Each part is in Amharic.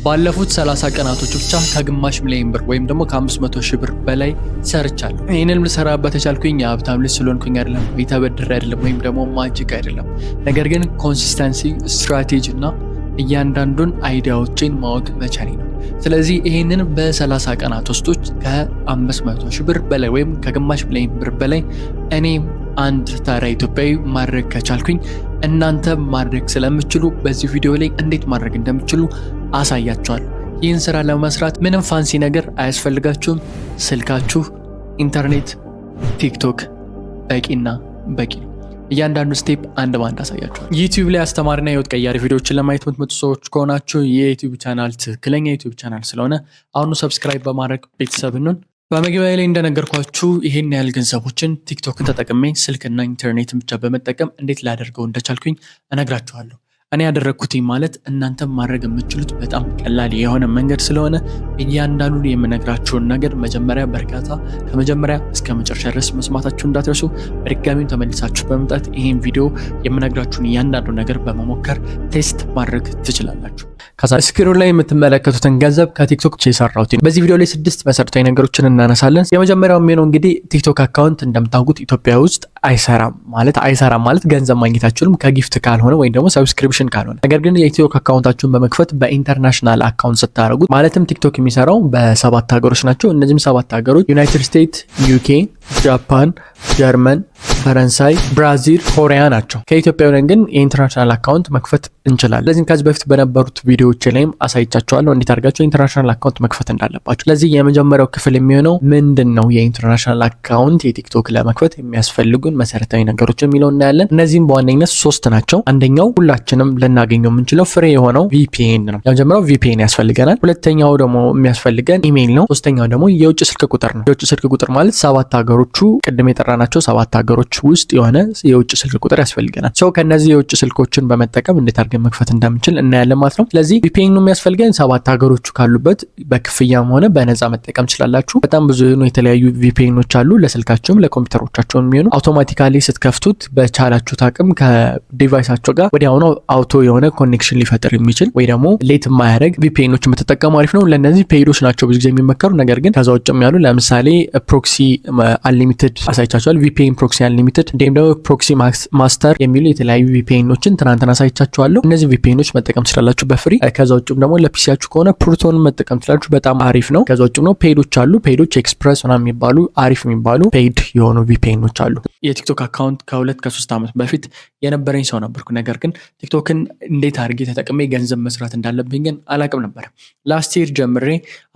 ባለፉት 30 ቀናቶች ብቻ ከግማሽ ሚሊዮን ብር ወይም ደግሞ ከ500 ሺህ ብር በላይ ሰርቻለሁ። ይህንንም ልሰራበት የቻልኩኝ የሀብታም ልጅ ስለሆንኩኝ አይደለም፣ ወይ ተበድሬ አይደለም፣ ወይም ደግሞ ማጂክ አይደለም። ነገር ግን ኮንሲስተንሲ፣ ስትራቴጂ እና እያንዳንዱን አይዲያዎችን ማወቅ መቻሌ ነው። ስለዚህ ይህንን በ30 ቀናት ውስጥ ከ500 ሺህ ብር በላይ ወይም ከግማሽ ሚሊዮን ብር በላይ እኔ አንድ ተራ ኢትዮጵያዊ ማድረግ ከቻልኩኝ እናንተ ማድረግ ስለምችሉ በዚህ ቪዲዮ ላይ እንዴት ማድረግ እንደምችሉ አሳያችኋለሁ። ይህን ስራ ለመስራት ምንም ፋንሲ ነገር አያስፈልጋችሁም። ስልካችሁ፣ ኢንተርኔት፣ ቲክቶክ በቂና በቂ ነው። እያንዳንዱ ስቴፕ አንድ ባንድ አሳያችኋል። ዩቲዩብ ላይ አስተማሪና ህይወት ቀያሪ ቪዲዮዎችን ለማየት የምትመጡ ሰዎች ከሆናችሁ የዩቲዩብ ቻናል ትክክለኛ ዩቲዩብ ቻናል ስለሆነ አሁኑ ሰብስክራይብ በማድረግ ቤተሰብ እንሁን። በመግቢያ ላይ እንደነገርኳችሁ ይሄን ያህል ገንዘቦችን ቲክቶክን ተጠቅሜ ስልክና ኢንተርኔትን ብቻ በመጠቀም እንዴት ላደርገው እንደቻልኩኝ እነግራችኋለሁ። እኔ ያደረግኩትኝ ማለት እናንተም ማድረግ የምትችሉት በጣም ቀላል የሆነ መንገድ ስለሆነ እያንዳንዱ የምነግራችሁን ነገር መጀመሪያ በእርጋታ ከመጀመሪያ እስከ መጨረሻ ድረስ መስማታችሁ እንዳትረሱ። በድጋሚም ተመልሳችሁ በመምጣት ይሄን ቪዲዮ የምነግራችሁን እያንዳንዱ ነገር በመሞከር ቴስት ማድረግ ትችላላችሁ። ከዛ ስክሪኑ ላይ የምትመለከቱትን ገንዘብ ከቲክቶክ የሰራሁት በዚህ ቪዲዮ ላይ 6 መሰረታዊ ነገሮችን እናነሳለን። የመጀመሪያው የሚሆነው እንግዲህ ቲክቶክ አካውንት እንደምታውቁት ኢትዮጵያ ውስጥ አይሰራም ማለት ገንዘብ ማግኘት አትችሉም ከጊፍት ካልሆነ ወይም ደግሞ ሰብስክሪፕሽን ካልሆነ። ነገር ግን የቲክቶክ አካውንታችሁን በመክፈት በኢንተርናሽናል አካውንት ስታደርጉት ማለትም ቲክቶክ የሚሰራው በ7 ሀገሮች ናቸው። እነዚህም 7 ሀገሮች ዩናይትድ ስቴትስ፣ ዩኬ፣ ጃፓን፣ ጀርመን፣ ፈረንሳይ፣ ብራዚል፣ ኮሪያ ናቸው። ከኢትዮጵያ ሆነን ግን የኢንተርናሽናል አካውንት መክፈት እንችላለን። ለዚህ ከዚህ በፊት በነበሩት ቪዲዮዎች ላይም አሳይቻችኋለሁ እንዴት አድርጋችሁ ኢንተርናሽናል አካውንት መክፈት እንዳለባችሁ። ለዚህ የመጀመሪያው ክፍል የሚሆነው ምንድነው የኢንተርናሽናል አካውንት የቲክቶክ ለመክፈት የሚያስፈልጉን መሰረታዊ ነገሮች የሚለው እናያለን። እነዚህም በዋነኝነት 3 ናቸው። አንደኛው ሁላችንም ልናገኘው የምንችለው ፍሬ የሆነው VPN ነው። የመጀመሪያው VPN ያስፈልገናል። ሁለተኛው ደግሞ የሚያስፈልገን ኢሜይል ነው። ሶስተኛው ደግሞ የውጭ ስልክ ቁጥር ነው። የውጭ ስልክ ቁጥር ማለት 7 ሀገሮቹ ቅድም የጠራናቸው 7 ሀገሮች ውስጥ የሆነ የውጭ ስልክ ቁጥር ያስፈልገናል። ሰው ከነዚህ የውጭ ስልኮችን በመጠቀም እንዴት አድርገን መክፈት እንደምንችል እናያለን ማለት ነው። ስለዚህ VPN ነው የሚያስፈልገን። 7 ሀገሮቹ ካሉበት በክፍያም ሆነ በነፃ መጠቀም ትችላላችሁ። በጣም ብዙ የተለያዩ VPNዎች አሉ። ለስልካችሁም ለኮምፒውተሮቻችሁም የሚሆኑ አውቶማቲካሊ ስትከፍቱት በቻላችሁት አቅም ከዲቫይሳችሁ ጋር ወዲያውኑ አውቶ የሆነ ኮኔክሽን ሊፈጥር የሚችል ወይ ደግሞ ሌት የማያደርግ VPNዎች የምትጠቀሙ አሪፍ ነው። ለነዚህ ፔይዶች ናቸው ብዙ ጊዜ የሚመከሩ። ነገር ግን ከዛ ውጭም ያሉ ለምሳሌ ፕሮክሲ አንሊሚትድ አሳይቻችኋል። VPN ፕሮክሲ አንሊሚትድ እንዲሁም ደግሞ ፕሮክሲ ማስተር የሚሉ የተለያዩ VPNዎችን ትናንትና አሳይቻችኋለሁ። እነዚህ VPNዎች መጠቀም ትችላላችሁ በፍሪ። ከዛ ውጭም ደግሞ ለፒሲያችሁ ከሆነ ፕሩቶን መጠቀም ትችላላችሁ። በጣም አሪፍ ነው። ከዛ ውጭም ነው ፔይዶች አሉ። ፔይዶች ኤክስፕረስ ምናምን የሚባሉ አሪፍ የሚባሉ ፔይድ የሆኑ VPNዎች አሉ። የቲክቶክ አካውንት ከ2-3 ዓመት በፊት የነበረኝ ሰው ነበርኩ። ነገር ግን ቲክቶክን እንዴት አድርጌ ተጠቅሜ ገንዘብ መስራት እንዳለብኝ ግን አላቅም ነበር። ላስት ይር ጀምሬ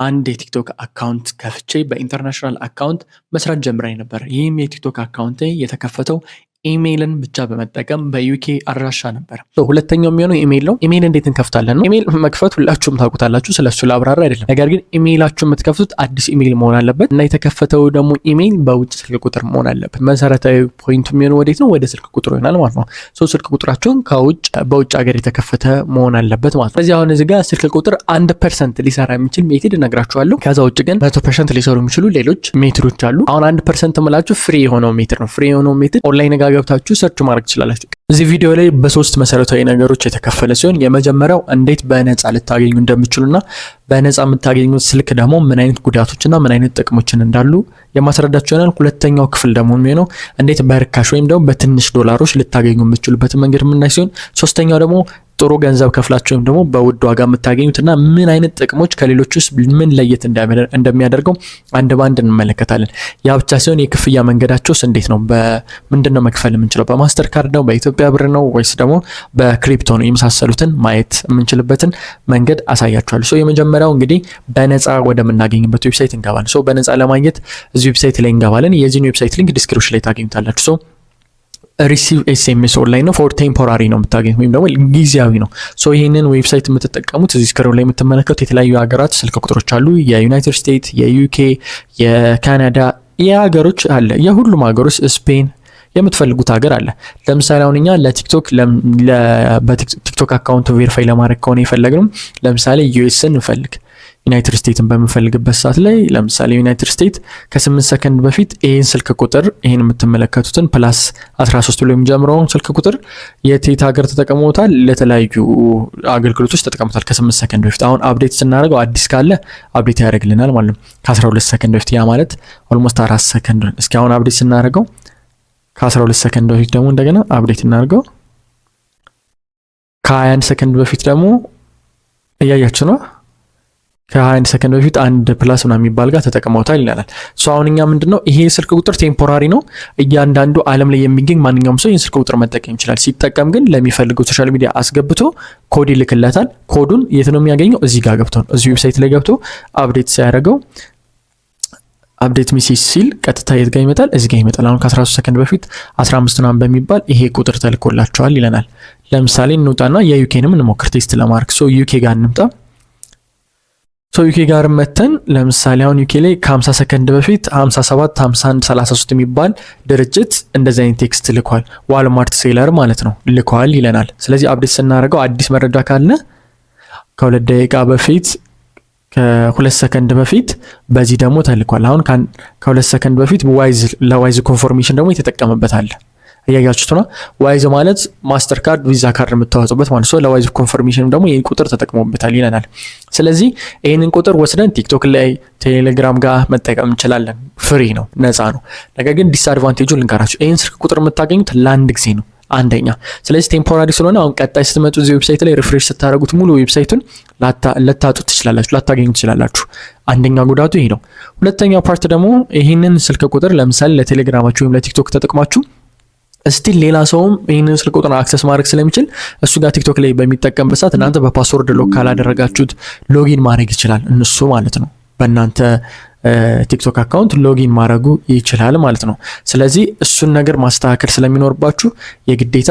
አንድ የቲክቶክ አካውንት ከፍቼ በኢንተርናሽናል አካውንት መስራት ጀምሬ ነበር። ይህም የቲክቶክ አካውንት የተከፈተው ኢሜይልን ብቻ በመጠቀም በዩኬ አድራሻ ነበር። ሁለተኛው የሚሆነው ኢሜይል ነው። ኢሜይል እንዴት እንከፍታለን ነው። ኢሜይል መክፈት ሁላችሁም ታውቁታላችሁ፣ ስለሱ ላብራራ አይደለም። ነገር ግን ኢሜይላችሁ የምትከፍቱት አዲስ ኢሜይል መሆን አለበት እና የተከፈተው ደግሞ ኢሜይል በውጭ ስልክ ቁጥር መሆን አለበት። መሰረታዊ ፖይንቱ የሚሆነው ወዴት ነው? ወደ ስልክ ቁጥሩ ይሆናል ማለት ነው። ስልክ ቁጥራችሁን በውጭ ሀገር የተከፈተ መሆን አለበት ማለት ነው። ስለዚህ አሁን እዚህ ጋር ስልክ ቁጥር 1% ሊሰራ የሚችል ሜትድ እነግራችኋለሁ። ከዛ ውጭ ግን 100% ሊሰሩ የሚችሉ ሌሎች ሜትዶች አሉ። አሁን 1% ምላችሁ ፍሪ የሆነው ሜትድ ነው። ፍሪ የሆነው ሜትድ ኦንላይን ገብታችሁ ሰርች ማድረግ ትችላላችሁ። እዚህ ቪዲዮ ላይ በ3 መሰረታዊ ነገሮች የተከፈለ ሲሆን የመጀመሪያው እንዴት በነፃ ልታገኙ እንደምትችሉና በነፃ የምታገኙት ስልክ ደግሞ ምን አይነት ጉዳቶችና ምን አይነት ጥቅሞችን እንዳሉ የማስረዳችሁ ይሆናል። ሁለተኛው ክፍል ደግሞ የሚሆነው እንዴት በርካሽ ወይም ደግሞ በትንሽ ዶላሮች ልታገኙ የምትችሉበት መንገድ የምናይ ሲሆን ሶስተኛው ደግሞ ጥሩ ገንዘብ ከፍላችሁ ወይም ደግሞ በውድ ዋጋ የምታገኙትና ምን አይነት ጥቅሞች ከሌሎች ውስጥ ምን ለየት እንደሚያደርገው አንድ ባንድ እንመለከታለን። ያ ብቻ ሲሆን የክፍያ መንገዳቸውስ እንዴት ነው? በምንድነው መክፈል የምንችለው? በማስተር ካርድ ነው? በኢትዮጵያ ብር ነው? ወይስ ደግሞ በክሪፕቶ ነው? የመሳሰሉትን ማየት የምንችልበትን መንገድ አሳያችኋለሁ። የመጀመሪያው እንግዲህ በነፃ ወደምናገኝበት ዌብሳይት እንገባለን። በነፃ ለማግኘት እዚህ ዌብሳይት ላይ እንገባለን። የዚህን ዌብሳይት ሊንክ ዲስክሪፕሽን ላይ ታገኙታላችሁ። ሪሲቭ SMS ኦንላይን ነው። ፎር ቴምፖራሪ ነው የምታገኙት ወይም ደግሞ ጊዜያዊ ነው። ይህንን ዌብሳይት የምትጠቀሙት እዚህ ስክሪን ላይ የምትመለከቱት የተለያዩ ሀገራት ስልክ ቁጥሮች አሉ። የዩናይትድ ስቴትስ፣ የዩኬ፣ የካናዳ የሀገሮች አለ። የሁሉም ሀገሮች ስፔን የምትፈልጉት ሀገር አለ። ለምሳሌ አሁን እኛ በቲክቶክ አካውንት ቬሪፋይ ለማድረግ ከሆነ የፈለግነው ለምሳሌ ዩኤስን እንፈልግ። ዩናይትድ ስቴትስን በምፈልግበት ሰዓት ላይ ለምሳሌ ዩናይትድ ስቴትስ ከ8 ሰከንድ በፊት ይህን ስልክ ቁጥር ይህን የምትመለከቱትን ፕላስ 13 ብሎ የሚጀምረውን ስልክ ቁጥር የት ሀገር ተጠቀሙታል? ለተለያዩ አገልግሎቶች ተጠቀሙታል ከ8 ሰከንድ በፊት። አሁን አፕዴት ስናደርገው አዲስ ካለ አፕዴት ያደርግልናል ማለት ነው ከ12 ሰከንድ በፊት። ያ ማለት ኦልሞስት 4 ሰከንድ። እስኪ አሁን አፕዴት ስናደርገው ከ12 ሰከንድ በፊት ደግሞ እንደገና አፕዴት እናደርገው። ከ21 ሰከንድ በፊት ደግሞ እያያችሁ ነው። ከ21 ሰከንድ በፊት አንድ ፕላስ ምናምን የሚባል ጋር ተጠቅመውታል ይላል። አሁን እኛ ምንድነው ይሄ ስልክ ቁጥር ቴምፖራሪ ነው። እያንዳንዱ ዓለም ላይ የሚገኝ ማንኛውም ሰው ይህን ስልክ ቁጥር መጠቀም ይችላል። ሲጠቀም ግን ለሚፈልገው ሶሻል ሚዲያ አስገብቶ ኮድ ይልክለታል። ኮዱን የት ነው የሚያገኘው? እዚህ ጋር ገብቶ ነው። እዚህ ዌብሳይት ላይ ገብቶ አፕዴት ሲያደርገው አፕዴት ሜሴጅ ሲል ቀጥታ የት ጋር ይመጣል? እዚህ ጋር ይመጣል። አሁን ከ13 ሰከንድ በፊት 15 ምናምን በሚባል ይሄ ቁጥር ተልኮላቸዋል ይለናል። ለምሳሌ እንውጣና የዩኬንም እንሞክር ቴስት ለማድረግ። ዩኬ ጋር እንምጣ። ዩኬ ጋር መተን ለምሳሌ አሁን ዩኬ ላይ ከ50 ሰከንድ በፊት 57 51 33 የሚባል ድርጅት እንደዚህ አይነት ቴክስት ልኳል። ዋልማርት ሴለር ማለት ነው ልኳል ይለናል። ስለዚህ አፕዴት ስናደርገው አዲስ መረጃ ካለ ከ2 ደቂቃ በፊት ከ2 ሰከንድ በፊት በዚህ ደግሞ ተልኳል። አሁን ከ2 ሰከንድ በፊት ለዋይዝ ኮንፎርሜሽን ደግሞ የተጠቀመበት አለ። እያያችሁት ነው። ዋይዝ ማለት ማስተር ካርድ ቪዛ ካርድ የምታወጡበት ማለት ነው። ለዋይዝ ኮንፈርሜሽን ደግሞ ይህን ቁጥር ተጠቅሞበታል ይለናል። ስለዚህ ይህንን ቁጥር ወስደን ቲክቶክ ላይ ቴሌግራም ጋር መጠቀም እንችላለን። ፍሪ ነው፣ ነፃ ነው። ነገር ግን ዲስአድቫንቴጁ ልንገራችሁ። ይህን ስልክ ቁጥር የምታገኙት ለአንድ ጊዜ ነው አንደኛ። ስለዚህ ቴምፖራሪ ስለሆነ አሁን ቀጣይ ስትመጡ እዚህ ዌብሳይት ላይ ሪፍሬሽ ስታደርጉት ሙሉ ዌብሳይቱን ልታጡት ትችላላችሁ፣ ላታገኙ ትችላላችሁ። አንደኛ ጉዳቱ ይሄ ነው። ሁለተኛው ፓርት ደግሞ ይህንን ስልክ ቁጥር ለምሳሌ ለቴሌግራማችሁ ወይም ለቲክቶክ ተጠቅማችሁ ስቲል ሌላ ሰውም ይህንን ስልክ ቁጥር አክሰስ ማድረግ ስለሚችል እሱ ጋር ቲክቶክ ላይ በሚጠቀምበት ሰዓት እናንተ በፓስወርድ ሎክ ካላደረጋችሁት ሎጊን ማድረግ ይችላል እነሱ ማለት ነው። በእናንተ ቲክቶክ አካውንት ሎጊን ማድረጉ ይችላል ማለት ነው። ስለዚህ እሱን ነገር ማስተካከል ስለሚኖርባችሁ የግዴታ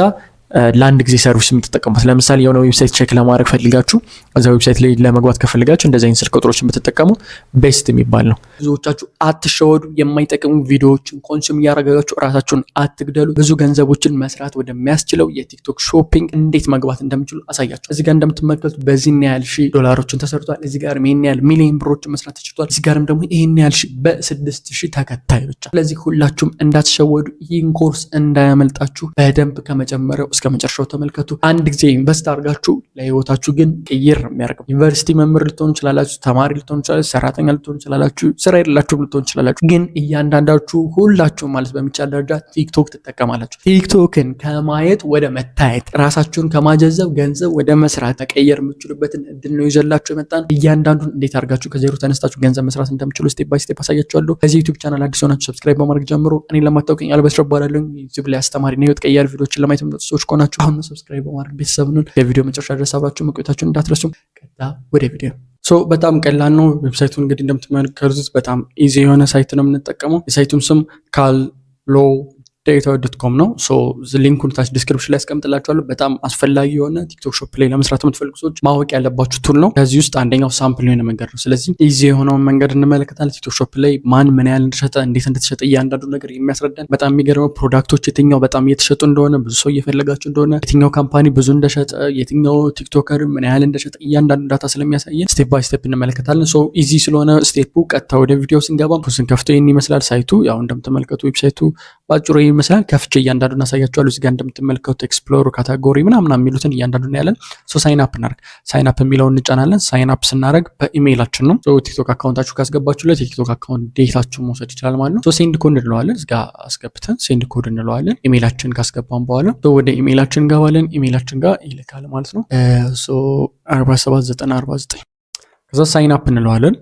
ለአንድ ጊዜ ሰርቪስ የምትጠቀሙት ለምሳሌ የሆነ ዌብሳይት ቼክ ለማድረግ ፈልጋችሁ እዛ ዌብሳይት ላይ ለመግባት ከፈልጋችሁ እንደዚህ አይነት ስልክ ቁጥሮችን ብትጠቀሙ ቤስት የሚባል ነው። ብዙዎቻችሁ አትሸወዱ። የማይጠቅሙ ቪዲዮዎችን ኮንሱም እያደረጋችሁ ራሳችሁን አትግደሉ። ብዙ ገንዘቦችን መስራት ወደሚያስችለው የቲክቶክ ሾፒንግ እንዴት መግባት እንደምችሉ አሳያችሁ። እዚህ ጋር እንደምትመለከቱት በዚህን ያህል $1000 ተሰርቷል። እዚህ ጋር ይሄን ያህል ሚሊዮን ብሮችን መስራት ተችሏል። እዚህ ጋርም ደግሞ ይሄን ያህል በ6000 ተከታይ ብቻ። ስለዚህ ሁላችሁም እንዳትሸወዱ። ይህን ኮርስ እንዳያመልጣችሁ በደንብ ከመጀመሪያው እስከ መጨረሻው ተመልከቱ። አንድ ጊዜ ኢንቨስት አድርጋችሁ ለህይወታችሁ ግን ቅይር የሚያደርገው ዩኒቨርሲቲ መምህር ልትሆኑ ትችላላችሁ፣ ተማሪ ልትሆኑ ትችላላችሁ፣ ሰራተኛ ልትሆኑ ትችላላችሁ፣ ስራ የሌላችሁም ልትሆኑ ትችላላችሁ። ግን እያንዳንዳችሁ ሁላችሁ ማለት በሚቻል ደረጃ ቲክቶክ ትጠቀማላችሁ። ቲክቶክን ከማየት ወደ መታየት ራሳችሁን ከማጀዘብ ገንዘብ ወደ መስራት መቀየር የምትችሉበትን እድል ነው ይዘላችሁ የመጣን። እያንዳንዱን እንዴት አድርጋችሁ ከዜሮ ተነስታችሁ ገንዘብ መስራት እንደምትችሉ ስቴፕ ባይ ስቴፕ አሳያችኋለሁ። ከዚህ ዩቲዩብ ቻናል አዲስ ሆናችሁ ሰብስክራይብ በማድረግ ጀምሮ እኔን ለማታውቁኝ አልበስረ እባላለሁ። ዩቲዩብ ላይ አስተማሪ ነው፣ ህይወት ቀያሪ ቪዲዮዎችን ለማየት ሰዎች ከሆናችሁ አሁን ሰብስክራይብ በማድረግ ቤተሰብ ነን። የቪዲዮ መጨረሻ ድረስ አብራችሁ መቆየታችሁን እንዳትረሱ። ቀጥታ ወደ ቪዲዮ። በጣም ቀላል ነው። ዌብሳይቱን እንግዲህ እንደምትመለከቱት በጣም ኢዚ የሆነ ሳይት ነው የምንጠቀመው። የሳይቱን ስም callow.com ነው። ሊንኩን ታች ዲስክሪፕሽን ላይ አስቀምጥላችኋለሁ። በጣም አስፈላጊ የሆነ ቲክቶክ ሾፕ ላይ ለመስራት የምትፈልጉ ሰዎች ማወቅ ያለባችሁ ቱል ነው። ከዚህ ውስጥ አንደኛው ሳምፕል የሆነ መንገድ ነው። ስለዚህ ኢዚ የሆነውን መንገድ እንመለከታለን። ቲክቶክ ሾፕ ላይ ማን ምን ያህል እንደተሸጠ፣ እንዴት እንደተሸጠ እያንዳንዱ ነገር የሚያስረዳን። በጣም የሚገርመው ፕሮዳክቶች የትኛው በጣም እየተሸጡ እንደሆነ፣ ብዙ ሰው እየፈለጋቸው እንደሆነ፣ የትኛው ካምፓኒ ብዙ እንደሸጠ፣ የትኛው ቲክቶከር ምን ያህል እንደሸጠ እያንዳንዱ ዳታ ስለሚያሳየን ስቴፕ ባይ ስቴፕ እንመለከታለን። ኢዚ ስለሆነ ስቴፑ ቀጥታ ወደ ቪዲዮ ስንገባ ስንከፍተው ይህን ይመስላል ሳይቱ። ያው እንደምትመለከቱ ዌብሳይቱ ባጭሩ ይመስላል። ከፍቼ እያንዳንዱን አሳያችኋለሁ። እዚህ ጋር እንደምትመለከቱት ኤክስፕሎር፣ ካታጎሪ ምናምን የሚሉትን እያንዳንዱን ያለን። ሳይን አፕ እናደርግ። ሳይን አፕ የሚለውን እንጫናለን። ሳይን አፕ ስናደርግ በኢሜይላችን ነው። ቲክቶክ አካውንታችሁ ካስገባችሁለት የቲክቶክ አካውንት ዴታችሁን መውሰድ ይችላል ማለት ነው። ሴንድ ኮድ እንለዋለን። እዚህ ጋር አስገብተን ሴንድ ኮድ እንለዋለን። ኢሜይላችን ካስገባን በኋላ ወደ ኢሜይላችን እንገባለን። ኢሜይላችን ጋር ይልካል ማለት ነው። 47949 ከዛ ሳይን አፕ እንለዋለን።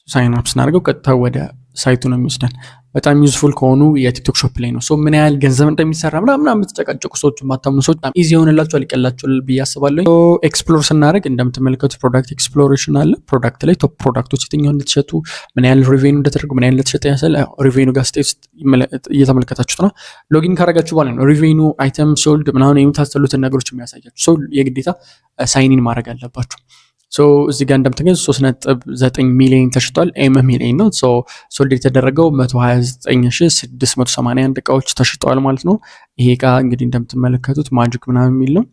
ሳይን አፕ ስናደርገው ቀጥታ ወደ ሳይቱ ነው የሚወስደን። በጣም ዩዝፉል ከሆኑ የቲክቶክ ሾፕ ላይ ነው። ምን ያህል ገንዘብ እንደሚሰራ ምናምን የምትጨቃጨቁ ሰዎች፣ የማታምኑ ሰዎች በጣም ኢዚ ይሆንላችኋል፣ ይቀላችኋል ብዬ አስባለሁ። ኤክስፕሎር ስናደርግ እንደምትመለከቱት ፕሮዳክት ኤክስፕሎሬሽን አለ። ፕሮዳክት ላይ ቶፕ ፕሮዳክቶች የትኛው እንደተሸጡ፣ ምን ያህል ሪቬኑ እንደተደረጉ፣ ምን ያህል እንደተሸጠ ያሳል። ሪቬኑ ጋር ስቴፕ እየተመለከታችሁት ነው። ሎጊን ካረጋችሁ በኋላ ነው ሪቬኑ፣ አይተም ሶልድ ምናምን የመሳሰሉትን ነገሮች የሚያሳያችሁ። የግዴታ ሳይኒን ማድረግ አለባችሁ። እዚህ ጋር እንደምትገኙ 3.9 ሚሊዮን ተሽጧል። ሚሊዮን ነው። ሶልድ የተደረገው 129681 እቃዎች ተሽጠዋል ማለት ነው። ይሄ እቃ እንግዲህ እንደምትመለከቱት ማጂክ ምናምን የሚል ነው።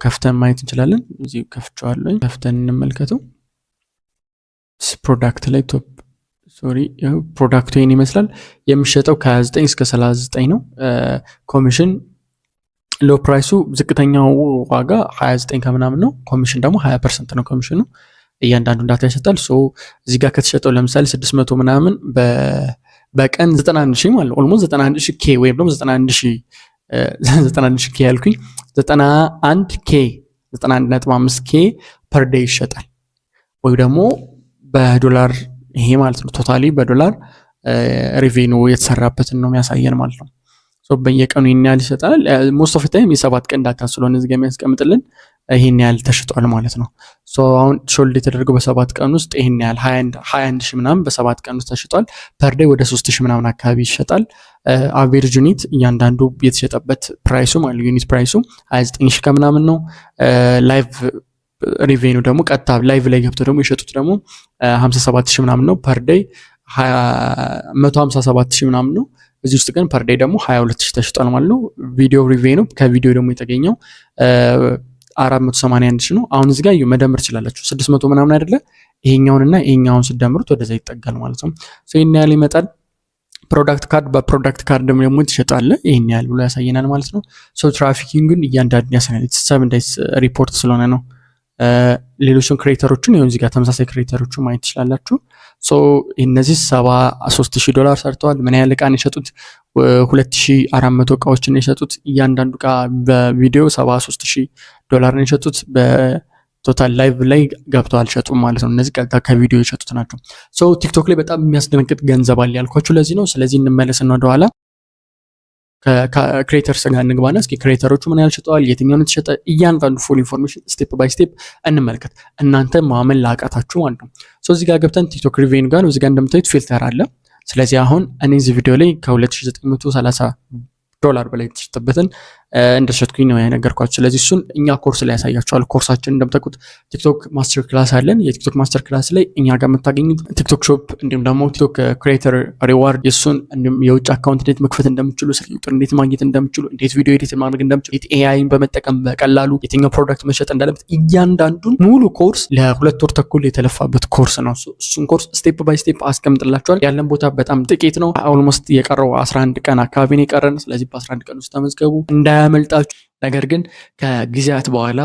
ከፍተን ማየት እንችላለን። እዚህ ከፍቼዋለሁ። ከፍተን እንመልከተው። ፕሮዳክት ላይ ቶፕ ፕሮዳክቱ ይህን ይመስላል። የሚሸጠው ከ29 እስከ 39 ነው። ኮሚሽን ሎ ፕራይሱ ዝቅተኛው ዋጋ 29 ከምናምን ነው። ኮሚሽን ደግሞ 20% ነው ኮሚሽኑ። እያንዳንዱ እንዳታ ይሰጣል። እዚህ ጋር ከተሸጠው ለምሳሌ 600 ምናምን በቀን 91,000 ማለት ነው። ኦልሞስት 91,000 ኬ ወይም ደግሞ 91,000 ኬ ያልኩኝ 91 ኬ 91.5 ኬ ፐር ዴይ ይሸጣል። ወይ ደግሞ በዶላር ይሄ ማለት ነው። ቶታሊ በዶላር ሬቬኑ የተሰራበትን ነው የሚያሳየን ማለት ነው። በየቀኑ ይህን ያህል ይሰጣል። ሞስት ኦፍ ታይም የ7 ቀን ዳታ ስለሆነ እዚህ ጋር የሚያስቀምጥልን ይህን ያህል ተሽጧል ማለት ነው። አሁን ሾልድ የተደረገው በ7 ቀን ውስጥ ይህን ያህል 21,000 ምናምን በ7 ቀን ውስጥ ተሽጧል። ፐር ዴይ ወደ 3,000 ምናምን አካባቢ ይሸጣል። አቬሬጅ ዩኒት እያንዳንዱ የተሸጠበት ፕራይሱ ማለት ዩኒት ፕራይሱ 29,000 ከምናምን ነው። ላይቭ ሪቬኑ ደግሞ ቀጥታ ላይቭ ላይ ገብተው ደግሞ የሸጡት ደግሞ 57,000 ምናምን ነው። ፐር ዴይ 157,000 ምናምን ነው። እዚህ ውስጥ ግን ፐር ዴይ ደግሞ 22,000 ተሽጧል ማለት ነው። ቪዲዮ ሪቬኑ ከቪዲዮ ደግሞ የተገኘው 481,000 ነው። አሁን እዚህ ጋር መደመር ትችላላችሁ 600 ምናምን አይደለ? ይሄኛውንና ይሄኛውን ስደምሩት ወደዛ ይጠጋል ማለት ነው። ይሄን ያህል ይመጣል። ፕሮዳክት ካርድ በፕሮዳክት ካርድ ደግሞ ትሸጣለ ይሄን ያህል ብሎ ያሳየናል ማለት ነው። ትራፊኪንግን እያንዳንዱ ያሳያል። 7 ዴይስ ሪፖርት ስለሆነ ነው። ሌሎችን ክሬተሮችን ይሁን እዚህ ጋር ተመሳሳይ ክሬተሮችን ማየት ትችላላችሁ። እነዚህ $73,000 ሰርተዋል። ምን ያህል እቃን የሸጡት? 2,400 እቃዎችን የሸጡት። እያንዳንዱ እቃ በቪዲዮ $73,000 ነው የሸጡት። በቶታል ላይቭ ላይ ገብተው አልሸጡም ማለት ነው። እነዚህ ቀጥታ ከቪዲዮ የሸጡት ናቸው። ቲክቶክ ላይ በጣም የሚያስደነግጥ ገንዘብ አለ ያልኳችሁ ለዚህ ነው። ስለዚህ እንመለስና ወደኋላ ከክሬተርስ ጋር እንግባና እስኪ ክሬተሮቹ ምን ያህል ሸጠዋል፣ የትኛውን የተሸጠ እያንዳንዱ ፉል ኢንፎርሜሽን ስቴፕ ባይ ስቴፕ እንመልከት። እናንተ ማመን ላቃታችሁ ማለት ነው። እዚህ ጋር ገብተን ቲክቶክ ሪቬኑ ጋር እዚህ ጋር እንደምታዩት ፊልተር አለ። ስለዚህ አሁን እኔ እዚህ ቪዲዮ ላይ $2,930 በላይ የተሸጠበትን እንደሸጥኩኝ ነው የነገርኳችሁ። ስለዚህ እሱን እኛ ኮርስ ላይ ያሳያችኋል። ኮርሳችን እንደምታውቁት ቲክቶክ ማስተር ክላስ አለን። የቲክቶክ ማስተር ክላስ ላይ እኛ ጋር የምታገኙት ቲክቶክ ሾፕ እንዲሁም ደግሞ ቲክቶክ ክሬተር ሪዋርድ የእሱን እንዲሁም የውጭ አካውንት እንዴት መክፈት እንደምችሉ፣ ስልክ ቁጥር እንዴት ማግኘት እንደምችሉ፣ እንዴት ቪዲዮ ኤዲት ማድረግ እንደምችሉ፣ ኤአይን በመጠቀም በቀላሉ የትኛው ፕሮዳክት መሸጥ እንዳለበት እያንዳንዱን ሙሉ ኮርስ ለ2 ወር ተኩል የተለፋበት ኮርስ ነው። እሱን ኮርስ ስቴፕ ባይ ስቴፕ አስቀምጥላችኋል። ያለን ቦታ በጣም ጥቂት ነው። ኦልሞስት የቀረው 11 ቀን አካባቢ ነው የቀረን። ስለዚህ በ11 ቀን ውስጥ ተመዝገቡ እንዳያመልጣችሁ። ነገር ግን ከጊዜያት በኋላ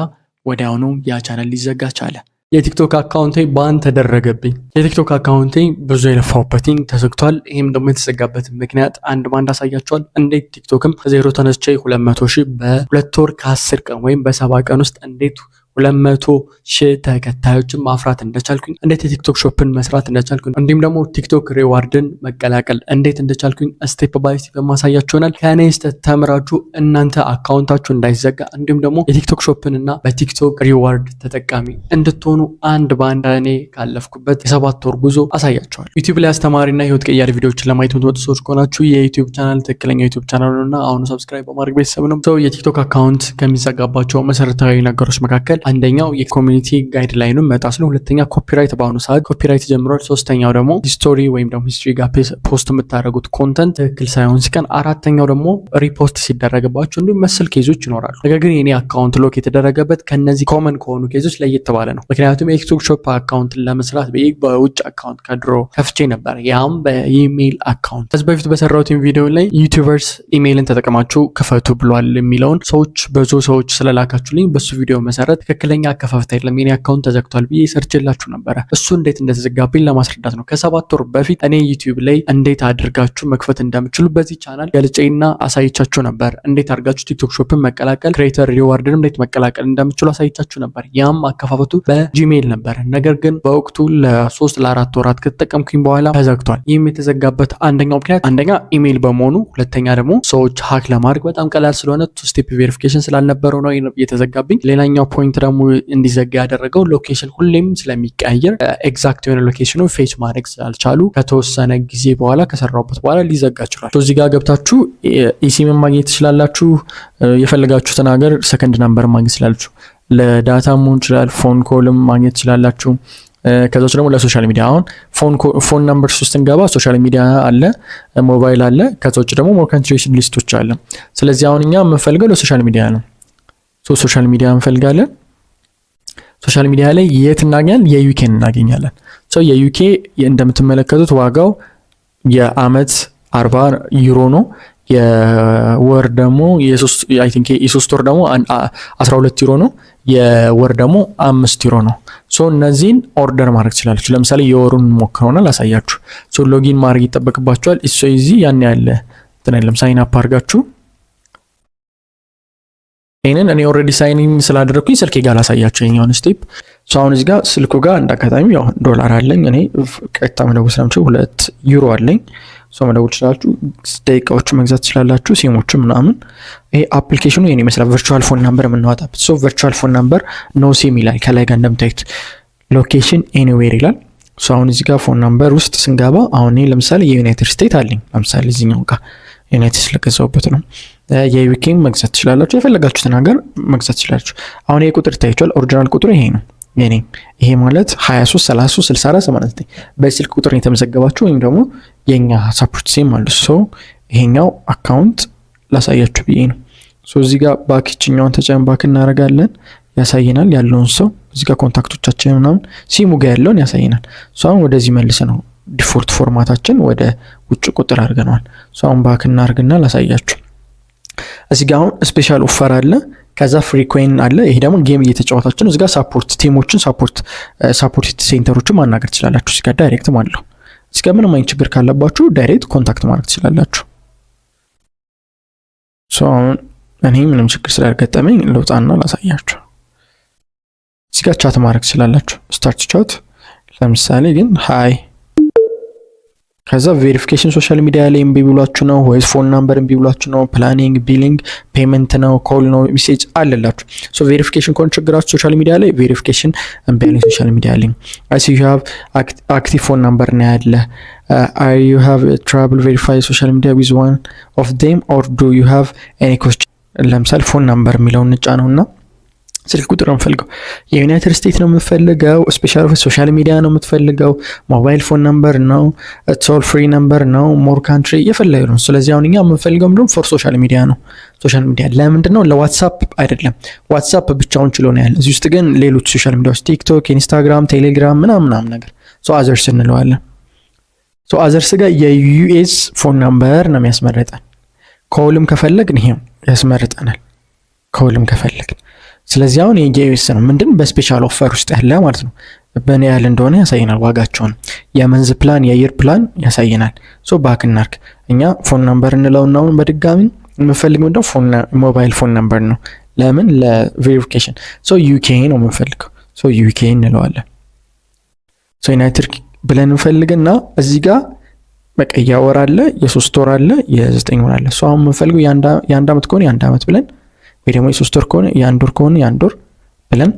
ወዲያውኑ ያ ቻናል ሊዘጋ ቻለ። የቲክቶክ አካውንቴ ባን ተደረገብኝ። የቲክቶክ አካውንቴ ብዙ የለፋውበትኝ ተዘግቷል። ይህም ደግሞ የተዘጋበት ምክንያት አንድ ባንድ አሳያቸዋል። እንዴት ቲክቶክም ከዜሮ ተነስቼ 200,000 በ2 ወር ከ10 ቀን ወይም በ7 ቀን ውስጥ እንዴት 200,000 ተከታዮችን ማፍራት እንደቻልኩኝ፣ እንዴት የቲክቶክ ሾፕን መስራት እንደቻልኩኝ፣ እንዲሁም ደግሞ ቲክቶክ ሪዋርድን መቀላቀል እንዴት እንደቻልኩኝ ስቴፕ ባይ ስቴፕ ማሳያችሁ ይሆናል። ከኔ ስህተት ተምራችሁ እናንተ አካውንታችሁ እንዳይዘጋ እንዲሁም ደግሞ የቲክቶክ ሾፕን እና በቲክቶክ ሪዋርድ ተጠቃሚ እንድትሆኑ አንድ ባንድ እኔ ካለፍኩበት የ7 ወር ጉዞ አሳያችኋል። ዩቲዩብ ላይ አስተማሪና ህይወት ቀያሪ ቪዲዮዎችን ለማየት የምትመጡ ሰዎች ከሆናችሁ የዩቲዩብ ቻናል ትክክለኛ ዩቲዩብ ቻናል ነውና አሁኑ ሰብስክራይብ በማድረግ ቤተሰብ ነው። የቲክቶክ አካውንት ከሚዘጋባቸው መሰረታዊ ነገሮች መካከል አንደኛው የኮሚኒቲ ጋይድላይኑን መጣስ ነው። ሁለተኛ ኮፒራይት፣ በአሁኑ ሰዓት ኮፒራይት ጀምሯል። ሶስተኛው ደግሞ ሂስቶሪ ወይም ደግሞ ሂስትሪ ጋር ፖስት የምታደርጉት ኮንተንት ትክክል ሳይሆን ሲቀር፣ አራተኛው ደግሞ ሪፖርት ሲደረግባቸው እንዲሁም መሰል ኬዞች ይኖራሉ። ነገር ግን የኔ አካውንት ሎክ የተደረገበት ከነዚህ ኮመን ከሆኑ ኬዞች ለየት ባለ ነው። ምክንያቱም የቲክቶክ ሾፕ አካውንትን ለመስራት በውጭ አካውንት ከድሮ ከፍቼ ነበር፣ ያም በኢሜይል አካውንት። ከዚህ በፊት በሰራሁት ቪዲዮ ላይ ዩቲዩበርስ ኢሜይልን ተጠቅማችሁ ክፈቱ ብሏል የሚለውን ብዙ ሰዎች ስለላካችሁልኝ በሱ ቪዲዮ መሰረት ትክክለኛ አከፋፈት የለም የኔ አካውንት ተዘግቷል ብዬ ሰርችላችሁ ነበረ። እሱ እንዴት እንደተዘጋብኝ ለማስረዳት ነው። ከ7 ወር በፊት እኔ ዩቲዩብ ላይ እንዴት አድርጋችሁ መክፈት እንደምችሉ በዚህ ቻናል ገልጬና አሳይቻችሁ ነበር። እንዴት አድርጋችሁ ቲክቶክ ሾፕን መቀላቀል፣ ክሬተር ሪዋርድን እንዴት መቀላቀል እንደምችሉ አሳይቻችሁ ነበር። ያም አከፋፈቱ በጂሜል ነበር። ነገር ግን በወቅቱ ለ3 ለ4 ወራት ከተጠቀምኩኝ በኋላ ተዘግቷል። ይህም የተዘጋበት አንደኛው ምክንያት አንደኛ ኢሜይል በመሆኑ፣ ሁለተኛ ደግሞ ሰዎች ሀክ ለማድረግ በጣም ቀላል ስለሆነ 2 ስቴፕ ቬሪፊኬሽን ስላልነበረው ነው የተዘጋብኝ። ሌላኛው ፖይንት ደግሞ እንዲዘጋ ያደረገው ሎኬሽን ሁሌም ስለሚቀያየር ኤግዛክት የሆነ ሎኬሽኑ ፌች ማድረግ ስላልቻሉ ከተወሰነ ጊዜ በኋላ ከሰራሁበት በኋላ ሊዘጋ ይችላል። እዚህ ጋር ገብታችሁ ኢሲምን ማግኘት ትችላላችሁ። የፈለጋችሁትን ሀገር ሰከንድ ናምበር ማግኘት ትችላላችሁ። ለዳታ መሆን ይችላል። ፎን ኮልም ማግኘት ትችላላችሁ። ከዛ ደግሞ ለሶሻል ሚዲያ አሁን ፎን ነምበር ውስጥ እንገባ ሶሻል ሚዲያ አለ፣ ሞባይል አለ። ከዛ ደግሞ ሞር ካንትሪስ ሊስቶች አለ። ስለዚህ አሁን እኛ የምንፈልገው ለሶሻል ሚዲያ ነው። ሶሻል ሚዲያ እንፈልጋለን። ሶሻል ሚዲያ ላይ የት እናገኛለን? የዩኬን እናገኛለን። የዩኬ እንደምትመለከቱት ዋጋው የአመት 40 ዩሮ ነው። የወር ደግሞ የሶስት ወር ደግሞ 12 ዩሮ ነው። የወር ደግሞ 5 ዩሮ ነው። እነዚህን ኦርደር ማድረግ ትችላላችሁ። ለምሳሌ የወሩን ሞክረውና ላሳያችሁ። ሎጊን ማድረግ ይጠበቅባችኋል። እዚህ ያን ያለ እንትን ሳይን አፕ አድርጋችሁ ይሄንን እኔ ኦልሬዲ ሳይኒንግ ስላደረኩኝ ስልኬ ጋር ላሳያችሁ የኛውን ስቴፕ። አሁን እዚህ ጋር ስልኩ ጋር እንዳጋጣሚ ያው ዶላር አለኝ እኔ ቀጥታ መደወል ስለምችል 2 ዩሮ አለኝ። መደወል ትችላላችሁ፣ ደቂቃዎቹ መግዛት ትችላላችሁ፣ ሲሞቹ ምናምን። ይሄ አፕሊኬሽኑ የኔ ይመስላል ቨርቹዋል ፎን ናምበር የምናወጣበት። ቨርቹዋል ፎን ናምበር ኖ ሲም ይላል ከላይ ጋር እንደምታዩት፣ ሎኬሽን ኤኒዌር ይላል። አሁን እዚህ ጋር ፎን ናምበር ውስጥ ስንገባ አሁን እኔ ለምሳሌ የዩናይትድ ስቴትስ አለኝ። ለምሳሌ እዚህኛው ጋር ዩናይትድ ስለገዛውበት ነው። የዩኬም መግዛት ትችላላችሁ፣ የፈለጋችሁትን ሀገር መግዛት ትችላላችሁ። አሁን ይሄ ቁጥር ታይቷል። ኦሪጂናል ቁጥሩ ይሄ ነው የኔ። ይሄ ማለት 23 33 64 89 በስልክ ቁጥር የተመዘገባችሁ ወይም ደግሞ የኛ ሰፖርት ሲም ማለት ይሄኛው አካውንት ላሳያችሁ ብዬ ነው። እዚህ ጋር ባክ ይችኛውን ተጨን ባክ እናደርጋለን፣ ያሳየናል ያለውን ሰው። እዚህ ጋር ኮንታክቶቻችን ምናምን ሲሙ ጋር ያለውን ያሳየናል። አሁን ወደዚህ መልሰ ነው ዲፎልት ፎርማታችን ወደ ውጭ ቁጥር አድርገናል። አሁን ባክ እናርግና ላሳያችሁ። እዚህ ጋር አሁን ስፔሻል ኦፈር አለ፣ ከዛ ፍሪ ኮይን አለ። ይሄ ደግሞ ጌም እየተጫወታችሁ ነው። እዚህ ጋር ሳፖርት ቲሞችን ሳፖርት ሴንተሮችን ማናገር ትችላላችሁ። እዚህ ጋር ዳይሬክት ማለት ነው። እዚህ ጋር ምንም አይነት ችግር ካለባችሁ ዳይሬክት ኮንታክት ማድረግ ትችላላችሁ። አሁን እኔ ምንም ችግር ስላልገጠመኝ ልውጣና ላሳያችሁ። እዚህ ጋር ቻት ማድረግ ትችላላችሁ። ስታርት ቻት ለምሳሌ ግን ሃይ፣ ከዛ ቬሪፊኬሽን ሶሻል ሚዲያ ላይ እምቢ ብሏችሁ ነው ወይስ ፎን ናምበር እምቢ ብሏችሁ ነው? ፕላኒንግ፣ ቢሊንግ፣ ፔመንት ነው፣ ኮል ነው፣ ሜሴጅ አለላችሁ። ቬሪፊኬሽን ከሆነ ችግራችሁ ሶሻል ሚዲያ ላይ ቬሪፊኬሽን እምቢ ያለኝ ሶሻል ሚዲያ ላይ አይ ሲ ዩ ሃቭ አክቲቭ ፎን ናምበር ነው ያለ አር ዩ ሃቭ ትራብል ቬሪፋይ ሶሻል ሚዲያ ዊዝ ዋን ኦፍ ዴም ኦር ዱ ዩ ሃቭ ኤኒ ኮስት። ለምሳሌ ፎን ናምበር የሚለውን ንጫ ነውና ስልክ ቁጥር ነው የምፈልገው። የዩናይትድ ስቴትስ ነው የምፈልገው፣ ስፔሻል ሶሻል ሚዲያ ነው የምትፈልገው፣ ሞባይል ፎን ነምበር ነው፣ ቶል ፍሪ ነምበር ነው፣ ሞር ካንትሪ የፈለገው ነው። ስለዚህ አሁን እኛ የምንፈልገው ምንድነው? ፎር ሶሻል ሚዲያ ነው። ሶሻል ሚዲያ ለምንድን ነው? ለዋትስአፕ አይደለም። ዋትስአፕ ብቻውን ችሎ ነው ያለ። እዚህ ውስጥ ግን ሌሎች ሶሻል ሚዲያዎች ቲክቶክ፣ ኢንስታግራም፣ ቴሌግራም ምናምን ነገር አዘርስ እንለዋለን። አዘርስ ጋር የዩኤስ ፎን ነምበር ነው የሚያስመርጠን። ኮልም ከፈለግን ይሄው ያስመርጠናል፣ ኮልም ከፈለግን። ስለዚህ አሁን የዩኤስ ነው ምንድን በስፔሻል ኦፈር ውስጥ ያለ ማለት ነው። በእኔ ያህል እንደሆነ ያሳየናል። ዋጋቸውን የመንዝ ፕላን የየር ፕላን ያሳየናል። ባክ እናርክ እኛ ፎን ነምበር እንለውና አሁን በድጋሚ የምንፈልገው እንደው ሞባይል ፎን ነምበር ነው። ለምን? ለቬሪፊኬሽን ዩኬ ነው የምንፈልገው። ዩኬ እንለዋለን። ዩናይትድ ብለን እንፈልግና እዚህ ጋር በቃ የወር አለ፣ የ3 ወር አለ፣ የ9 ወር አለ። አሁን የምንፈልገው የአንድ አመት ከሆነ የአንድ አመት ብለን ወይ ደግሞ የ3 ወር ከሆነ የአንድ ወር ከሆነ የአንድ ወር ብለን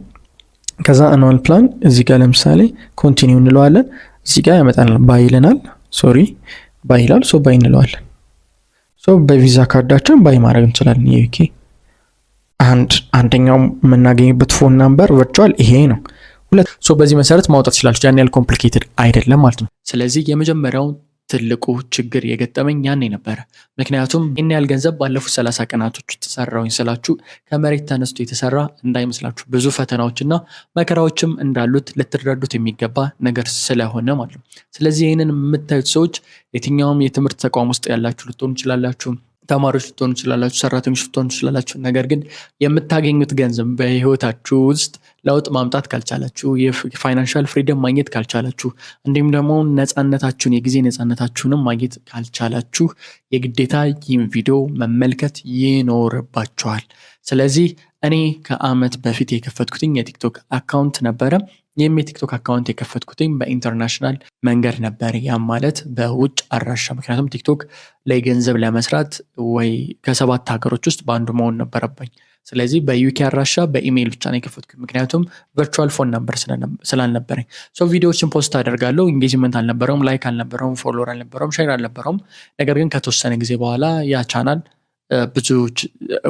ከዛ አኑዋል ፕላን እዚህ ጋር ለምሳሌ ኮንቲኒው እንለዋለን። እዚህ ጋር ያመጣናል፣ ባይ ይለናል። ባይ ይላል። ባይ እንለዋለን። በቪዛ ካርዳችን ባይ ማድረግ እንችላለን። የዩኬ አንደኛው የምናገኝበት ፎን ናምበር ቨርቹዋል ይሄ ነው። በዚህ መሰረት ማውጣት ይችላል። ያን ያህል ኮምፕሊኬትድ አይደለም ማለት ነው። ስለዚህ የመጀመሪያው ትልቁ ችግር የገጠመኝ ያኔ ነበረ። ምክንያቱም ይህን ያህል ገንዘብ ባለፉት 30 ቀናቶች ተሰራውኝ ስላችሁ ከመሬት ተነስቶ የተሰራ እንዳይመስላችሁ ብዙ ፈተናዎችና መከራዎችም እንዳሉት ልትረዱት የሚገባ ነገር ስለሆነ ማለት ነው። ስለዚህ ይህንን የምታዩት ሰዎች የትኛውም የትምህርት ተቋም ውስጥ ያላችሁ ልትሆኑ ይችላላችሁ፣ ተማሪዎች ልትሆኑ ይችላላችሁ፣ ሰራተኞች ልትሆኑ ይችላላችሁ። ነገር ግን የምታገኙት ገንዘብ በህይወታችሁ ውስጥ ለውጥ ማምጣት ካልቻላችሁ፣ የፋይናንሻል ፍሪደም ማግኘት ካልቻላችሁ፣ እንዲሁም ደግሞ ነፃነታችሁን የጊዜ ነፃነታችሁንም ማግኘት ካልቻላችሁ የግዴታ ይህን ቪዲዮ መመልከት ይኖርባችኋል። ስለዚህ እኔ ከአመት በፊት የከፈትኩትኝ የቲክቶክ አካውንት ነበረ። ይህም የቲክቶክ አካውንት የከፈትኩትኝ በኢንተርናሽናል መንገድ ነበር። ያም ማለት በውጭ አድራሻ። ምክንያቱም ቲክቶክ ላይ ገንዘብ ለመስራት ወይ ከ7 ሀገሮች ውስጥ በአንዱ መሆን ነበረብኝ። ስለዚህ በዩኬ አድራሻ በኢሜይል ብቻ ነው የከፈትኩት፣ ምክንያቱም ቨርቹዋል ፎን ነበር ስላልነበረኝ። ቪዲዮዎችን ፖስት አደርጋለሁ። ኢንጌጅመንት አልነበረውም፣ ላይክ አልነበረውም፣ ፎሎወር አልነበረውም፣ ሼር አልነበረውም። ነገር ግን ከተወሰነ ጊዜ በኋላ ያ ቻናል ብዙ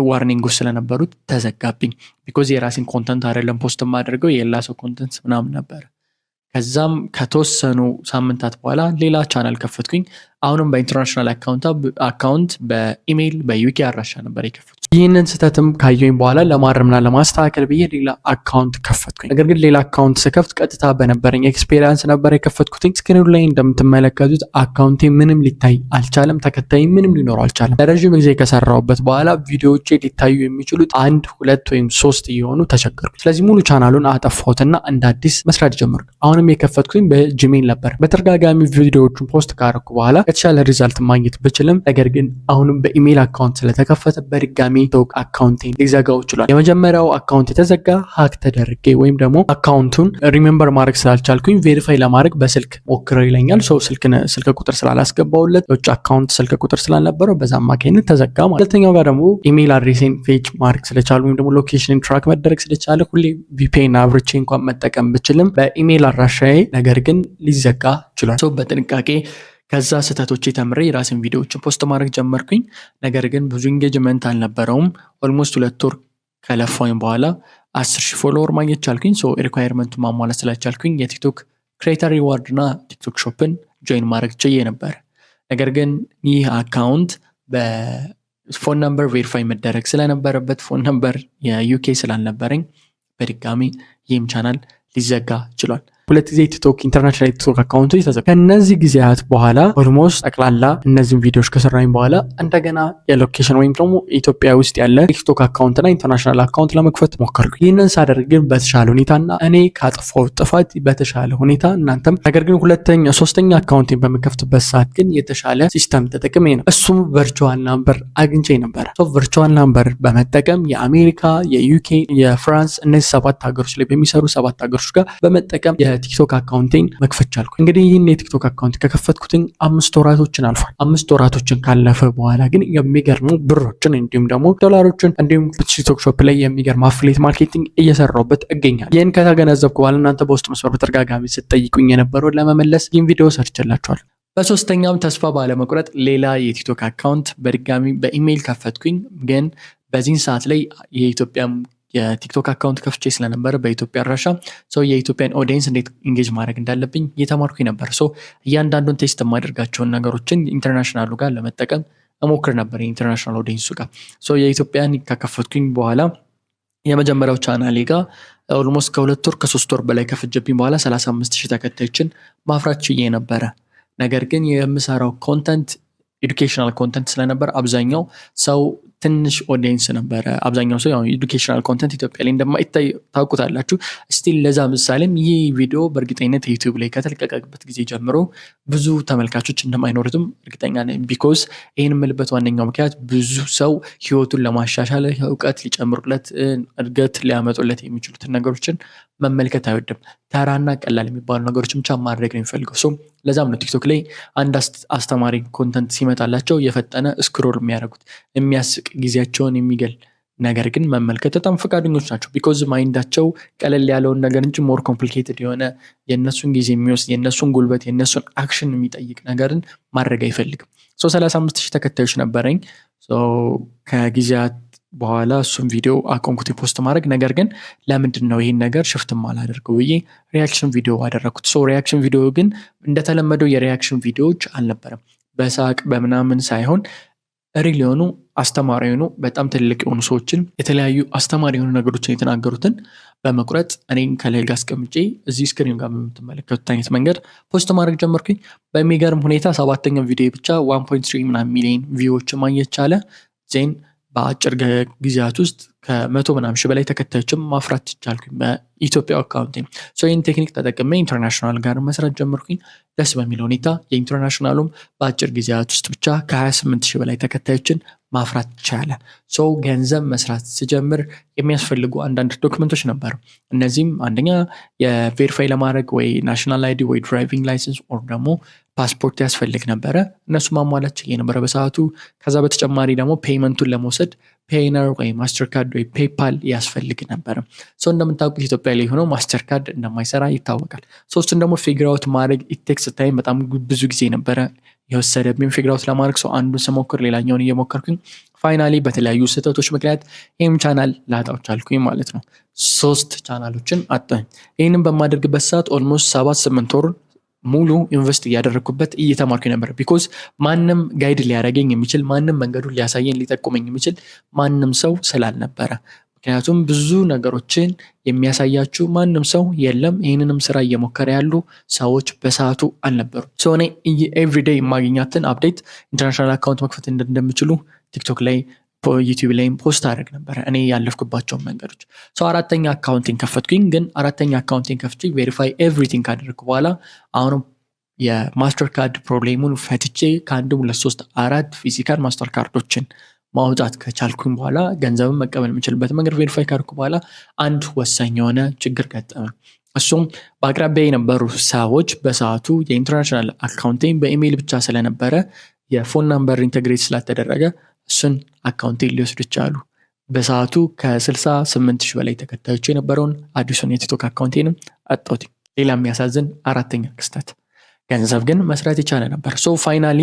ዋርኒንጎች ስለነበሩት ተዘጋብኝ። ቢኮዝ የራሴን ኮንተንት አይደለም ፖስት የማደርገው የሌላ ሰው ኮንተንት ምናምን ነበር። ከዛም ከተወሰኑ ሳምንታት በኋላ ሌላ ቻናል ከፈትኩኝ። አሁንም በኢንተርናሽናል አካውንት በኢሜይል በዩኬ አድራሻ ነበር የከፈትኩት። ይህንን ስህተትም ካየኝ በኋላ ለማረምና ለማስተካከል ብዬ ሌላ አካውንት ከፈትኩኝ። ነገር ግን ሌላ አካውንት ስከፍት ቀጥታ በነበረኝ ኤክስፔሪንስ ነበር የከፈትኩትኝ። ስክሪኑ ላይ እንደምትመለከቱት አካውንቴ ምንም ሊታይ አልቻለም፣ ተከታይ ምንም ሊኖረው አልቻለም። ለረዥም ጊዜ ከሰራሁበት በኋላ ቪዲዮዎቼ ሊታዩ የሚችሉት 1 2 ወይም 3 እየሆኑ ተቸገርኩ። ስለዚህ ሙሉ ቻናሉን አጠፋሁትና እንደ አዲስ መስራት ጀመርኩ። አሁንም የከፈትኩኝ በጂሜል ነበር። በተደጋጋሚ ቪዲዮዎቹን ፖስት ካረኩ በኋላ የተሻለ ሪዛልት ማግኘት ብችልም ነገር ግን አሁንም በኢሜል አካውንት ስለተከፈተ በድጋሚ ቲክቶክ አካውንቴን ሊዘጋው ይችላል። የመጀመሪያው አካውንት የተዘጋ ሀክ ተደርጌ ወይም ደግሞ አካውንቱን ሪሜምበር ማድረግ ስላልቻልኩኝ ቬሪፋይ ለማድረግ በስልክ ሞክረው ይለኛል። ስልክ ቁጥር ስላላስገባውለት የውጭ አካውንት ስልክ ቁጥር ስላልነበረው በዛ አማካኝነት ተዘጋ ማለት። ሁለተኛው ጋር ደግሞ ኢሜል አድሬሴን ፌች ማድረግ ስለቻሉ ወይም ደግሞ ሎኬሽን ትራክ መደረግ ስለቻለ ሁሌ ቪፒኤን አብርቼ እንኳን መጠቀም ብችልም በኢሜል አድራሻዬ ነገር ግን ሊዘጋ ይችላል። በጥንቃቄ ከዛ ስህተቶች ተምሬ የራስን ቪዲዮዎችን ፖስት ማድረግ ጀመርኩኝ። ነገር ግን ብዙ ኢንጌጅመንት አልነበረውም። ኦልሞስት 2 ወር ከለፋኝ በኋላ 10,000 ፎሎወር ማግኘት ቻልኩኝ። ሪኳየርመንቱ ማሟላት ስላልቻልኩኝ የቲክቶክ ክሬተር ሪዋርድ እና ቲክቶክ ሾፕን ጆይን ማድረግ ችዬ ነበር። ነገር ግን ይህ አካውንት በፎን ነምበር ቬሪፋይ መደረግ ስለነበረበት ፎን ነምበር የዩኬ ስላልነበረኝ በድጋሚ ይህም ቻናል ሊዘጋ ችሏል። 2 ጊዜ ቲክቶክ ኢንተርናሽናል ቲክቶክ አካውንቶች ተዘጋ። ከነዚህ ጊዜያት በኋላ ኦልሞስት ጠቅላላ እነዚህን ቪዲዮዎች ከሰራኝ በኋላ እንደገና የሎኬሽን ወይም ደግሞ ኢትዮጵያ ውስጥ ያለ ቲክቶክ አካውንትና ኢንተርናሽናል አካውንት ለመክፈት ሞከርኩ። ይህንን ሳደርግ ግን በተሻለ ሁኔታና እኔ ካጠፋው ጥፋት በተሻለ ሁኔታ እናንተም ነገር ግን ሶስተኛ አካውንቴን በመከፍትበት ሰዓት ግን የተሻለ ሲስተም ተጠቅሜ ነው። እሱም ቨርቹዋል ናምበር አግኝቼ ነበረ። ቨርቹዋል ናምበር በመጠቀም የአሜሪካ፣ የዩኬ፣ የፍራንስ እነዚህ 7 ሀገሮች ላይ በሚሰሩ 7 ሀገሮች ጋር በመጠቀም የቲክቶክ አካውንቴን መክፈት ቻልኩ። እንግዲህ ይህን የቲክቶክ አካውንት ከከፈትኩትን 5 ወራቶችን አልፏል። 5 ወራቶችን ካለፈ በኋላ ግን የሚገርሙ ብሮችን እንዲሁም ደግሞ ዶላሮችን እንዲሁም ቲክቶክ ሾፕ ላይ የሚገርም አፍሌት ማርኬቲንግ እየሰራሁበት እገኛለሁ። ይህን ከተገነዘብኩ በኋላ እናንተ በውስጥ መስመር በተደጋጋሚ ስትጠይቁኝ የነበረውን ለመመለስ ይህን ቪዲዮ ሰርችላችኋለሁ። በሶስተኛም ተስፋ ባለመቁረጥ ሌላ የቲክቶክ አካውንት በድጋሚ በኢሜይል ከፈትኩኝ። ግን በዚህን ሰዓት ላይ የቲክቶክ አካውንት ከፍቼ ስለነበረ በኢትዮጵያ አድራሻ የኢትዮጵያን ኦዲየንስ እንዴት ኢንጌጅ ማድረግ እንዳለብኝ እየተማርኩኝ ነበር። እያንዳንዱን ቴስት የማደርጋቸውን ነገሮችን ኢንተርናሽናሉ ጋር ለመጠቀም እሞክር ነበር። የኢንተርናሽናል ኦዲየንሱ ጋር የኢትዮጵያን ከከፈትኩኝ በኋላ የመጀመሪያው ቻናሌ ጋር ኦልሞስት ከ2 ወር ከ3 ወር በላይ ከፍጀብኝ በኋላ 35,000 ተከታዮችን ማፍራት ችዬ ነበረ። ነገር ግን የምሰራው ኮንተንት ኤዱኬሽናል ኮንተንት ስለነበር አብዛኛው ሰው ትንሽ ኦዲየንስ ነበረ። አብዛኛው ሰው ኤዱኬሽናል ኮንተንት ኢትዮጵያ ላይ እንደማይታይ ታውቁታላችሁ። ስቲል ለዛ ምሳሌም ይህ ቪዲዮ በእርግጠኝነት ዩቲዩብ ላይ ከተለቀቀበት ጊዜ ጀምሮ ብዙ ተመልካቾች እንደማይኖሩትም እርግጠኛ ነኝ። ቢኮዝ ይህን የምልበት ዋነኛው ምክንያት ብዙ ሰው ህይወቱን ለማሻሻል እውቀት ሊጨምሩለት እድገት ሊያመጡለት የሚችሉትን ነገሮችን መመልከት አይወድም። ተራና ቀላል የሚባሉ ነገሮችን ብቻ ማድረግ ነው የሚፈልገው። ለዛም ነው ቲክቶክ ላይ አንድ አስተማሪ ኮንተንት ሲመጣላቸው የፈጠነ ስክሮል የሚያደርጉት የሚያስቅ ጊዜያቸውን የሚገል ነገር ግን መመልከት በጣም ፈቃደኞች ናቸው። ቢኮዝ ማይንዳቸው ቀለል ያለውን ነገር እንጂ ሞር ኮምፕሊኬትድ የሆነ የእነሱን ጊዜ የሚወስድ የእነሱን ጉልበት የእነሱን አክሽን የሚጠይቅ ነገርን ማድረግ አይፈልግም። 35,000 ተከታዮች ነበረኝ። ከጊዜያት በኋላ እሱም ቪዲዮ አቆምኩት ፖስት ማድረግ። ነገር ግን ለምንድን ነው ይህን ነገር ሽፍትም አላደርገው ብዬ ሪያክሽን ቪዲዮ አደረኩት። ሪያክሽን ቪዲዮ ግን እንደተለመደው የሪያክሽን ቪዲዮዎች አልነበረም። በሳቅ በምናምን ሳይሆን ሪል የሆኑ አስተማሪ የሆኑ በጣም ትልቅ የሆኑ ሰዎችን የተለያዩ አስተማሪ የሆኑ ነገሮችን የተናገሩትን በመቁረጥ እኔን ከላይ ጋር አስቀምጬ እዚህ ስክሪን ጋር በምትመለከቱት አይነት መንገድ ፖስት ማድረግ ጀመርኩኝ። በሚገርም ሁኔታ 7ኛው ቪዲዮ ብቻ 1.3 ምናምን ሚሊዮን ቪዎች ማግኘት ቻለ። ዜን በአጭር ጊዜያት ውስጥ ከ100 ምናምን ሺህ በላይ ተከታዮችም ማፍራት ቻልኩኝ በኢትዮጵያ አካውንት። ይህን ቴክኒክ ተጠቅሜ ኢንተርናሽናል ጋር መስራት ጀመርኩኝ። ደስ በሚል ሁኔታ የኢንተርናሽናሉም በአጭር ጊዜያት ውስጥ ብቻ ከ28 ሺህ በላይ ተከታዮችን ማፍራት ቻለ። ገንዘብ መስራት ስጀምር የሚያስፈልጉ አንዳንድ ዶክመንቶች ነበሩ። እነዚህም አንደኛ የቬሪፋይ ለማድረግ ወይ ናሽናል አይዲ ወይ ድራይቪንግ ላይሰንስ ኦር ደግሞ ፓስፖርት ያስፈልግ ነበረ። እነሱ ማሟላት ችዬ ነበረ በሰዓቱ። ከዛ በተጨማሪ ደግሞ ፔይመንቱን ለመውሰድ ፔይነር ወይ ማስተር ካርድ ወይ ፔፓል ያስፈልግ ነበረ። እንደምታውቁት ኢትዮጵያ ላይ ሆነው ማስተር ካርድ እንደማይሰራ ይታወቃል። እሱን ደግሞ ፊግር አውት ማድረግ ኢቴክስ ታይም በጣም ብዙ ጊዜ ነበረ የወሰደብኝ ፊግር አውት ለማድረግ። አንዱን ስሞክር ሌላኛውን እየሞከርኩኝ ፋይናሊ በተለያዩ ስህተቶች ምክንያት ይህም ቻናል ላጣው ቻልኩኝ ማለት ነው። 3 ቻናሎችን አጣኝ። ይህንም በማደርግበት ሰዓት ኦልሞስት 7-8 ወር ሙሉ ኢንቨስት እያደረግኩበት እየተማርኩኝ ነበር። ቢኮዝ ማንም ጋይድ ሊያደርገኝ የሚችል ማንም መንገዱን ሊያሳየኝ ሊጠቁመኝ የሚችል ማንም ሰው ስላልነበረ፣ ምክንያቱም ብዙ ነገሮችን የሚያሳያችሁ ማንም ሰው የለም። ይህንንም ስራ እየሞከረ ያሉ ሰዎች በሰዓቱ አልነበሩ። እኔ ኤቭሪዴይ የማገኛትን አፕዴት ኢንተርናሽናል አካውንት መክፈት እንደምችሉ ቲክቶክ ላይ ዩቲዩብ ላይም ፖስት አድርግ ነበረ እኔ ያለፍኩባቸውን መንገዶች። አራተኛ አካውንቲንግ ከፈትኩኝ። ግን አራተኛ አካውንቲንግ ከፍቼ ቬሪፋይ ኤቭሪቲንግ ካደረግኩ በኋላ አሁንም የማስተር ካርድ ፕሮብሌሙን ፈትቼ ከአንድም 2 3 4 ፊዚካል ማስተር ካርዶችን ማውጣት ከቻልኩኝ በኋላ ገንዘብን መቀበል የምችልበት መንገድ ቬሪፋይ ካደረግኩ በኋላ አንድ ወሳኝ የሆነ ችግር ገጠመ። እሱም በአቅራቢያ የነበሩ ሰዎች በሰዓቱ የኢንተርናሽናል አካውንቲንግ በኢሜይል ብቻ ስለነበረ የፎን ናምበር ኢንተግሬት ስላልተደረገ እሱን አካውንቴን ሊወስዱ ቻሉ። በሰዓቱ ከ68,000 በላይ ተከታዮች የነበረውን አዲሱን የቲክቶክ አካውንቴንም አጣሁት። ሌላ የሚያሳዝን አራተኛ ክስተት፣ ገንዘብ ግን መስራት የቻለ ነበር። ፋይናሊ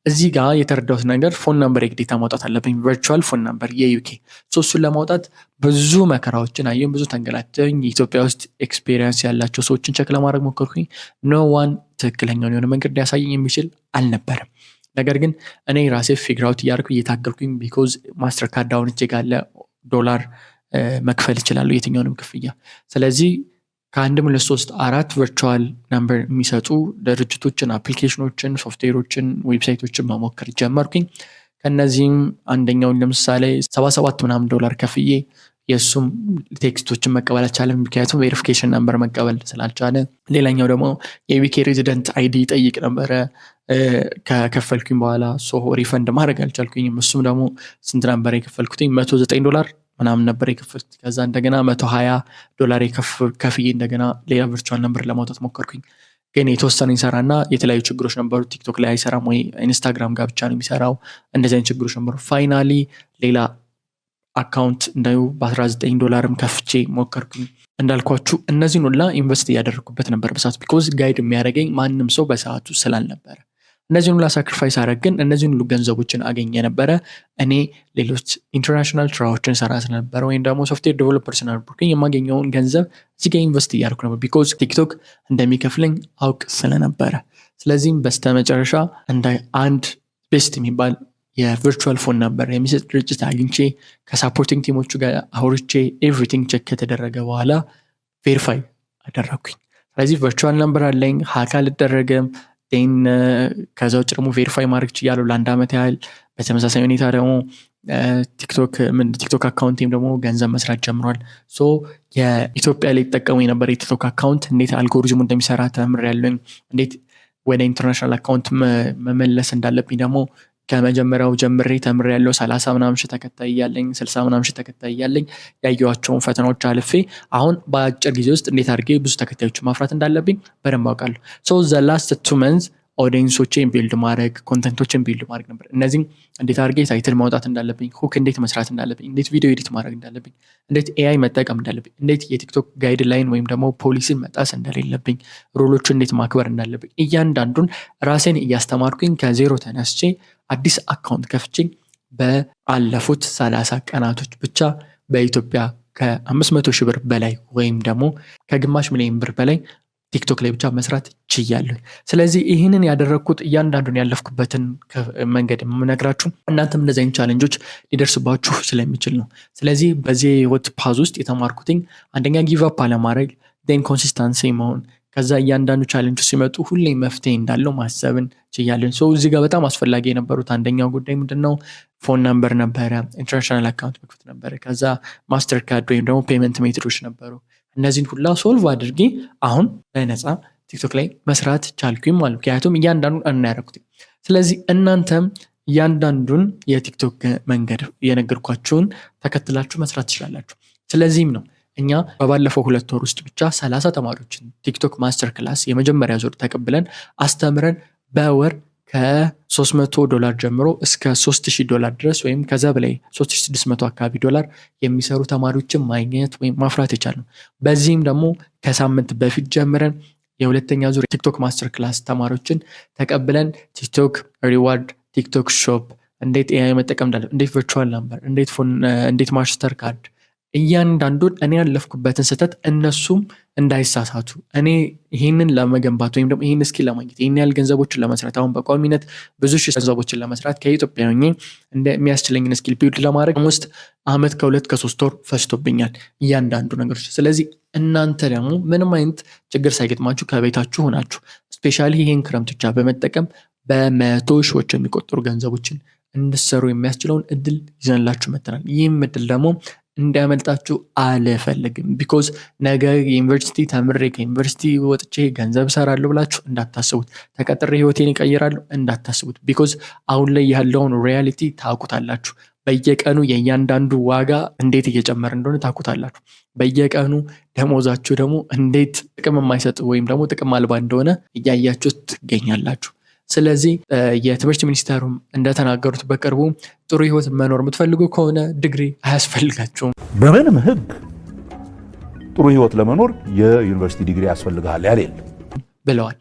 እዚህ ጋር የተረዳሁት ነገር ፎን ናምበር የግዴታ ማውጣት አለብኝ፣ ቨርቹዋል ፎን ናምበር የዩኬ። እሱን ለማውጣት ብዙ መከራዎችን አየን፣ ብዙ ተንገላተኝ። ኢትዮጵያ ውስጥ ኤክስፔሪንስ ያላቸው ሰዎችን ቸክ ለማድረግ ሞከርኩኝ። ኖ ዋን ትክክለኛውን የሆነ መንገድ ሊያሳየኝ የሚችል አልነበረም። ነገር ግን እኔ ራሴ ፊግር አውት እያደረኩ እየታገልኩኝ፣ ቢኮዝ ማስተር ካርድ አሁን እጄ ጋር $1 መክፈል ይችላሉ የትኛውንም ክፍያ። ስለዚህ ከአንድም 2 3 4 ቨርቹዋል ናምበር የሚሰጡ ድርጅቶችን፣ አፕሊኬሽኖችን፣ ሶፍትዌሮችን፣ ዌብሳይቶችን መሞከር ጀመርኩኝ። ከነዚህም አንደኛውን ለምሳሌ $77 ከፍዬ የእሱም ቴክስቶችን መቀበል አልቻለም፣ ምክንያቱም ቬሪፊኬሽን ነምበር መቀበል ስላልቻለ። ሌላኛው ደግሞ የዊኬ ሬዚደንት አይዲ ጠይቅ ነበረ። ከከፈልኩኝ በኋላ ሪፈንድ ማድረግ አልቻልኩኝም። እሱም ደግሞ ስንት ነበር የከፈልኩትኝ? $109 ምናምን ነበር የከፈልኩት። ከዛ እንደገና $120 ከፍዬ እንደገና ሌላ ቨርቹዋል ነምበር ለማውጣት ሞከርኩኝ። ግን የተወሰነ ይሰራና የተለያዩ ችግሮች ነበሩ። ቲክቶክ ላይ አይሰራም ወይ ኢንስታግራም ጋር ብቻ ነው የሚሰራው፣ እንደዚህ አይነት ችግሮች ነበሩ። ፋይናሊ ሌላ አካውንት እንዳዩ $19 ከፍቼ ሞከርኩኝ። እንዳልኳችሁ እነዚህን ሁላ ኢንቨስት እያደረግኩበት ነበር በሰዓቱ፣ ቢኮዝ ጋይድ የሚያደርገኝ ማንም ሰው በሰዓቱ ስላልነበረ። እነዚህን ሁላ ሳክሪፋይስ አደረግ፣ ግን እነዚህን ሁሉ ገንዘቦችን አገኘ ነበረ። እኔ ሌሎች ኢንተርናሽናል ስራዎችን ሰራ ስለነበረ ወይም ደግሞ ሶፍትዌር ዴቨሎፐር ስለነበርኩኝ የማገኘውን ገንዘብ እዚህ ጋር ኢንቨስት እያደረኩ ነበር፣ ቢኮዝ ቲክቶክ እንደሚከፍለኝ አውቅ ስለነበረ። ስለዚህም በስተመጨረሻ እንደ አንድ ቤስት የሚባል የቨርቹዋል ፎን ነበር የሚሰጥ ድርጅት አግኝቼ ከሳፖርቲንግ ቲሞቹ ጋር አውርቼ ኤቭሪቲንግ ቼክ ከተደረገ በኋላ ቬሪፋይ አደረግኩኝ። ስለዚህ ቨርቹዋል ነምበር አለኝ፣ ሀክ አልደረገም። ከዛ ውጭ ደግሞ ቬሪፋይ ማድረግ ችያለሁ ለ1 ዓመት ያህል። በተመሳሳይ ሁኔታ ደግሞ ቲክቶክ አካውንቴም ደግሞ ገንዘብ መስራት ጀምሯል። የኢትዮጵያ ላይ ይጠቀሙ የነበር የቲክቶክ አካውንት እንዴት አልጎሪዝሙ እንደሚሰራ ተምሬያለሁ። እንዴት ወደ ኢንተርናሽናል አካውንት መመለስ እንዳለብኝ ደግሞ ከመጀመሪያው ጀምሬ ተምሬያለሁ። 30 ምናምን ሺህ ተከታይ ያለኝ 60 ምናምን ሺህ ተከታይ ያለኝ ያየኋቸውን ፈተናዎች አልፌ አሁን በአጭር ጊዜ ውስጥ እንዴት አድርጌ ብዙ ተከታዮችን ማፍራት እንዳለብኝ በደንብ አውቃለሁ። ዘ ላስት 2 months ኦዲየንሶችን ቢልድ ማድረግ፣ ኮንተንቶችን ቢልድ ማድረግ ነበር። እነዚህም እንዴት አድርጌ ታይትል ማውጣት እንዳለብኝ፣ ሁክ እንዴት መስራት እንዳለብኝ፣ እንዴት ቪዲዮ ኤዲት ማድረግ እንዳለብኝ፣ እንዴት ኤአይ መጠቀም እንዳለብኝ፣ እንዴት የቲክቶክ ጋይድ ላይን ወይም ደግሞ ፖሊሲን መጣስ እንደሌለብኝ፣ ሩሎችን እንዴት ማክበር እንዳለብኝ እያንዳንዱን ራሴን እያስተማርኩኝ ከዜሮ ተነስቼ አዲስ አካውንት ከፍቼ በአለፉት 30 ቀናቶች ብቻ በኢትዮጵያ ከ500,000 ብር በላይ ወይም ደግሞ ከግማሽ ሚሊዮን ብር በላይ ቲክቶክ ላይ ብቻ መስራት ችያለሁ። ስለዚህ ይህንን ያደረግኩት እያንዳንዱን ያለፍኩበትን መንገድ የምነግራችሁ እናንተም እንደዚህ አይነት ቻሌንጆች ሊደርስባችሁ ስለሚችል ነው። ስለዚህ በዚህ ህይወት ፓዝ ውስጥ የተማርኩትኝ አንደኛ ጊቭ አፕ አለማድረግ፣ ዴን ኮንሲስታንሲ መሆን፣ ከዛ እያንዳንዱ ቻሌንጆች ሲመጡ ሁሌ መፍትሄ እንዳለው ማሰብን ችያለን። እዚህ ጋር በጣም አስፈላጊ የነበሩት አንደኛው ጉዳይ ምንድነው? ፎን ነምበር ነበረ፣ ኢንተርናሽናል አካውንት መክፈት ነበረ፣ ከዛ ማስተር ካርድ ወይም ደግሞ ፔመንት ሜትዶች ነበሩ። እነዚህን ሁላ ሶልቭ አድርጌ አሁን በነፃ ቲክቶክ ላይ መስራት ቻልኩኝ ማለት ነው። ምክንያቱም እያንዳንዱን እናያረኩት። ስለዚህ እናንተም እያንዳንዱን የቲክቶክ መንገድ የነገርኳችሁን ተከትላችሁ መስራት ትችላላችሁ። ስለዚህም ነው እኛ በባለፈው 2 ወር ውስጥ ብቻ 30 ተማሪዎችን ቲክቶክ ማስተር ክላስ የመጀመሪያ ዙር ተቀብለን አስተምረን በወር $300 ጀምሮ እስከ $3,000 ድረስ ወይም ከዛ በላይ $3,600 አካባቢ የሚሰሩ ተማሪዎችን ማግኘት ወይም ማፍራት የቻልነው። በዚህም ደግሞ ከሳምንት በፊት ጀምረን የሁለተኛ ዙር ቲክቶክ ማስተር ክላስ ተማሪዎችን ተቀብለን ቲክቶክ ሪዋርድ፣ ቲክቶክ ሾፕ፣ እንዴት ኤአይ መጠቀም እንዳለ፣ እንዴት ቨርቹዋል ነምበር፣ እንዴት ማስተር ካርድ እያንዳንዱን እኔ ያለፍኩበትን ስህተት እነሱም እንዳይሳሳቱ እኔ ይህንን ለመገንባት ወይም ደግሞ ይህን ስኪል ለማግኘት ይህን ያህል ገንዘቦችን ለመስራት አሁን በቋሚነት ብዙ ሺህ ገንዘቦችን ለመስራት ከኢትዮጵያ ሆኜ እንደሚያስችለኝን ስኪል ቢልድ ለማድረግ ውስጥ ዓመት ከ2 ከ3 ወር ፈጅቶብኛል እያንዳንዱ ነገሮች። ስለዚህ እናንተ ደግሞ ምንም አይነት ችግር ሳይገጥማችሁ ከቤታችሁ ሆናችሁ ስፔሻሊ ይህን ክረምት ብቻ በመጠቀም በመቶ ሺዎች የሚቆጠሩ ገንዘቦችን እንድሰሩ የሚያስችለውን እድል ይዘንላችሁ መጥተናል። ይህም እድል ደግሞ እንዲያመልጣችሁ አልፈልግም። ቢኮዝ ነገ ዩኒቨርሲቲ ተምሬ ከዩኒቨርሲቲ ወጥቼ ገንዘብ እሰራለሁ ብላችሁ እንዳታስቡት። ተቀጥሬ ህይወቴን ይቀይራለሁ እንዳታስቡት። ቢኮዝ አሁን ላይ ያለውን ሪያሊቲ ታውቁታላችሁ። በየቀኑ የእያንዳንዱ ዋጋ እንዴት እየጨመረ እንደሆነ ታውቁታላችሁ። በየቀኑ ደሞዛችሁ ደግሞ እንዴት ጥቅም የማይሰጥ ወይም ደግሞ ጥቅም አልባ እንደሆነ እያያችሁ ትገኛላችሁ። ስለዚህ የትምህርት ሚኒስቴሩም እንደተናገሩት በቅርቡ ጥሩ ህይወት መኖር የምትፈልጉ ከሆነ ዲግሪ አያስፈልጋችሁም። በምንም ህግ ጥሩ ህይወት ለመኖር የዩኒቨርሲቲ ዲግሪ ያስፈልጋል ያሌል ብለዋል።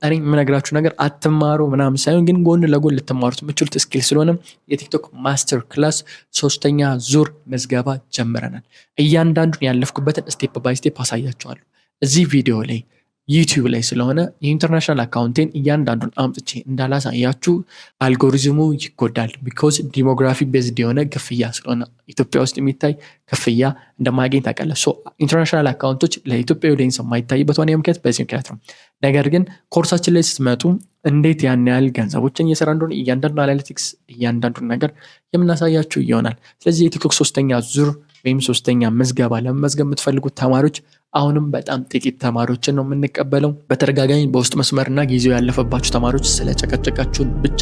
እኔ የምነግራችሁ ነገር አትማሩ ምናምን ሳይሆን ግን ጎን ለጎን ልትማሩት የምችሉት ስኪል ስለሆነ የቲክቶክ ማስተር ክላስ 3ኛ ዙር ምዝገባ ጀምረናል። እያንዳንዱን ያለፍኩበትን ስቴፕ ባይ ስቴፕ አሳያችኋለሁ እዚህ ቪዲዮ ላይ። ዩቲዩብ ላይ ስለሆነ የኢንተርናሽናል አካውንቴን እያንዳንዱን አምጥቼ እንዳላሳያችሁ አልጎሪዝሙ ይጎዳል። ቢኮዝ ዲሞግራፊ ቤዝድ የሆነ ክፍያ ስለሆነ ኢትዮጵያ ውስጥ የሚታይ ክፍያ እንደማያገኝ ታውቃለህ። ኢንተርናሽናል አካውንቶች ለኢትዮጵያ ኦዲየንስ የማይታይበት ዋና ምክንያት በዚህ ምክንያት ነው። ነገር ግን ኮርሳችን ላይ ስትመጡ እንዴት ያን ያህል ገንዘቦችን እየሰራ እንደሆነ እያንዳንዱ አናሊቲክስ እያንዳንዱን ነገር የምናሳያችሁ ይሆናል። ስለዚህ የቲክቶክ 3ኛ ዙር ወይም 3ኛ ምዝገባ ለመመዝገብ የምትፈልጉት ተማሪዎች አሁንም በጣም ጥቂት ተማሪዎችን ነው የምንቀበለው። በተደጋጋሚ በውስጥ መስመርና ጊዜው ያለፈባችሁ ተማሪዎች ስለጨቀጨቃችሁን ብቻ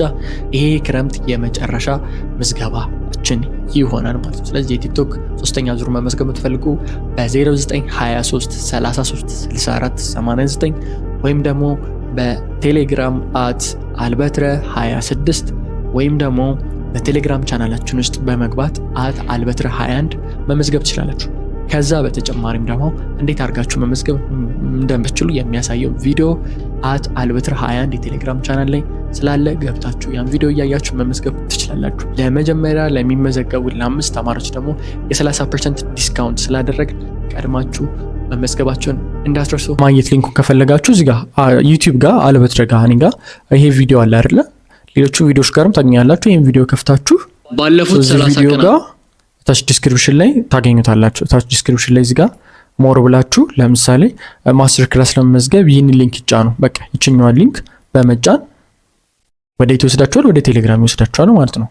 ይሄ ክረምት የመጨረሻ ምዝገባችን ይሆናል ማለት ነው። ስለዚህ የቲክቶክ 3ኛ ዙር መመዝገብ የምትፈልጉ በ0923 33 64 89 ወይም ደግሞ በቴሌግራም @albatre26 ወይም ደግሞ በቴሌግራም ቻናላችን ውስጥ በመግባት @albatre21 መመዝገብ ትችላላችሁ። ከዛ በተጨማሪም ደግሞ እንዴት አድርጋችሁ መመዝገብ እንደምትችሉ የሚያሳየው ቪዲዮ @albatre21 የቴሌግራም ቻናል ላይ ስላለ ገብታችሁ ያን ቪዲዮ እያያችሁ መመዝገብ ትችላላችሁ። ለመጀመሪያ ለሚመዘገቡ ለ5 ተማሪዎች ደግሞ የ30% ዲስካውንት ስላደረግ ቀድማችሁ መመዝገባችሁን እንዳትረሱ። ማግኘት ሊንኩን ከፈለጋችሁ እዚህ ጋር ዩቲዩብ ጋር አልበትረ ጋር እኔ ጋር ይሄ ቪዲዮ አለ አይደለ? ሌሎቹ ቪዲዮዎች ጋርም ታገኛላችሁ። ይሄን ቪዲዮ ከፍታችሁ ባለፉት 30 ቀናት ጋር ታች ዲስክሪፕሽን ላይ ታገኙታላችሁ። ታች ዲስክሪፕሽን ላይ እዚህ ጋር ሞር ብላችሁ ለምሳሌ ማስተር ክላስ ለመመዝገብ ይህን ሊንክ ይጫኑ። በቃ ይችኛዋን ሊንክ በመጫን ወደ የት ይወስዳችኋል? ወደ ቴሌግራም ይወስዳችኋል ማለት ነው።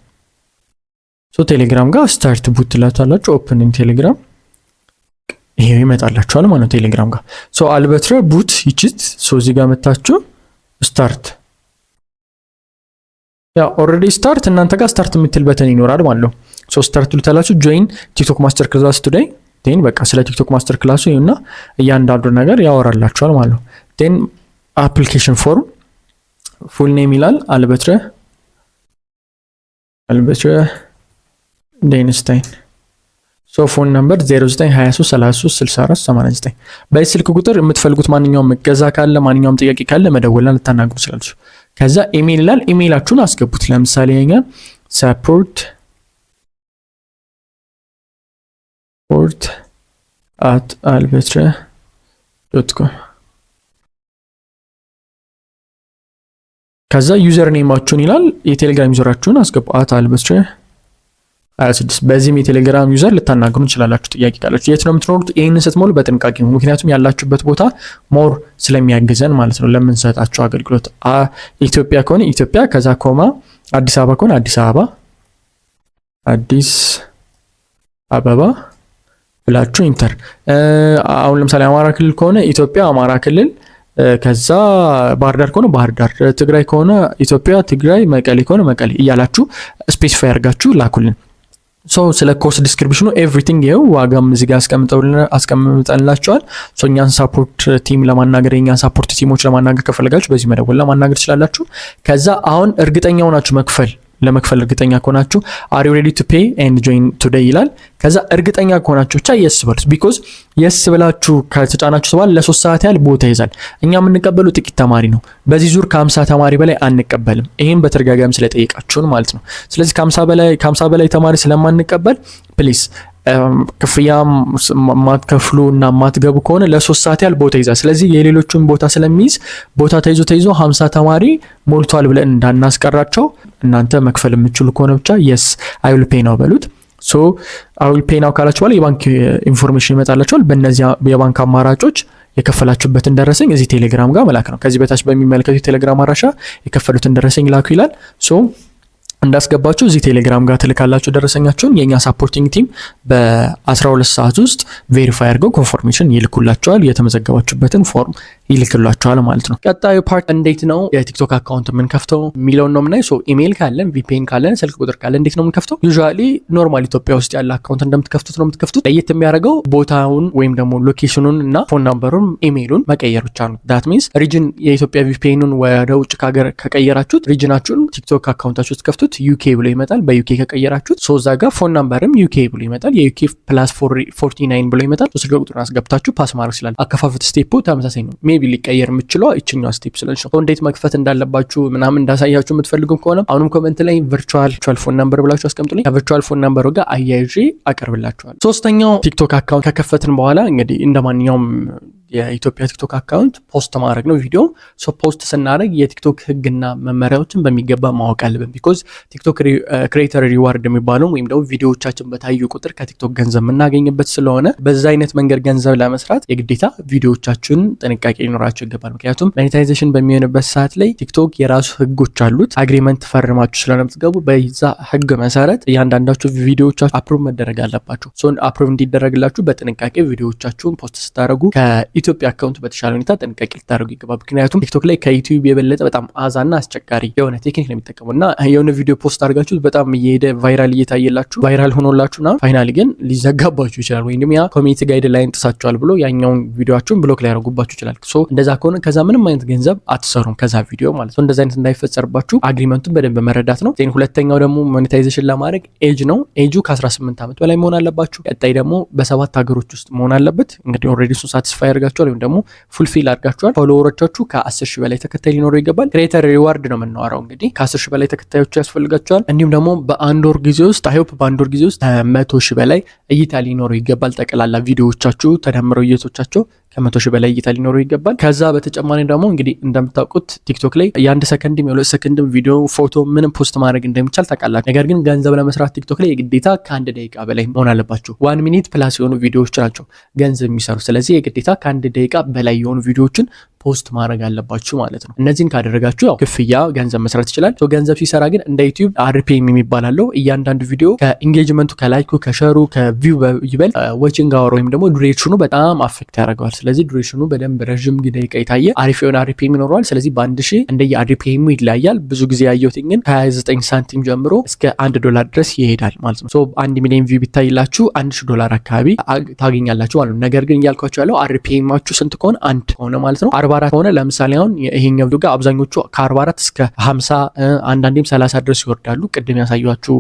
ቴሌግራም ጋር ስታርት ቡት ትላታላችሁ። ኦፕን ኢን ቴሌግራም ይሄ ይመጣላችኋል ማለት ነው። ቴሌግራም ጋር አልበትረ ቡት ይችት እዚህ ጋር መታችሁ ስታርት ኦልሬዲ ስታርት እናንተ ጋር ስታርት የምትል በተን ይኖራል ማለት ነው። ስታርት ልታላችሁ ጆይን ቲክቶክ ማስተር ክላስ ቱዴይ ቴን በቃ ስለ ቲክቶክ ማስተር ክላሱ ይሁንና እያንዳንዱ ነገር ያወራላችኋል ማለት ነው። ቴን አፕሊኬሽን ፎርም ፉል ኔም ይላል አልበትረ ዴንስታይን ፎን ነምበር 0923336489 በዚህ ስልክ ቁጥር የምትፈልጉት ማንኛውም እገዛ ካለ ማንኛውም ጥያቄ ካለ መደወልና ልታናግሩ ትችላላችሁ። ከዛ ኢሜል ይላል ኢሜይላችሁን አስገቡት። ለምሳሌ የኛን support@albatre.com ከዛ ዩዘር ኔማችሁን ይላል የቴሌግራም ዩዘራችሁን አስገቡ @albatre26 በዚህም የቴሌግራም ዩዘር ልታናግሩ እንችላላችሁ። ጥያቄ ካላችሁ የት ነው የምትኖሩት? ይሄንን ስትሞሉ በጥንቃቄ ነው፣ ምክንያቱም ያላችሁበት ቦታ ሞር ስለሚያግዘን ማለት ነው ለምንሰጣችሁ አገልግሎት። ኢትዮጵያ ከሆነ ኢትዮጵያ፣ ከዛ ኮማ፣ አዲስ አበባ ከሆነ አዲስ አበባ ብላችሁ ኢንተር። አሁን ለምሳሌ አማራ ክልል ከሆነ ኢትዮጵያ አማራ ክልል፣ ከዛ ባህር ዳር ከሆነ ባህር ዳር፣ ትግራይ ከሆነ ኢትዮጵያ ትግራይ፣ መቀሌ ከሆነ መቀሌ እያላችሁ ስፔሲፋይ አድርጋችሁ ላኩልን። ስለ ኮርስ ዲስክሪፕሽኑ ኤቭሪቲንግ ይኸው ዋጋም እዚህ ጋር አስቀምጠንላችኋል። እኛን ሳፖርት ቲም ለማናገር የኛን ሳፖርት ቲሞች ለማናገር ከፈለጋችሁ በዚህ መደወል ለማናገር ትችላላችሁ። ከዛ አሁን እርግጠኛ ሆናችሁ ለመክፈል እርግጠኛ ከሆናችሁ are you ready to pay and join today ይላል። ከዛ እርግጠኛ ከሆናችሁ ብቻ yes በሉት። ቢኮዝ yes ብላችሁ ከተጫናችሁ በኋላ ለ3 ሰዓት ያህል ቦታ ይዛል። እኛ የምንቀበለው ጥቂት ተማሪ ነው። በዚህ ዙር ከ50 ተማሪ በላይ አንቀበልም። ይሄን በተደጋጋሚ ስለጠየቃችሁን ማለት ነው። ስለዚህ ከ50 በላይ ተማሪ ስለማንቀበል ፕሊዝ ክፍያ ማትከፍሉ እና ማትገቡ ከሆነ ለ3 ሰዓት ያህል ቦታ ይዛል። ስለዚህ የሌሎቹን ቦታ ስለሚይዝ ቦታ ተይዞ 50 ተማሪ ሞልቷል ብለን እንዳናስቀራቸው እናንተ መክፈል የምትችሉ ከሆነ ብቻ የስ አይ ዊል ፔይ ናው በሉት። ሶ አይ ዊል ፔይ ናው ካላችሁ በኋላ የባንክ ኢንፎርሜሽን ይመጣላችኋል። በእነዚያ የባንክ አማራጮች የከፈላችሁበትን ደረሰኝ እዚህ ቴሌግራም ጋር መላክ ነው። ከዚህ በታች በሚመለከቱ ቴሌግራም አድራሻ የከፈሉትን ደረሰኝ ላኩ ይላል። ሶ እንዳስገባችሁ እዚህ ቴሌግራም ጋር ትልካላችሁ ደረሰኛችሁን። የኛ ሳፖርቲንግ ቲም በ12 ሰዓት ውስጥ ቬሪፋይ አድርገው ኮንፎርሜሽን ይልኩላችኋል። የተመዘገባችሁበትን ፎርም ይልክላችኋል ማለት ነው። ቀጣዩ ፓርት እንዴት ነው የቲክቶክ አካውንት የምንከፍተው የሚለውን ነው የምናየው። ሶ ኢሜይል ካለን፣ ቪፒኤን ካለን፣ ስልክ ቁጥር ካለን እንዴት ነው የምንከፍተው? ዩዥዋሊ ኖርማል ኢትዮጵያ ውስጥ ያለ አካውንት እንደምትከፍቱት ነው የምትከፍቱት። ለየት የሚያደርገው ቦታውን ወይም ደግሞ ሎኬሽኑን እና ፎን ናምበሩን ኢሜይሉን መቀየር ብቻ ነው። ዳት ሚንስ ሪጅን የኢትዮጵያ ቪፒኤኑን ወደ ውጭ ከሀገር ከቀየራችሁት ሪጅናችሁን ቲክቶክ አካውንታችሁ ስትከፍቱት ዩኬ ብሎ ይመጣል። በዩኬ ከቀየራችሁት እዛ ጋር ፎን ናምበርም ዩኬ ብሎ ይመጣል። የዩኬ ፕላስ 49 ብሎ ይመጣል። ስልክ ቁጥሩን አስገብታችሁ ፓስ ማድረግ ስላለ አከፋፈት ስቴፑ ተመሳሳይ ነው። ሜቢ ሊቀየር የምችለው ይችኛው ስቴፕ ስለሆነች ነው። እንዴት መክፈት እንዳለባችሁ ምናምን እንዳሳያችሁ የምትፈልጉ ከሆነ አሁንም ኮሜንት ላይ ቨርቹዋል ፎን ናምበር ብላችሁ አስቀምጡልኝ። ከቨርቹዋል ፎን ናምበሩ ጋር አያይዤ አቀርብላችኋል። ሶስተኛው ቲክቶክ አካውንት ከከፈትን በኋላ እንግዲህ እንደማንኛውም የኢትዮጵያ ቲክቶክ አካውንት ፖስት ማድረግ ነው ቪዲዮ። ሶ ፖስት ስናደርግ የቲክቶክ ህግና መመሪያዎችን በሚገባ ማወቅ አለብን። ቢኮዝ ቲክቶክ ክሬተር ሪዋርድ የሚባለው ወይም ደግሞ ቪዲዮዎቻችን በታዩ ቁጥር ከቲክቶክ ገንዘብ የምናገኝበት ስለሆነ በዛ አይነት መንገድ ገንዘብ ለመስራት የግዴታ ቪዲዮዎቻችን ጥንቃቄ ሊኖራቸው ይገባል። ምክንያቱም ሞኔታይዜሽን በሚሆንበት ሰዓት ላይ ቲክቶክ የራሱ ህጎች አሉት። አግሪመንት ፈርማችሁ ስለምትገቡ በዛ ህግ መሰረት እያንዳንዳችሁ ቪዲዮዎቻችሁ አፕሩቭ መደረግ አለባቸው። ሶ አፕሩቭ እንዲደረግላችሁ በጥንቃቄ ቪዲዮዎቻችሁን ፖስት ስታደርጉ ኢትዮጵያ አካውንት በተሻለ ሁኔታ ጥንቃቄ ልታደርጉ ይገባል። ምክንያቱም ቲክቶክ ላይ ከዩቲዩብ የበለጠ በጣም አዛና አስቸጋሪ የሆነ ቴክኒክ ነው የሚጠቀሙ እና የሆነ ቪዲዮ ፖስት አድርጋችሁ በጣም እየሄደ ቫይራል እየታየላችሁ ቫይራል ሆኖላችሁና ፋይናሊ ግን ሊዘጋባችሁ ይችላል። ወይም ደግሞ ያ ኮሚኒቲ ጋይድ ላይን ጥሳችኋል ብሎ ያኛውን ቪዲዮአችሁን ብሎክ ላይ ያደርጉባችሁ ይችላል። ሶ እንደዛ ከሆነ ከዛ ምንም አይነት ገንዘብ አትሰሩም ከዛ ቪዲዮ ማለት ነው። እንደዛ አይነት እንዳይፈጸርባችሁ አግሪመንቱን በደንብ መረዳት ነው። ሁለተኛው ደግሞ ሞኔታይዜሽን ለማድረግ ኤጅ ነው። ኤጁ ከ18 ዓመት በላይ መሆን አለባችሁ። ቀጣይ ደግሞ በ7 ሀገሮች ውስጥ መሆን አለበት። እንግዲህ ኦልሬዲ እሱን ሳቲስፋይ አድርጋችኋል ወይም ደግሞ ፉልፊል አድርጋችኋል። ፎሎወሮቻችሁ ከ10 ሺህ በላይ ተከታይ ሊኖረው ይገባል። ክሬተር ሪዋርድ ነው የምናወራው። እንግዲህ ከ10 ሺህ በላይ ተከታዮች ያስፈልጋችኋል። እንዲሁም ደግሞ በአንድ ወር ጊዜ ውስጥ አይሆፕ በአንድ ወር ጊዜ ውስጥ 100 ሺህ በላይ እይታ ሊኖረው ይገባል። ጠቅላላ ቪዲዮዎቻችሁ ተደምረው እይቶቻቸው ከ100 ሺህ በላይ እይታ ሊኖረው ይገባል። ከዛ በተጨማሪ ደግሞ እንግዲህ እንደምታውቁት ቲክቶክ ላይ የ1 ሰከንድም የ2 ሰከንድም ቪዲዮ ፎቶ ምንም ፖስት ማድረግ እንደሚቻል ታውቃላችሁ። ነገር ግን ገንዘብ ለመስራት ቲክቶክ ላይ የግዴታ ከ1 ደቂቃ በላይ መሆን አለባችሁ። 1 ሚኒት ፕላስ የሆኑ ቪዲዮዎች ናቸው ገንዘብ የሚሰሩ። ስለዚህ የግዴታ ከ1 ደቂቃ በላይ የሆኑ ቪዲዮዎችን ፖስት ማድረግ አለባችሁ ማለት ነው። እነዚህን ካደረጋችሁ ያው ክፍያ ገንዘብ መስራት ይችላል። ገንዘብ ሲሰራ ግን እንደ ዩቲዩብ አርፒኤም የሚባል አለው። እያንዳንዱ ቪዲዮ ከኢንጌጅመንቱ ከላይኩ ከሸሩ ከቪው ይበልጥ ዋቺንግ አወር ወይም ደግሞ ዱሬሽኑ በጣም አፌክት ያደርገዋል። ስለዚህ ዱሬሽኑ በደንብ ረዥም ደቂቃ የታየ አሪፍ የሆነ አርፒኤም ይኖረዋል። ስለዚህ በአንድ ሺህ እንደየ አርፒኤሙ ይለያያል። ብዙ ጊዜ ያየሁት ግን ከ29 ሳንቲም ጀምሮ እስከ $1 ድረስ ይሄዳል ማለት ነው። 1 ሚሊዮን ቪው ቢታይላችሁ $1,000 አካባቢ ታገኛላችሁ ማለት ነው። ነገር ግን እያልኳችሁ ያለው አርፒኤማችሁ ስንት ከሆነ አንድ ሆነ ማለት ነው። 44 ሆነ ለምሳሌ አሁን ይሄኛው ቪዲዮ ጋር አብዛኞቹ ከ44 እስከ 50 አንዳንዴም 30 ድረስ ይወርዳሉ። ቅድም ያሳያችሁ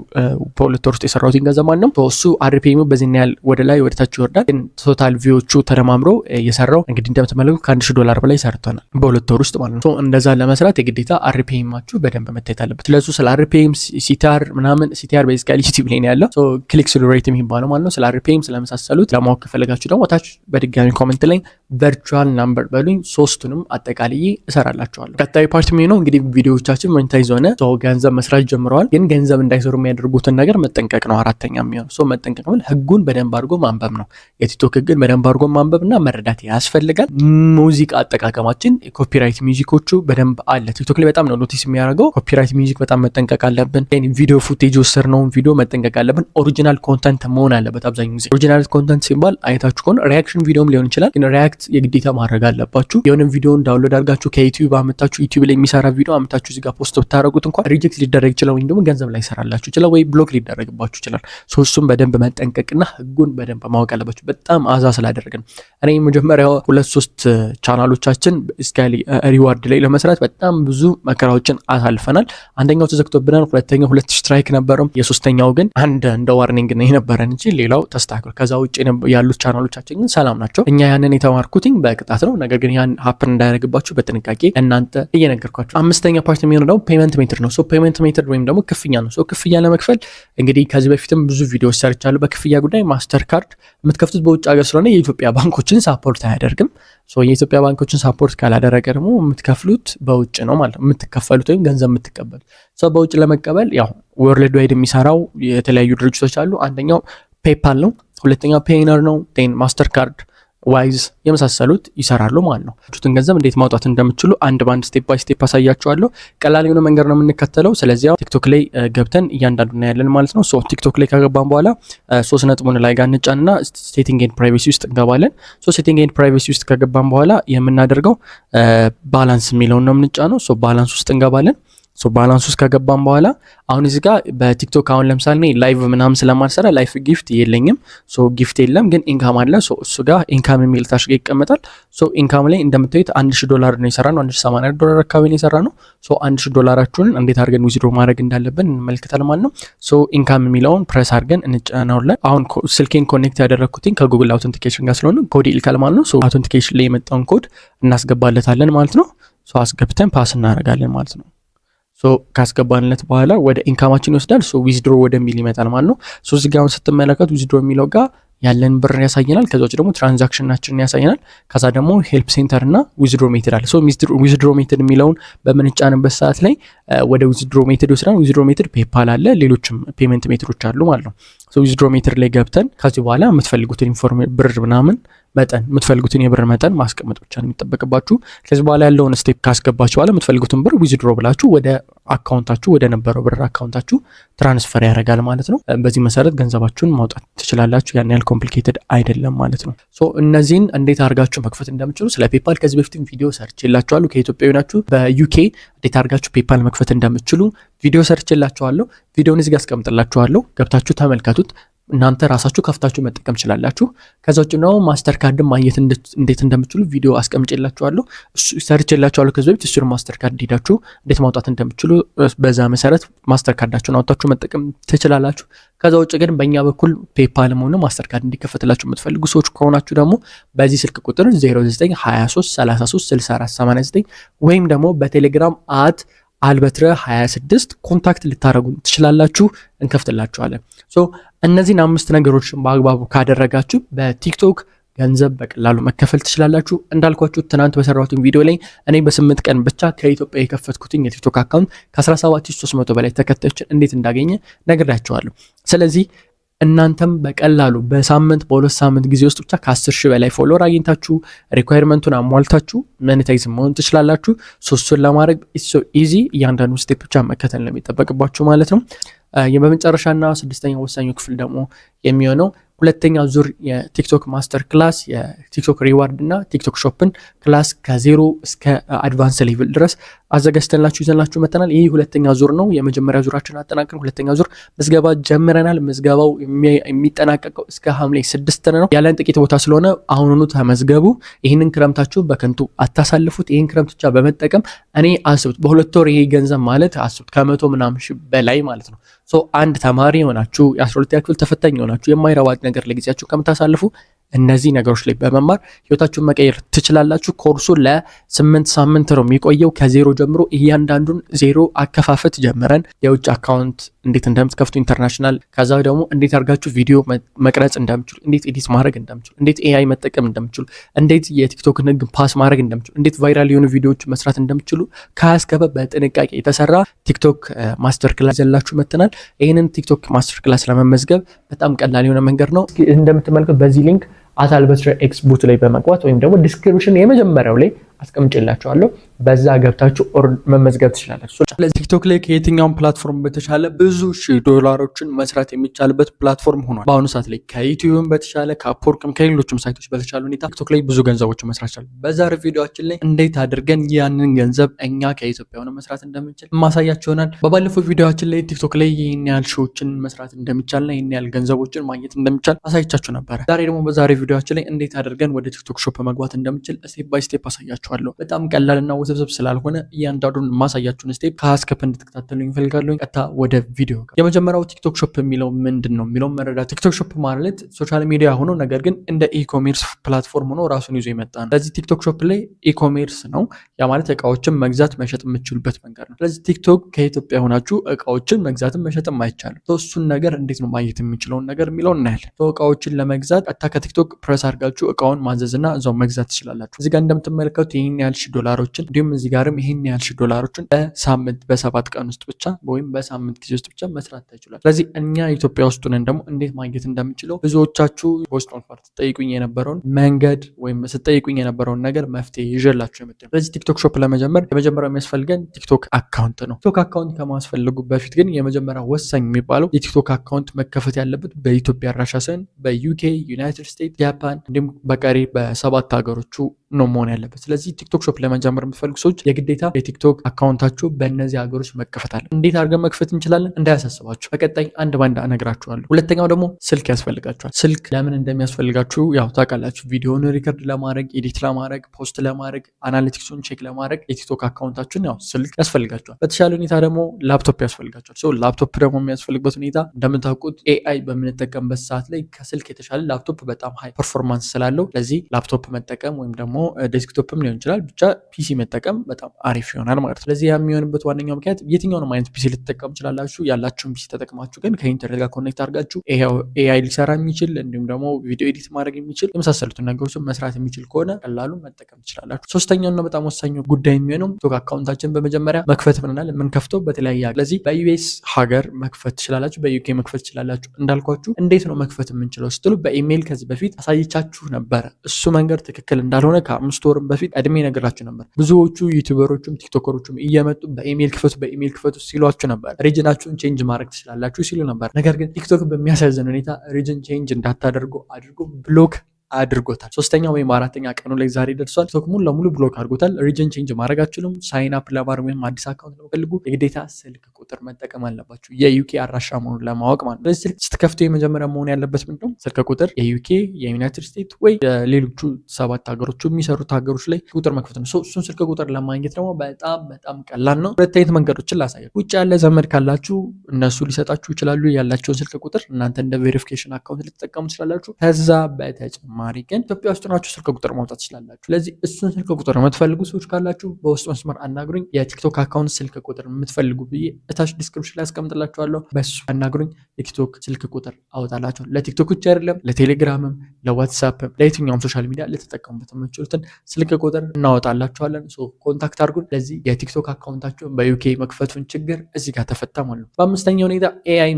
በሁለት ወር ውስጥ የሰራሁት ገንዘብ ማለት ነው። እሱ አርፒኤሙ በዚህ ያህል ወደ ላይ ወደ ታች ይወርዳል። ግን ቶታል ቪዎቹ ተደማምሮ የሰራው እንግዲህ እንደምትመለከቱ $1,000 በላይ ሰርቷል በሁለት ወር ውስጥ ማለት ነው። እንደዛ ለመስራት የግዴታ አርፒኤማችሁ በደንብ መታየት አለበት። ስለዚህ ስለ አርፒኤም ሲቲአር ምናምን ሲቲአር ቤዚካሊ ዩቲዩብ ላይ ነው ያለው። ክሊክ ስሩ ሬት የሚባለው ማለት ነው። ስለ አርፒኤም ስለመሳሰሉት ለማወቅ ከፈለጋችሁ ደግሞ ታች በድጋሚ ኮሜንት ላይ ቨርቹዋል ናምበር በሉኝ። ሶስቱንም አጠቃላይ እሰራላችኋለሁ። ቀጣዩ ፓርት የሚሆነው እንግዲህ ቪዲዮዎቻችን ሞኔታይዝ ሆነ ገንዘብ መስራት ጀምረዋል። ግን ገንዘብ እንዳይሰሩ የሚያደርጉትን ነገር መጠንቀቅ ነው። አራተኛ የሚሆነው መጠንቀቅ ማለት ህጉን በደንብ አድርጎ ማንበብ ነው። የቲክቶክ ህግን በደንብ አድርጎ ማንበብና መረዳት ያስፈልጋል። ሙዚቃ አጠቃቀማችን ኮፒራይት ሚውዚኮቹ በደንብ አለ ቲክቶክ ላይ በጣም ነው ኖቲስ የሚያደርገው። ኮፒራይት ሚውዚክ በጣም መጠንቀቅ አለብን። ቪዲዮ ፉቴጅ ወሰድነውን ቪዲዮ መጠንቀቅ አለብን። ኦሪጂናል ኮንተንት መሆን አለበት። አብዛኛው ጊዜ ኦሪጂናል ኮንተንት ሲባል አይታችሁ ከሆነ ሪያክሽን ቪዲዮም ሊሆን ይችላል። ግን ሪያክት የግዴታ ማድረግ አለባችሁ። የሆነ ቪዲዮን ዳውንሎድ አድርጋችሁ ከዩቲዩብ አመጣችሁ ዩቲዩብ ላይ የሚሰራ ቪዲዮ አመጣችሁ እዚህ ጋር ፖስት ብታደርጉት እንኳን ሪጀክት ሊደረግ ይችላል፣ ወይም ደግሞ ገንዘብ ላይ ይሰራላችሁ ይችላል፣ ወይ ብሎክ ሊደረግባችሁ ይችላል። እሱም በደንብ መጠንቀቅና ህጉን በደንብ ማወቅ አለባችሁ። በጣም አዛ ስላደረግን እኔ መጀመሪያው 2-3 ቻናሎቻችን ስካሊ ሪዋርድ ላይ ለመስራት በጣም ብዙ መከራዎችን አሳልፈናል። አንደኛው ተዘግቶብናል፣ ሁለተኛው 2 ስትራይክ ነበረው፣ የሶስተኛው ግን አንድ እንደ ዋርኒንግ ነው የነበረን እንጂ ሌላው ተስተካክሏል። ከዛ ውጭ ያሉት ቻናሎቻችን ግን ሰላም ናቸው። እኛ ያንን የተማርኩትኝ በቅጣት ነው። ነገር ግን ያን ሀፕን እንዳያደርግባችሁ በጥንቃቄ እናንተ እየነገርኳችሁ። አምስተኛ ፓርት የሚሆነው ደግሞ ፔመንት ሜትድ ነው። ፔመንት ሜትድ ወይም ደግሞ ክፍያ ነው። ክፍያ ለመክፈል እንግዲህ ከዚህ በፊትም ብዙ ቪዲዮዎች ሰርቻለሁ በክፍያ ጉዳይ። ማስተር ካርድ የምትከፍቱት በውጭ ሀገር ስለሆነ የኢትዮጵያ ባንኮችን ሳፖርት አያደርግም። የኢትዮጵያ ባንኮችን ሳፖርት ካላደረገ ደግሞ የምትከፍሉት በውጭ ነው ማለት ነው። የምትከፈሉት ወይም ገንዘብ የምትቀበሉት በውጭ ለመቀበል ያው ወርልድ ዋይድ የሚሰራው የተለያዩ ድርጅቶች አሉ። አንደኛው ፔፓል ነው፣ ሁለተኛው ፔይነር ነው፣ ማስተር ካርድ፣ ዋይዝ የመሳሰሉት ይሰራሉ ማለት ነው። ቱን ገንዘብ እንዴት ማውጣት እንደምትችሉ አንድ ባንድ ስቴፕ ባይ ስቴፕ አሳያችኋለሁ። ቀላል የሆነ መንገድ ነው የምንከተለው። ስለዚህ ቲክቶክ ላይ ገብተን እያንዳንዱ እናያለን ማለት ነው። ቲክቶክ ላይ ከገባን በኋላ 3 ነጥቡን ላይ ጋር እንጫንና ሴቲንግ ኤንድ ፕራይቬሲ ውስጥ እንገባለን። ሴቲንግ ኤንድ ፕራይቬሲ ውስጥ ከገባን በኋላ የምናደርገው ባላንስ የሚለውን ነው የምንጫነው። ባላንስ ውስጥ እንገባለን። ባላንስ ውስጥ ከገባን በኋላ አሁን እዚህ ጋር በቲክቶክ አሁን ለምሳሌ ላይቭ ምናምን ስለማልሰራ ላይፍ ጊፍት የለኝም። ጊፍት የለም ግን ኢንካም አለ። እሱ ጋር ኢንካም የሚል ታች ጋር ይቀመጣል። ኢንካም ላይ እንደምታዩት $1000 ነው የሰራ ነው። $1080 አካባቢ ነው የሰራ ነው። $1000 እንዴት አድርገን ዊዝድሮ ማድረግ እንዳለብን እንመልከታለን ማለት ነው። ኢንካም የሚለውን ፕሬስ አድርገን እንጫናለን። አሁን ስልኬን ኮኔክት ያደረግኩትኝ ከጉግል አውተንቲኬሽን ጋር ስለሆነ ኮድ ይልካል ማለት ነው። አውተንቲኬሽን ላይ የመጣውን ኮድ እናስገባለታለን ማለት ነው። አስገብተን ፓስ እናደርጋለን ማለት ነው። ካስገባንለት በኋላ ወደ ኢንካማችን ይወስዳል። ዊዝድሮ ወደሚል ይመጣል ማለት ነው። እዚህ ጋር ስትመለከቱ ዊዝድሮ የሚለው ጋር ያለን ብር ያሳየናል። ከዛ ውጭ ደግሞ ትራንዛክሽናችንን ያሳየናል። ከዛ ደግሞ ሄልፕ ሴንተር እና ዊዝድሮ ሜትድ አለ። ዊዝድሮ ሜትድ የሚለውን በምንጫንበት ሰዓት ላይ ወደ ዊዝድሮ ሜትድ ይወስዳል። ዊዝድሮ ሜትድ ፔፓል አለ፣ ሌሎችም ፔመንት ሜትዶች አሉ ማለት ነው። ዊዝድሮ ሜትድ ላይ ገብተን ከዚህ በኋላ የምትፈልጉትን ብር ምናምን መጠን የምትፈልጉትን የብር መጠን ማስቀመጥ ብቻ ነው የሚጠበቅባችሁ። ከዚህ በኋላ ያለውን ስቴፕ ካስገባችሁ በኋላ የምትፈልጉትን ብር ዊዝድሮ ብላችሁ ወደ አካውንታችሁ ወደ ነበረው ብር አካውንታችሁ ትራንስፈር ያደርጋል ማለት ነው። በዚህ መሰረት ገንዘባችሁን ማውጣት ትችላላችሁ። ያን ያህል ኮምፕሊኬትድ አይደለም ማለት ነው። እነዚህን እንዴት አድርጋችሁ መክፈት እንደምችሉ ስለ ፔፓል ከዚህ በፊትም ቪዲዮ ሰርችላችኋለሁ። ከኢትዮጵያዊ ናችሁ በዩኬ እንዴት አድርጋችሁ ፔፓል መክፈት እንደምችሉ ቪዲዮ ሰርችላችኋለሁ። ቪዲዮውን እዚህ ጋር አስቀምጥላችኋለሁ። ገብታችሁ ተመልከቱት። እናንተ ራሳችሁ ከፍታችሁ መጠቀም ትችላላችሁ። ከዛ ውጭ ነው ማስተር ካርድ ማግኘት እንዴት እንደምትችሉ ቪዲዮ አስቀምጬላችኋለሁ፣ ሰርቼላችኋለሁ ከዚህ በፊት። እሱን ማስተር ካርድ ሄዳችሁ እንዴት ማውጣት እንደምትችሉ በዛ መሰረት ማስተር ካርዳችሁን አውጣችሁ መጠቀም ትችላላችሁ። ከዛ ውጭ ግን በእኛ በኩል ፔፓልም ሆነ ማስተር ካርድ እንዲከፈትላችሁ የምትፈልጉ ሰዎች ከሆናችሁ ደግሞ በዚህ ስልክ ቁጥር 0923336489 ወይም ደግሞ በቴሌግራም አልበትረ 26 ኮንታክት ልታደርጉ ትችላላችሁ፣ እንከፍትላችኋለን። እነዚህን 5 ነገሮችን በአግባቡ ካደረጋችሁ በቲክቶክ ገንዘብ በቀላሉ መከፈል ትችላላችሁ። እንዳልኳችሁ ትናንት በሰራሁትን ቪዲዮ ላይ እኔ በ8 ቀን ብቻ ከኢትዮጵያ የከፈትኩትኝ የቲክቶክ አካውንት ከ17300 በላይ ተከታዮችን እንዴት እንዳገኘ ነግራችኋለሁ። ስለዚህ እናንተም በቀላሉ በሳምንት በ2 ሳምንት ጊዜ ውስጥ ብቻ ከ10,000 በላይ ፎሎወር አግኝታችሁ ሪኳየርመንቱን አሟልታችሁ ሞኔታይዝ መሆን ትችላላችሁ። እሱን ለማድረግ ኢትስ ሶ ኢዚ። እያንዳንዱ ስቴፕ ብቻ መከተል ነው የሚጠበቅባችሁ ማለት ነው። በመጨረሻና 6ኛው ወሳኙ ክፍል ደግሞ የሚሆነው ሁለተኛ ዙር የቲክቶክ ማስተር ክላስ የቲክቶክ ሪዋርድ እና ቲክቶክ ሾፕን ክላስ ከ0 እስከ አድቫንስ ሌቭል ድረስ አዘጋጅተንላችሁ ይዘንላችሁ መተናል። ይህ ሁለተኛ ዙር ነው። የመጀመሪያ ዙራችን አጠናቀን ሁለተኛ ዙር ምዝገባ ጀምረናል። ምዝገባው የሚጠናቀቀው እስከ ሐምሌ 6 ነው። ያለን ጥቂት ቦታ ስለሆነ አሁኑኑ ተመዝገቡ። ይህንን ክረምታችሁ በከንቱ አታሳልፉት። ይህን ክረምት ብቻ በመጠቀም እኔ አስቡት፣ በ2 ወር ይሄ ገንዘብ ማለት አስቡት ከ100 ምናምን ሺህ በላይ ማለት ነው። አንድ ተማሪ የሆናችሁ የ12ኛ ክፍል ተፈታኝ የሆናችሁ የማይረባጭ ነገር ለጊዜያችሁ ከምታሳልፉ እነዚህ ነገሮች ላይ በመማር ህይወታችሁን መቀየር ትችላላችሁ። ኮርሱ ለ8 ሳምንት ነው የሚቆየው። ከዜሮ ጀምሮ እያንዳንዱን ዜሮ አከፋፈት ጀምረን የውጭ አካውንት እንዴት እንደምትከፍቱ ኢንተርናሽናል፣ ከዛ ደግሞ እንዴት አድርጋችሁ ቪዲዮ መቅረጽ እንደምትችሉ፣ እንዴት ኤዲት ማድረግ እንደምትችሉ፣ እንዴት ኤአይ መጠቀም እንደምትችሉ፣ እንዴት የቲክቶክን ህግ ፓስ ማድረግ እንደምትችሉ፣ እንዴት ቫይራል የሆኑ ቪዲዮዎች መስራት እንደምትችሉ ከአስከበ በጥንቃቄ የተሰራ ቲክቶክ ማስተር ክላስ ይዘንላችሁ መጥተናል። ይህንን ቲክቶክ ማስተር ክላስ ለመመዝገብ በጣም ቀላል የሆነ መንገድ ነው። እንደምትመለከቱት በዚህ ሊንክ አልበትረ ኤክስ ቡት ላይ በመግባት ወይም ደግሞ ዲስክሪፕሽን የመጀመሪያው ላይ አስቀምጬላችኋለሁ፣ በዛ ገብታችሁ መመዝገብ ትችላላችሁ። ስለዚህ ቲክቶክ ላይ ከየትኛውም ፕላትፎርም በተሻለ ብዙ ሺህ ዶላሮችን መስራት የሚቻልበት ፕላትፎርም ሆኗል። በአሁኑ ሰዓት ላይ ከዩቲዩብም በተሻለ ከአፕወርክም ከሌሎችም ሳይቶች በተሻለ ሁኔታ ቲክቶክ ላይ ብዙ ገንዘቦችን መስራት ይቻላል። በዛሬው ቪዲዮአችን ላይ እንዴት አድርገን ያንን ገንዘብ እኛ ከኢትዮጵያ ሆነ መስራት እንደምንችል ማሳያችሁ ይሆናል። በባለፈው ቪዲዮአችን ላይ ቲክቶክ ላይ ይህን ያህል ሺዎችን መስራት እንደሚቻልና ይህን ያህል ገንዘቦችን ማግኘት እንደሚቻል አሳይቻችሁ ነበረ። ዛሬ ደግሞ በዛሬው ቪዲዮአችን ላይ እንዴት አድርገን ወደ ቲክቶክ ሾፕ መግባት እንደምንችል ስቴፕ ባይ ስቴፕ አሳያችሁ አሳያችኋለሁ። በጣም ቀላልና ውስብስብ ስላልሆነ እያንዳንዱን ማሳያችሁን ስቴፕ ከሀስከፕ እንድትከታተሉኝ እፈልጋለሁ። ቀጥታ ወደ ቪዲዮ። የመጀመሪያው ቲክቶክ ሾፕ የሚለው ምንድን ነው የሚለው መረዳት። ቲክቶክ ሾፕ ማለት ሶሻል ሚዲያ ሆኖ ነገር ግን እንደ ኢኮሜርስ ፕላትፎርም ሆኖ ራሱን ይዞ የመጣ ነው። ስለዚህ ቲክቶክ ሾፕ ላይ ኢኮሜርስ ነው፣ ያ ማለት እቃዎችን መግዛት መሸጥ የምትችሉበት መንገድ ነው። ስለዚህ ቲክቶክ ከኢትዮጵያ ሆናችሁ እቃዎችን መግዛትም መሸጥም አይቻልም። እሱን ነገር እንዴት ነው ማግኘት የሚችለውን ነገር የሚለው እናያለን። እቃዎችን ለመግዛት ቀጥታ ከቲክቶክ ፕሬስ አድርጋችሁ እቃውን ማዘዝና እዛው መግዛት ትችላላችሁ። እዚህ ጋር እንደምትመለከቱት ይህን ያህል $1000 እንዲሁም እዚህ ጋርም ይህን ያህል $1000 በሳምንት በ7 ቀን ውስጥ ብቻ ወይም በሳምንት ጊዜ ውስጥ ብቻ መስራት ታይችላል። ስለዚህ እኛ ኢትዮጵያ ውስጥ ነን ደግሞ እንዴት ማግኘት እንደምችለው ብዙዎቻችሁ ፖስት መስመር ስትጠይቁኝ የነበረውን መንገድ ወይም ስትጠይቁኝ የነበረውን ነገር መፍትሄ ይዤላችሁ የመጣሁ። ስለዚህ ቲክቶክ ሾፕ ለመጀመር የመጀመሪያው የሚያስፈልገን ቲክቶክ አካውንት ነው። ቲክቶክ አካውንት ከማስፈልጉ በፊት ግን የመጀመሪያው ወሳኝ የሚባለው የቲክቶክ አካውንት መከፈት ያለበት በኢትዮጵያ አድራሻ ሳይሆን በዩኬ፣ ዩናይትድ ስቴትስ፣ ጃፓን እንዲሁም በቀሪ በ7 ሀገሮቹ ነው መሆን ያለበት። ስለዚህ ቲክቶክ ሾፕ ለመጀመር የምትፈልጉ ሰዎች የግዴታ የቲክቶክ አካውንታችሁ በእነዚህ ሀገሮች መከፈት አለ። እንዴት አድርገን መክፈት እንችላለን እንዳያሳስባችሁ በቀጣይ አንድ ባንድ እነግራችኋለሁ። ሁለተኛው ደግሞ ስልክ ያስፈልጋችኋል። ስልክ ለምን እንደሚያስፈልጋችሁ ያው ታውቃላችሁ። ቪዲዮውን ሪከርድ ለማድረግ፣ ኤዲት ለማድረግ፣ ፖስት ለማድረግ፣ አናሊቲክሱን ቼክ ለማድረግ የቲክቶክ አካውንታችሁን ያው ስልክ ያስፈልጋችኋል። በተሻለ ሁኔታ ደግሞ ላፕቶፕ ያስፈልጋችኋል። ላፕቶፕ ደግሞ የሚያስፈልግበት ሁኔታ እንደምታውቁት ኤአይ በምንጠቀምበት ሰዓት ላይ ከስልክ የተሻለ ላፕቶፕ በጣም ሃይ ፐርፎርማንስ ስላለው ለዚህ ላፕቶፕ መጠቀም ወይም ደግሞ ዴስክቶፕም ሊሆን ይችላል ብቻ ፒሲ መጠቀም በጣም አሪፍ ይሆናል ማለት ነው። ስለዚህ የሚሆንበት ዋነኛው ምክንያት የትኛውንም አይነት ፒሲ ልትጠቀሙ ትችላላችሁ። ያላችሁን ፒሲ ተጠቅማችሁ ግን ከኢንተርኔት ጋር ኮኔክት አድርጋችሁ ኤአይ ሊሰራ የሚችል እንዲሁም ደግሞ ቪዲዮ ኤዲት ማድረግ የሚችል የመሳሰሉትን ነገሮችን መስራት የሚችል ከሆነ ቀላሉ መጠቀም ትችላላችሁ። ሶስተኛውና በጣም ወሳኙ ጉዳይ የሚሆነው ቲክቶክ አካውንታችን በመጀመሪያ መክፈት ብለናል። የምንከፍተው በተለያየ ስለዚህ በዩኤስ ሀገር መክፈት ትችላላችሁ፣ በዩኬ መክፈት ትችላላችሁ። እንዳልኳችሁ እንዴት ነው መክፈት የምንችለው ስትሉ በኢሜይል ከዚህ በፊት አሳይቻችሁ ነበረ። እሱ መንገድ ትክክል እንዳልሆነ ከ5 ወርም በፊት ቀድሜ ነገራችሁ ነበር። ብዙዎቹ ዩቲዩበሮችም ቲክቶከሮችም እየመጡ በኢሜይል ክፈቱ ሲሏችሁ ነበር። ሪጅናችሁን ቼንጅ ማድረግ ትችላላችሁ ሲሉ ነበር። ነገር ግን ቲክቶክ በሚያሳዝን ሁኔታ ሪጅን ቼንጅ እንዳታደርጉ አድርጎ ብሎክ አድርጎታል። 3ኛ ወይም 4ኛ ቀኑ ላይ ዛሬ ደርሷል። ቲክቶክ ሙሉ ለሙሉ ብሎክ አድርጎታል። ሪጅን ቼንጅ ማድረግ አትችሉም። ሳይን አፕ ለማድረግ ወይም አዲስ አካውንት ለመፈልጉ የግዴታ ስልክ ቁጥር መጠቀም አለባችሁ፣ የዩኬ አድራሻ መሆኑን ለማወቅ ማለት ነው። ስለዚህ ስልክ ስትከፍቱ የመጀመሪያ መሆን ያለበት ምንድነው? ስልክ ቁጥር የዩኬ፣ የዩናይትድ ስቴትስ ወይ ሌሎቹ 7 ሀገሮች የሚሰሩት ሀገሮች ላይ ቁጥር መክፈት ነው። እሱን ስልክ ቁጥር ለማግኘት ደግሞ በጣም ቀላል ነው። 2 አይነት መንገዶችን ላሳያችሁ። ውጭ ያለ ዘመድ ካላችሁ እነሱ ሊሰጣችሁ ይችላሉ ያላቸውን ስልክ ቁጥር፣ እናንተ እንደ ቬሪፊኬሽን አካውንት ልትጠቀሙ ትችላላችሁ። ከዛ በተጨማሪ ግን ኢትዮጵያ ውስጥ ናችሁ ስልክ ቁጥር ማውጣት ትችላላችሁ። ስለዚህ እሱን ስልክ ቁጥር የምትፈልጉ ሰዎች ካላችሁ በውስጥ መስመር አናግሩኝ። የቲክቶክ አካውንት ስልክ ቁጥር የምትፈልጉ ብዬ እታች ዲስክሪፕሽን ላይ አስቀምጥላችኋለሁ። በሱ አናግሩኝ፣ የቲክቶክ ስልክ ቁጥር አወጣላችኋለሁ። ለቲክቶክ ብቻ አይደለም፣ ለቴሌግራምም፣ ለዋትሳፕም፣ ለየትኛውም ሶሻል ሚዲያ ልትጠቀሙበት የምትችሉትን ስልክ ቁጥር እናወጣላችኋለን። ኮንታክት አድርጉን። ለዚህ የቲክቶክ አካውንታችሁን በዩኬ መክፈቱን ችግር እዚህ ጋር ተፈታ ማለት ነው። በ5ኛ ሁኔታ ኤአይ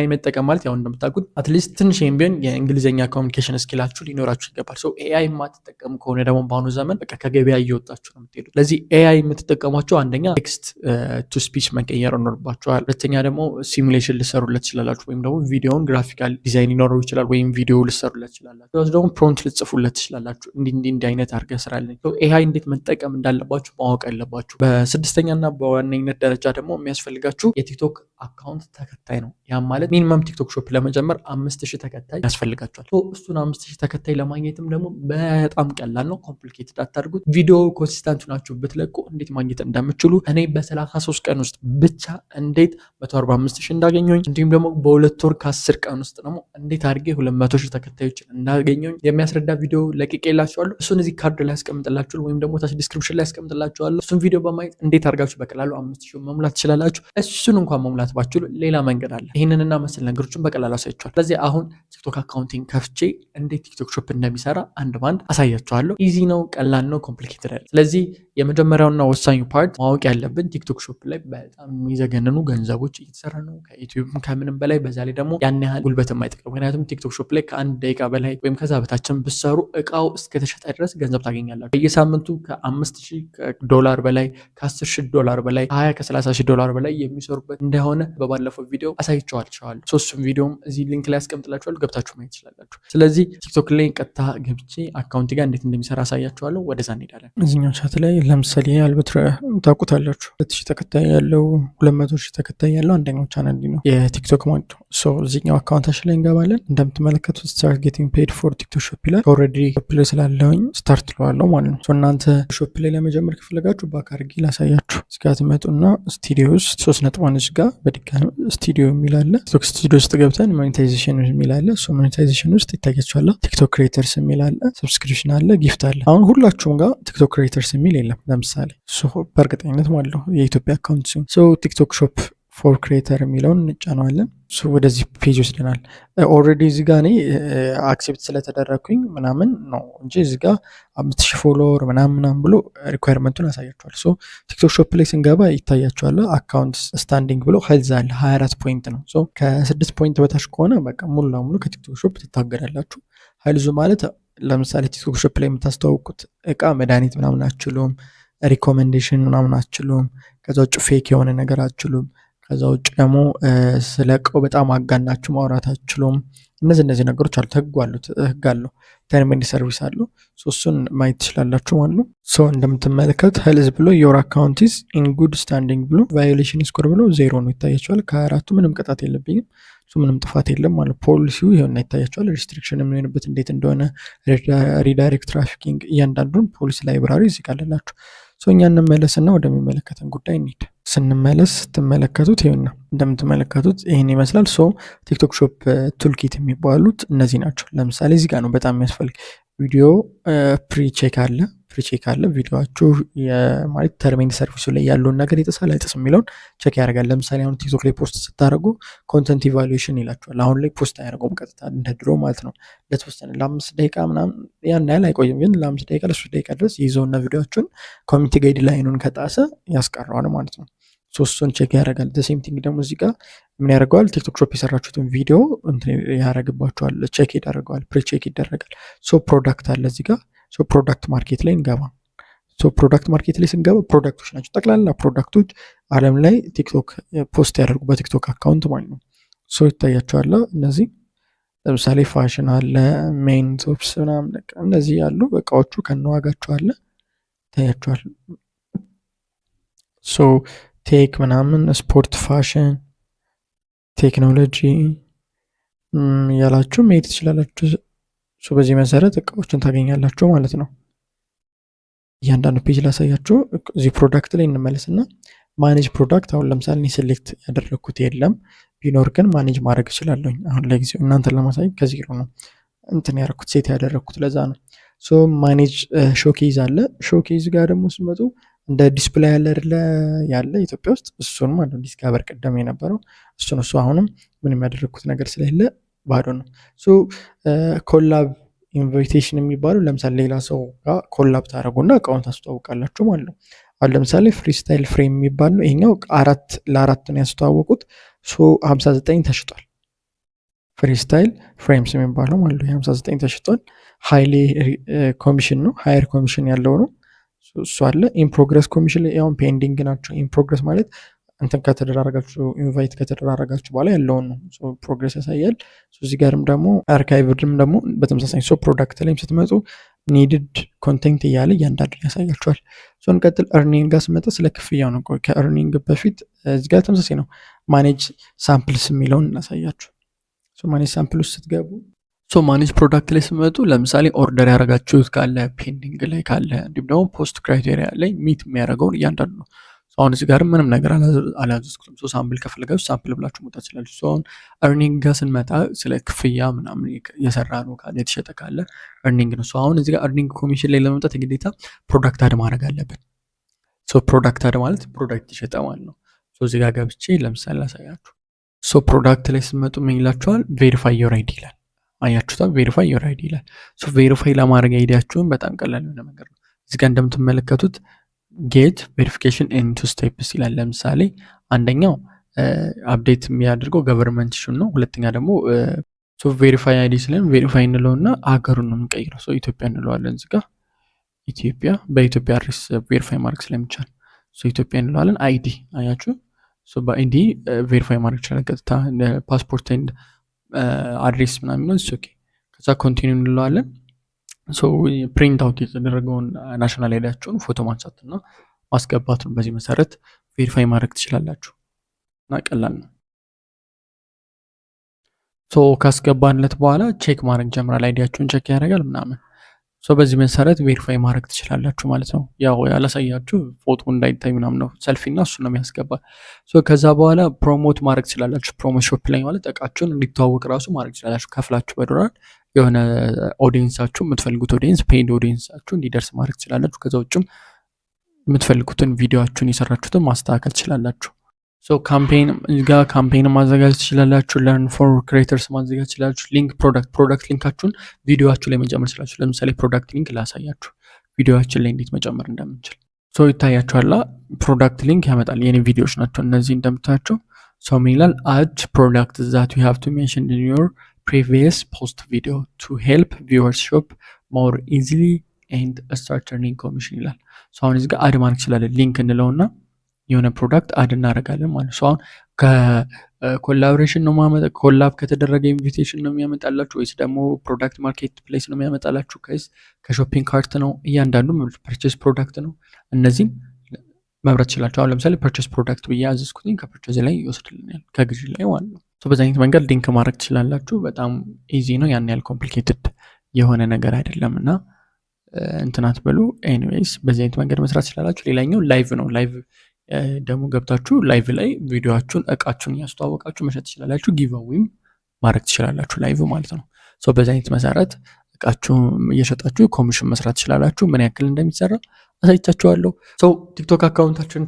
መጠቀም ማለት ያው እንደምታውቁት አትሊስት ትንሽ ቢሆን የእንግሊዝኛ ኮሚኒኬሽን ስኪላችሁ ሊኖራችሁ ይገባል። ኤአይ የማትጠቀሙ ከሆነ ደግሞ በአሁኑ ዘመን በቃ ከገበያ እየወጣችሁ ነው የምትሄዱት። ለዚህ ኤአይ የምትጠቀሟቸው አንደኛ ቴክስት ቱ ስፒች መቀየር ይኖርባችኋል። ሁለተኛ ደግሞ ሲሙሌሽን ልሰሩለት ትችላላችሁ፣ ወይም ደግሞ ቪዲዮውን ግራፊካል ዲዛይን ሊኖረው ይችላል፣ ወይም ቪዲዮ ልሰሩለት ትችላላችሁ። ደግሞ ፕሮምፕት ልጽፉለት ትችላላችሁ። እንዲህ አይነት አድርገህ ስራለን። ኤአይ እንዴት መጠቀም እንዳለባችሁ ማወቅ አለባችሁ። በ6ኛና በዋነኝነት ደረጃ ደግሞ የሚያስፈልጋችሁ የቲክቶክ አካውንት ተከታይ ነው። ያም ማለት ሚኒመም ቲክቶክ ሾፕ ለመጀመር 5000 ተከታይ ያስፈልጋችኋል። እሱን 5000 ተከታይ ለማግኘትም ደግሞ በጣም ቀላል ነው። ኮምፕሊኬትድ አታድርጉት። ቪዲዮ ኮንሲስታንት ናችሁ ብትለቁ እንዴት ማግኘት እንደምትችሉ እኔ በ33 ቀን ውስጥ ብቻ እንዴት 145000 እንዳገኘሁኝ እንዲሁም ደግሞ በ2 ወር ከ10 ቀን ውስጥ ደግሞ እንዴት አድርጌ 200000 ተከታዮችን እንዳገኘሁኝ የሚያስረዳ ቪዲዮ ለቅቄላችኋለሁ። እሱን እዚህ ካርድ ላይ ያስቀምጥላችኋል ወይም ደግሞ ታች ዲስክሪፕሽን ላይ ያስቀምጥላችኋለሁ። እሱን ቪዲዮ በማየት እንዴት አድርጋችሁ በቀላሉ 5000 መሙላት ትችላላችሁ። እሱን እንኳን መሙላት ባትችሉ ሌላ መንገድ አለ። ይህንንና መሰል ነገሮችን በቀላሉ አሳያችኋለሁ። ስለዚህ አሁን ቲክቶክ አካውንቲንግ ከፍቼ እንዴት ቲክቶክ ሾፕ እንደሚሰራ አንድ ባንድ አሳያችኋለሁ። ኢዚ ነው፣ ቀላል ነው፣ ኮምፕሊኬትድ አይደለም። ስለዚህ የመጀመሪያውና ወሳኙ ፓርት ማወቅ ያለብን ቲክቶክ ሾፕ ላይ በጣም የሚዘገንኑ ገንዘቦች እየተሰራ ነው፣ ከዩቲዩብ ከምንም በላይ። በዛ ላይ ደግሞ ያን ያህል ጉልበት የማይጠቅም ምክንያቱም ቲክቶክ ሾፕ ላይ ከ1 ደቂቃ በላይ ወይም ከዛ በታችን ብሰሩ እቃው እስከተሸጠ ድረስ ገንዘብ ታገኛላችሁ። በየሳምንቱ $5000 በላይ $10000 በላይ $20,000-$30,000 በላይ የሚሰሩበት እንደሆነ በባለፈው ቪዲዮ አሳይቻችኋለሁ። ሶስቱም ቪዲዮም እዚህ ሊንክ ላይ አስቀምጥላችኋለሁ፣ ገብታችሁ ማየት ትችላላችሁ። ስለዚህ ቲክቶክ ላይ ቀጥታ ገብቼ አካውንት ጋር እንዴት እንደሚሰራ አሳያችኋለሁ። ወደዛ እንሄዳለን። እዚህኛው ቻት ላይ ለምሳሌ አልበትረ ታውቁታላችሁ። 2000 ተከታይ ያለው 200,000 ተከታይ ያለው አንደኛው ቻናል ነው የቲክቶክ ማለት ነው። እዚህኛው አካውንታችን ላይ እንገባለን። እንደምትመለከቱት ስታርት ጌቲንግ ፔድ ፎር ቲክቶክ ሾፕ ይላል። ኦልሬዲ ሾፕ ላይ ስላለውኝ ስታርት ለዋለው ማለት ነው። እናንተ ሾፕ ላይ ለመጀመር ከፈለጋችሁ ባክ አድርጌ ላሳያችሁ። እዚጋ ትመጡና ስቱዲዮ ውስጥ 3 ጋር በድጋሚ ስቱዲዮ የሚላለ ቲክቶክ ስቱዲዮ ውስጥ ገብተን ሞኔታይዜሽን የሚላለ ሞኔታይዜሽን ውስጥ ይታያችኋል። ቲክቶክ ክሬተርስ የሚላለ ሰብስክሪፕሽን አለ፣ ጊፍት አለ። አሁን ሁላችሁም ጋር ቲክቶክ ክሬተርስ የሚል የለም። ለምሳሌ በእርግጠኝነት ማለት ነው የኢትዮጵያ አካውንት ሲሆን ቲክቶክ ሾፕ ፎር ክሬተር የሚለውን እንጫነዋለን። ወደዚህ ፔጅ ወስደናል። ኦልሬዲ እዚህ ጋር እኔ አክሴፕት ስለተደረግኩኝ ምናምን ነው እንጂ እዚህ ጋር 5000 ፎሎወር ምናምን ብሎ ሪኳየርመንቱን ያሳያቸዋል። ቲክቶክ ሾፕ ላይ ስንገባ ይታያቸዋል። አካውንት ስታንዲንግ ብሎ ሄልዝ አለ 24 ፖይንት ነው። ከ6 ፖይንት በታች ከሆነ በቃ ሙሉ ለሙሉ ከቲክቶክ ሾፕ ትታገዳላችሁ። ሄልዙ ማለት ለምሳሌ ቲክቶክ ሾፕ ላይ የምታስተዋውቁት እቃ መድኃኒት ምናምን አችሉም፣ ሪኮሜንዴሽን ምናምን አችሉም፣ ከዛ ውጭ ፌክ የሆነ ነገር አችሉም፣ ከዛ ውጭ ደግሞ ስለ እቃው በጣም አጋናችሁ ማውራት አትችሉም። እነዚህ ነገሮች አሉ። ህግ አለው። ተርም ኤንድ ሰርቪስ አለው። እሱን ማየት ትችላላችሁ ማለት ነው። እንደምትመለከቱት ሄልዝ ብሎ ዮር አካውንት ኢዝ ኢን ጉድ ስታንዲንግ ብሎ ቫዮሌሽን ስኮር ብሎ 0 ነው ይታያቸዋል። ከአራቱ ምንም ቅጣት የለብኝም፣ ምንም ጥፋት የለም ማለት ፖሊሲው ይሄውና ይታያቸዋል። ሪስትሪክሽን የሚሆንበት እንዴት እንደሆነ ሪዳይሬክት ትራፊኪንግ እያንዳንዱን ፖሊሲ ላይብራሪ እዚህ ጋር አለላችሁ። እኛ እንመለስና ወደሚመለከተን ጉዳይ እንሂድ። ስንመለስ ስትመለከቱት ይሄውና እንደምትመለከቱት ይሄን ይመስላል። ቲክቶክ ሾፕ ቱልኪት የሚባሉት እነዚህ ናቸው። ለምሳሌ እዚህ ጋር ነው በጣም የሚያስፈልግ ቪዲዮ ፕሪቼክ አለ። ቪዲዮአችሁ ማለት ተርም ኤንድ ሰርቪሱ ላይ ያለውን ነገር ይጥሳል አይጥስም የሚለውን ቼክ ያደርጋል። ለምሳሌ አሁን ቲክቶክ ላይ ፖስት ስታደርጉ ኮንተንት ኢቫሉዌሽን ይላችኋል። አሁን ላይ ፖስት አያደርገውም ቀጥታ እንደ ድሮ ማለት ነው። ለተወሰነ ለ5 ደቂቃ ምናምን ያን ያህል አይቆይም፣ ግን ለ5 ደቂቃ ለ3 ደቂቃ ድረስ ይዘውና ቪዲዮአችሁን ኮሚኒቲ ጋይድ ላይኑን ከጣሰ ያስቀረዋል ማለት ነው። እሱን ቼክ ያደርጋል። ሴም ቲንግ ደግሞ እዚህ ጋር ምን ያደርገዋል? ቲክቶክ ሾፕ የሰራችሁትን ቪዲዮ ያደርግባችኋል፣ ቼክ ይደረገዋል፣ ፕሪ-ቼክ ይደረጋል። ፕሮዳክት አለ እዚህ ጋር። ፕሮዳክት ማርኬት ላይ እንገባ። ፕሮዳክት ማርኬት ላይ ስንገባ ፕሮዳክቶች ናቸው፣ ጠቅላላ ፕሮዳክቶች አለም ላይ ቲክቶክ ፖስት ያደርጉ በቲክቶክ አካውንት ማለት ነው። ይታያቸዋል። እነዚህ ለምሳሌ ፋሽን አለ፣ ሜን ቶፕስ ምናምን እነዚህ ያሉ እቃዎቹ ከነዋጋቸው አለ ይታያቸዋል። ቴክ ምናምን፣ ስፖርት፣ ፋሽን፣ ቴክኖሎጂ ያላችሁ መሄድ ትችላላችሁ። በዚህ መሰረት እቃዎችን ታገኛላችሁ ማለት ነው። እያንዳንዱ ፔጅ ላሳያችሁ። እዚህ ፕሮዳክት ላይ እንመለስና ማኔጅ ፕሮዳክት። አሁን ለምሳሌ እኔ ሴሌክት ያደረግኩት የለም፣ ቢኖር ግን ማኔጅ ማድረግ እችላለሁ። አሁን ለጊዜው እናንተን ለማሳየት ከዜሮ ነው ያደረኩት፣ ሴት ያደረግኩት ለዛ ነው። ማኔጅ ሾኬዝ አለ። ሾኬዝ ጋር ደግሞ ስመጡ እንደ ዲስፕላይ ያለ ኢትዮጵያ ውስጥ እሱን ማለት ነው። ዲስካቨር ቀደም የነበረው እሱ አሁንም ምንም ያደረግኩት ነገር ስለሌለ ባዶ ነው። ኮላብ ኢንቪቴሽን የሚባለው ለምሳሌ ሌላ ሰው ጋር ኮላብ ታደረጉና እቃውን ታስተዋውቃላችሁ ማለት ነው። አሁን ለምሳሌ ፍሪስታይል ፍሬም የሚባል ነው። ይሄኛው 4 ነው ያስተዋወቁት። 59 ተሽጧል። ፍሪስታይል ፍሬምስ የሚባለው ማለት ነው 59 ተሽጧል። ሃይሊ ኮሚሽን ነው፣ ሃየር ኮሚሽን ያለው ነው። እሱ አለ። ኢንፕሮግረስ ኮሚሽን ላይ ያውን ፔንዲንግ ናቸው። ኢንፕሮግረስ ማለት እንትን ከተደራረጋችሁ ኢንቫይት ከተደራረጋችሁ በኋላ ያለውን ነው። ፕሮግረስ ያሳያል። እዚህ ጋርም ደግሞ አርካይቭድም ደግሞ በተመሳሳይ ፕሮዳክት ላይም ስትመጡ ኒድድ ኮንቴንት እያለ እያንዳንዱን ያሳያችኋል። እንቀጥል። እርኒንግ ጋር ስመጣ ስለ ክፍያው ነው። ከእርኒንግ በፊት እዚህ ጋር ተመሳሳይ ነው። ማኔጅ ሳምፕልስ የሚለውን እናሳያችሁ። ማኔጅ ሳምፕል ውስጥ ስትገቡ ማኔጅ ፕሮዳክት ላይ ስመጡ ለምሳሌ ኦርደር ያደረጋችሁት ካለ ፔንዲንግ ላይ ካለ እንዲሁም ደግሞ ፖስት ክራይቴሪያ ላይ ሚት የሚያደርገውን እያንዳንዱ ነው። አሁን እዚህ ጋር ምንም ነገር አላዘዝኩትም። ሳምፕል ከፈለጋችሁ ሳምፕል ብላችሁ መውጣት ትችላላችሁ። አሁን እርኒንግ ጋር ስንመጣ ስለ ክፍያ ምናምን የሰራ ነው ካለ የተሸጠ ካለ እርኒንግ ነው። አሁን እዚህ ጋር እርኒንግ ኮሚሽን ላይ ለመምጣት የግዴታ ፕሮዳክት አድ ማድረግ አለብን። ፕሮዳክት አድ ማለት ፕሮዳክት የሸጠ ማለት ነው። እዚህ ጋር ገብቼ ለምሳሌ ላሳያችሁ። ፕሮዳክት ላይ ስመጡ ምን ይላችኋል? ቬሪፋይ ዮር አይዲ ይላል። አያችሁታ? ቬሪፋይ ዮር አይዲ ይላል። ቬሪፋይ ለማድረግ አይዲያችሁን በጣም ቀላል የሆነ ነገር ነው። እዚህ ጋር እንደምትመለከቱት ጌት ቬሪፊኬሽን ኢን 2 ስቴፕስ ይላል። ለምሳሌ አንደኛው አፕዴት የሚያደርገው ገቨርንመንት ኢሹን ነው። ሁለተኛ ደግሞ ቬሪፋይ አይዲ ስለን ቬሪፋይ እንለውና ሀገሩን ነው የምንቀይረው። ኢትዮጵያ እንለዋለን። እዚህ ጋር ኢትዮጵያ በኢትዮጵያ አድሬስ ቬሪፋይ ማድረግ ስለሚቻል ኢትዮጵያ እንለዋለን። አይዲ አያችሁ፣ በአይዲ ቬሪፋይ ማድረግ ይችላል ቀጥታ። ፓስፖርት ኤንድ አድሬስ ምናምን ነው። ኦኬ። ከዛ ኮንቲኒው እንለዋለን። ፕሪንት አውት የተደረገውን ናሽናል አይዲያችሁን ፎቶ ማንሳት እና ማስገባት ነው። በዚህ መሰረት ቬሪፋይ ማድረግ ትችላላችሁ እና ቀላል ነው። ካስገባንለት በኋላ ቼክ ማድረግ ጀምራል። አይዲያችሁን ቼክ ያደርጋል ምናምን። በዚህ መሰረት ቬሪፋይ ማድረግ ትችላላችሁ ማለት ነው። ያው ያላሳያችሁ ፎቶ እንዳይታይ ምናምን ነው፣ ሰልፊ እና እሱ ነው የሚያስገባ። ከዛ በኋላ ፕሮሞት ማድረግ ትችላላችሁ። ፕሮሞት ሾፕ ላይ ማለት እቃችሁን እንዲተዋወቅ ራሱ ማድረግ ትችላላችሁ። ከፍላችሁ በዶላር የሆነ ኦዲየንሳችሁ የምትፈልጉት ኦዲየንስ ፔይድ ኦዲየንሳችሁ እንዲደርስ ማድረግ ትችላላችሁ። ከዛ ውጭም የምትፈልጉትን ቪዲዮችሁን የሰራችሁትን ማስተካከል ትችላላችሁ። ካምፔን ማዘጋጀት ትችላላችሁ። ለርን ፎር ክሬተርስ ማዘጋጀት ትችላላችሁ። ሊንክ ፕሮዳክት ሊንካችሁን ቪዲዮችሁ ላይ መጨመር ትችላላችሁ። ለምሳሌ ፕሮዳክት ሊንክ ላሳያችሁ ቪዲዮችን ላይ እንዴት መጨመር እንደምንችል። ይታያችኋላ ፕሮዳክት ሊንክ ያመጣል። የኔ ቪዲዮዎች ናቸው እነዚህ እንደምታያቸው። ምን ይላል? አድ ፕሮዳክት ዛት ዩ ሃቭ ቱ ሜንሽን ኢን ዮር ፕሪቪየስ ፖስት ቪዲዮ ቱ ሄልፕ ቪወርስ ሾፕ ሞር ኢዚሊ ኤንድ ስታርት እርኒንግ ኮሚሽን ይላል። አሁን እዚህ ጋር አድ ማድረግ ትችላለን። ሊንክ እንለውና የሆነ ፕሮዳክት አድ እናደርጋለን ማለት ነው። አሁን ከኮላቦሬሽን ነው ኮላብ ከተደረገ ኢንቪቴሽን ነው የሚያመጣላችሁ ወይስ ደግሞ ፕሮዳክት ማርኬት ፕሌስ ነው የሚያመጣላችሁ? ከሾፒንግ ካርት ነው? እያንዳንዱ ፐርቼስ ፕሮዳክት ነው። እነዚህም መምረጥ ትችላችሁ። አሁን ለምሳሌ ፐርቼስ ፕሮዳክት ብዬ አዘዝኩትኝ ከፐርቼዝ ላይ ይወስድልኛል፣ ከግዢ ላይ ማለት ነው። በዛ አይነት መንገድ ሊንክ ማድረግ ትችላላችሁ። በጣም ኢዚ ነው፣ ያን ያህል ኮምፕሊኬትድ የሆነ ነገር አይደለም እና እንትናት በሉ። ኤኒዌይስ በዚህ አይነት መንገድ መስራት ትችላላችሁ። ሌላኛው ላይቭ ነው። ላይቭ ደግሞ ገብታችሁ ላይቭ ላይ ቪዲዮአችሁን እቃችሁን እያስተዋወቃችሁ መሸጥ ትችላላችሁ። ጊቭአዌይም ማድረግ ትችላላችሁ ላይቭ ማለት ነው። በዚህ አይነት መሰረት እቃችሁ እየሸጣችሁ ኮሚሽን መስራት ትችላላችሁ። ምን ያክል እንደሚሰራ አሳይቻችኋለሁ። ቲክቶክ አካውንታችንን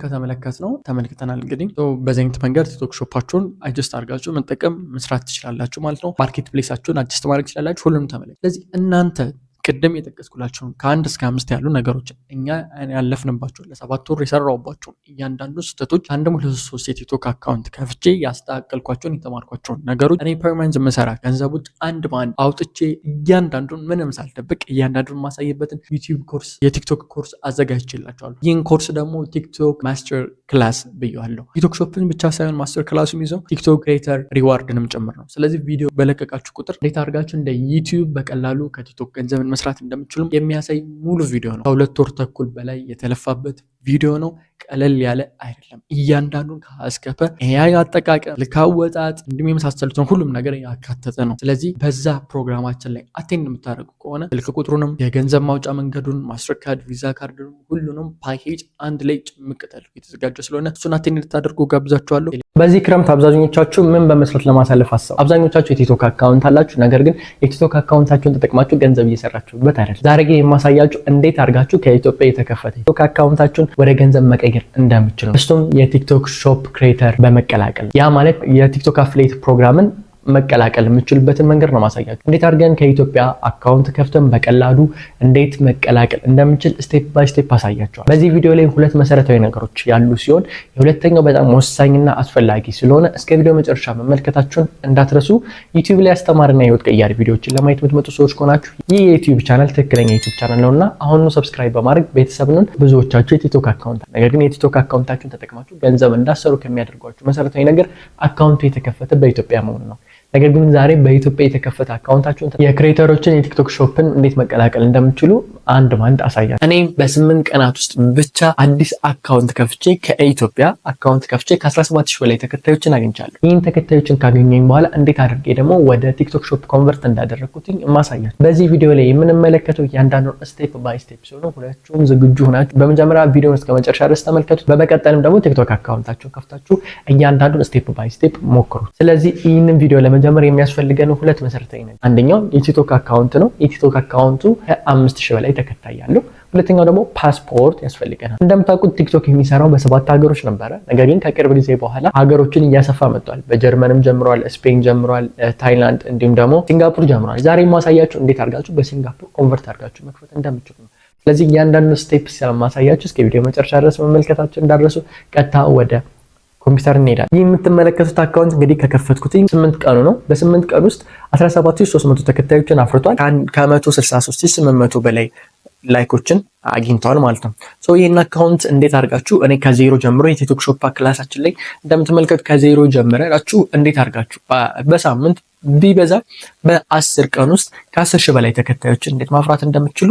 ተመልክተናል። እንግዲህ በዚህ አይነት መንገድ ቲክቶክ ሾፓችሁን አጀስት አድርጋችሁ መጠቀም መስራት ትችላላችሁ ማለት ነው። ማርኬት ፕሌሳችሁን አጀስት ማድረግ ትችላላችሁ። ሁሉንም ተመልከቱ። ስለዚህ እናንተ ቅድም የጠቀስኩላቸውን ከ1 እስከ 5 ያሉ ነገሮችን እኛ ያለፍንባቸውን ለ7 ወር የሰራውባቸውን እያንዳንዱ ስህተቶች አንድ ሙሉ 3 የቲክቶክ አካውንት ከፍቼ ያስተካከልኳቸውን የተማርኳቸውን ነገሮች እኔ ፐርማንት መሰራ ገንዘቦች አንድ በአንድ አውጥቼ እያንዳንዱን ምንም ሳልደብቅ እያንዳንዱን ማሳየበትን ዩቲዩብ ኮርስ የቲክቶክ ኮርስ አዘጋጅቼላቸዋለሁ። ይህን ኮርስ ደግሞ ቲክቶክ ማስተር ክላስ ብየዋለሁ። ቲክቶክ ሾፕን ብቻ ሳይሆን ማስተር ክላሱ ይዘው ቲክቶክ ክሬተር ሪዋርድንም ጭምር ነው። ስለዚህ ቪዲዮ በለቀቃችሁ ቁጥር እንዴት አድርጋችሁ እንደ ዩቲዩብ በቀላሉ ከቲክቶክ ገንዘብ መስራት እንደምችሉም የሚያሳይ ሙሉ ቪዲዮ ነው። ከ2 ወር ተኩል በላይ የተለፋበት ቪዲዮ ነው። ቀለል ያለ አይደለም። እያንዳንዱን ከአስከፈ ኤአይ አጠቃቀም፣ ልካወጣጥ እንዲሁም የመሳሰሉትን ሁሉም ነገር ያካተተ ነው። ስለዚህ በዛ ፕሮግራማችን ላይ አቴንድ የምታደርጉ ከሆነ ስልክ ቁጥሩንም የገንዘብ ማውጫ መንገዱን ማስተር ካርድ፣ ቪዛ ካርድ ሁሉንም ፓኬጅ አንድ ላይ ጭምቅ ተደርጎ የተዘጋጀ ስለሆነ እሱን አቴንድ ልታደርጉ ጋብዛችኋለሁ። በዚህ ክረምት አብዛኞቻችሁ ምን በመስራት ለማሳለፍ አሰቡ? አብዛኞቻችሁ የቲክቶክ አካውንት አላችሁ፣ ነገር ግን የቲክቶክ አካውንታችሁን ተጠቅማችሁ ገንዘብ እየሰራችሁበት አይደለም። ዛሬ ግን የማሳያችሁ እንዴት አድርጋችሁ ከኢትዮጵያ የተከፈተ ቲክቶክ አካውንታችሁን ወደ ገንዘብ መቀየር እንደምትችሉ ነው። እሱም የቲክቶክ ሾፕ ክሬተር በመቀላቀል ያ ማለት የቲክቶክ አፍሌት ፕሮግራምን መቀላቀል የምችልበትን መንገድ ነው ማሳያችሁ። እንዴት አድርገን ከኢትዮጵያ አካውንት ከፍተን በቀላሉ እንዴት መቀላቀል እንደምንችል ስቴፕ ባይ ስቴፕ አሳያችኋለሁ። በዚህ ቪዲዮ ላይ 2 መሰረታዊ ነገሮች ያሉ ሲሆን የሁለተኛው በጣም ወሳኝና አስፈላጊ ስለሆነ እስከ ቪዲዮ መጨረሻ መመልከታችሁን እንዳትረሱ። ዩቲዩብ ላይ አስተማሪና ህይወት ቀያሪ ቪዲዮዎችን ለማየት የምትመጡ ሰዎች ከሆናችሁ ይህ የዩቲዩብ ቻናል ትክክለኛ ዩቲዩብ ቻናል ነውና አሁን ሰብስክራይብ በማድረግ ቤተሰብ ነን። ብዙዎቻችሁ የቲክቶክ አካውንት ነገር ግን የቲክቶክ አካውንታችሁን ተጠቅማችሁ ገንዘብ እንዳሰሩ ከሚያደርጓችሁ መሰረታዊ ነገር አካውንቱ የተከፈተ በኢትዮጵያ መሆኑ ነው። ነገር ግን ዛሬ በኢትዮጵያ የተከፈተ አካውንታችሁን የክሬተሮችን የቲክቶክ ሾፕን እንዴት መቀላቀል እንደምትችሉ አንድ ባንድ አሳያለሁ። እኔ በ8 ቀናት ውስጥ ብቻ አዲስ አካውንት ከፍቼ ከኢትዮጵያ አካውንት ከፍቼ ከ17000 በላይ ተከታዮችን አግኝቻለሁ። ይህን ተከታዮችን ካገኘኝ በኋላ እንዴት አድርጌ ደግሞ ወደ ቲክቶክ ሾፕ ኮንቨርት እንዳደረኩትኝ ማሳያችሁ። በዚህ ቪዲዮ ላይ የምንመለከተው እያንዳንዱን ስቴፕ ባይ ስቴፕ ሲሆን ሁላችሁም ዝግጁ ሆናችሁ በመጀመሪያ ቪዲዮውን እስከ መጨረሻ ድረስ ተመልከቱት። በመቀጠልም ደግሞ ቲክቶክ አካውንታችሁን ከፍታችሁ እያንዳንዱን ስቴፕ ባይ ስቴፕ ሞክሩት። ስለዚህ ይህንን ቪዲዮ ለመጀመር የሚያስፈልገን 2 መሰረታዊ ነገር፣ አንደኛው የቲክቶክ አካውንት ነው። የቲክቶክ አካውንቱ ከ5000 በላይ ተከታይ ያለው። ሁለተኛው ደግሞ ፓስፖርት ያስፈልገናል። እንደምታውቁት ቲክቶክ የሚሰራው በ7 ሀገሮች ነበረ። ነገር ግን ከቅርብ ጊዜ በኋላ ሀገሮችን እያሰፋ መጥቷል። በጀርመንም ጀምሯል፣ ስፔን ጀምሯል፣ ታይላንድ እንዲሁም ደግሞ ሲንጋፖር ጀምሯል። ዛሬ ማሳያችሁ እንዴት አድርጋችሁ በሲንጋፖር ኮንቨርት አድርጋችሁ መክፈት እንደምትችሉ ነው። ስለዚህ እያንዳንዱ ስቴፕ ስለማሳያችሁ እስከ ቪዲዮ መጨረሻ ድረስ መመልከታችሁ እንዳትረሱ። ቀጥታ ወደ ኮምፒውተር እንሄዳለን። ይህ የምትመለከቱት አካውንት እንግዲህ ከከፈትኩት 8 ቀኑ ነው። በ8 ቀን ውስጥ 17300 ተከታዮችን አፍርቷል። ከ163800 በላይ ላይኮችን አግኝተዋል ማለት ነው። ይህን አካውንት እንዴት አድርጋችሁ እኔ ከዜሮ ጀምሮ የቲክቶክ ሾፕ ክላሳችን ላይ እንደምትመለከቱ ከዜሮ ጀምራችሁ እንዴት አድርጋችሁ በሳምንት ቢበዛ በ10 ቀን ውስጥ ከ10000 በላይ ተከታዮችን እንዴት ማፍራት እንደምትችሉ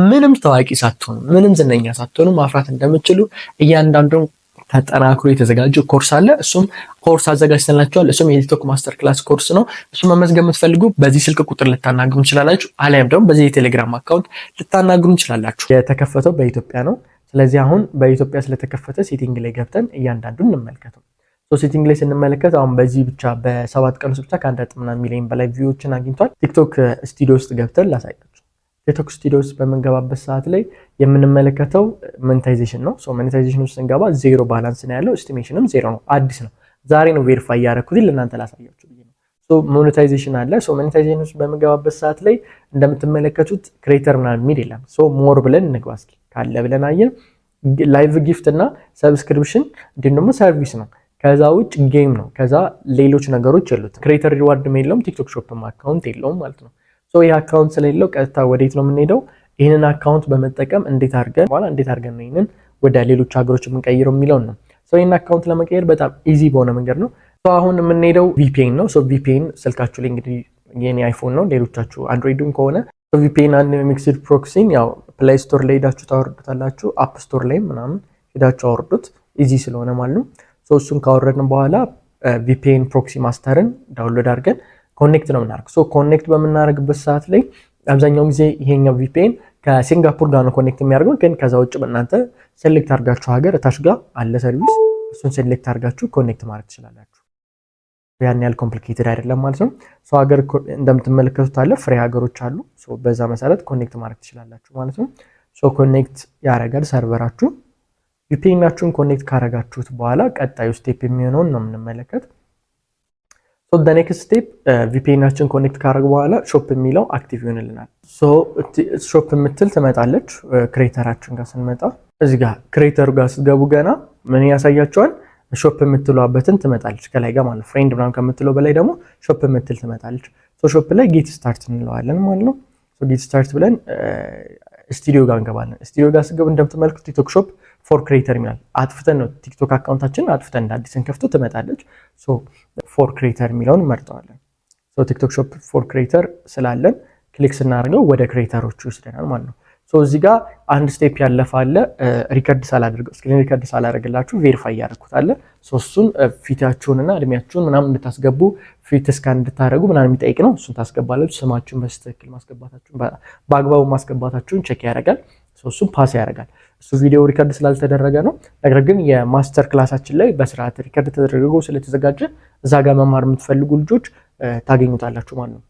ምንም ታዋቂ ሳትሆኑ ምንም ዝነኛ ሳትሆኑ ማፍራት እንደምትችሉ እያንዳንዱን ተጠናክሮ የተዘጋጀ ኮርስ አለ። እሱም ኮርስ አዘጋጅተንላችኋል። እሱም የቲክቶክ ማስተር ክላስ ኮርስ ነው። እሱም መመዝገብ የምትፈልጉ በዚህ ስልክ ቁጥር ልታናግሩ እንችላላችሁ፣ አሊያም ደግሞ በዚህ የቴሌግራም አካውንት ልታናግሩ እንችላላችሁ። የተከፈተው በኢትዮጵያ ነው። ስለዚህ አሁን በኢትዮጵያ ስለተከፈተ ሴቲንግ ላይ ገብተን እያንዳንዱን እንመልከተው። ሴቲንግ ላይ ስንመለከት አሁን በዚህ ብቻ በ7 ቀን ውስጥ ብቻ ከ1.9 ሚሊዮን በላይ ቪዎችን አግኝቷል። ቲክቶክ ስቱዲዮ ውስጥ ገብተን ላሳያችሁ። ቲክቶክ ስቱዲዮ ውስጥ በምንገባበት ሰዓት ላይ የምንመለከተው ሞኔታይዜሽን ነው። ሞኔታይዜሽን ውስጥ ስንገባ ዜሮ ባላንስ ነው ያለው። ኤስቲሜሽንም ዜሮ ነው። አዲስ ነው። ዛሬ ነው ቬሪፋይ ያደረኩት ለእናንተ ላሳያችሁ ብዬ ነው። ሞኔታይዜሽን አለ። ሞኔታይዜሽን ውስጥ በምንገባበት ሰዓት ላይ እንደምትመለከቱት ክሬተር ምናምን የሚል የለም። ሞር ብለን እንግባ እስኪ። ካለ ብለን አየን። ላይቭ ጊፍት እና ሰብስክሪፕሽን እንዲሁም ደግሞ ሰርቪስ ነው። ከዛ ውጭ ጌም ነው። ከዛ ሌሎች ነገሮች የሉት። ክሬተር ሪዋርድም የለውም። ቲክቶክ ሾፕም አካውንት የለውም ማለት ነው። ይህ አካውንት ስለሌለው ቀጥታ ወዴት ነው የምንሄደው? ይህንን አካውንት በመጠቀም እንዴት አድርገን ነው ይህንን ወደ ሌሎች ሀገሮች የምንቀይረው የሚለውን ነው። ይህን አካውንት ለመቀየር በጣም ኢዚ በሆነ መንገድ ነው። አሁን የምንሄደው ቪፒኤን ነው። ቪፒኤን ስልካችሁ ላይ እንግዲህ የኔ አይፎን ነው፣ ሌሎቻችሁ አንድሮይድም ከሆነ ቪፒኤን አንሊሚትድ ፕሮክሲን ያው ፕሌይ ስቶር ላይ ሄዳችሁ ታወርዱታላችሁ። አፕ ስቶር ላይ ምናምን ሄዳችሁ አወርዱት፣ ኢዚ ስለሆነ ማለት ነው። እሱን ካወረድን በኋላ ቪፒኤን ፕሮክሲ ማስተርን ዳውንሎድ አድርገን ኮኔክት ነው የምናደርገው። ኮኔክት በምናደርግበት ሰዓት ላይ አብዛኛውን ጊዜ ይሄኛው ቪፒኤን ከሲንጋፖር ጋር ነው ኮኔክት የሚያደርገው። ግን ከዛ ውጭ በእናንተ ሴሌክት አድርጋችሁ ሀገር እታች ጋር አለ ሰርቪስ፣ እሱን ሴሌክት አድርጋችሁ ኮኔክት ማድረግ ትችላላችሁ። ያን ያህል ኮምፕሊኬትድ አይደለም ማለት ነው። ሀገር እንደምትመለከቱት አለ፣ ፍሬ ሀገሮች አሉ። በዛ መሰረት ኮኔክት ማድረግ ትችላላችሁ ማለት ነው። ኮኔክት ያደርጋል ሰርቨራችሁ። ቪፒኤናችሁን ኮኔክት ካረጋችሁት በኋላ ቀጣዩ ስቴፕ የሚሆነውን ነው የምንመለከት። ኔክስት ስቴፕ ቪፒኤናችን ኮኔክት ካረግ በኋላ ሾፕ የሚለው አክቲቭ ይሆንልናል። ሾፕ የምትል ትመጣለች። ክሬተራችን ጋር ስንመጣ እዚህ ጋር ክሬተሩ ጋር ስትገቡ ገና ምን ያሳያቸዋል? ሾፕ የምትለዋበትን ትመጣለች ከላይ ጋር ማለት ፍሬንድ ምናምን ከምትለው በላይ ደግሞ ሾፕ የምትል ትመጣለች። ሾፕ ላይ ጌት ስታርት እንለዋለን ማለት ነው። ጌት ስታርት ብለን ስቱዲዮ ጋር እንገባለን። ስቱዲዮ ጋር ስትገቡ እንደምትመለከቱት ቲክቶክ ሾፕ ፎር ክሬተር ይላል። አጥፍተን ነው ቲክቶክ አካውንታችንን አጥፍተን እንደ አዲስ እንከፍቶ ትመጣለች። ፎር ክሬተር የሚለውን መርጠዋለን። ቲክቶክ ሾፕ ፎር ክሬተር ስላለን ክሊክ ስናደርገው ወደ ክሬተሮቹ ይወስደናል ማለት ነው። እዚህ ጋር አንድ ስቴፕ ያለፈ አለ። ሪከርድ ሳላደርገው ስክሪን ሪከርድ ሳላደርግላችሁ ቬሪፋይ ያደርኩት አለ። እሱን ፊታችሁንና እድሜያችሁን ምናምን እንድታስገቡ ፊት እስካን እንድታደርጉ ምናምን የሚጠይቅ ነው። እሱን ታስገባላችሁ። ስማችሁን በስትክክል ማስገባታችሁን በአግባቡ ማስገባታችሁን ቼክ ያደርጋል። እሱም ፓስ ያደርጋል። እሱ ቪዲዮ ሪከርድ ስላልተደረገ ነው። ነገር ግን የማስተር ክላሳችን ላይ በስርዓት ሪከርድ ተደረገ ስለተዘጋጀ እዛ ጋር መማር የምትፈልጉ ልጆች ታገኙታላችሁ ማለት ነው።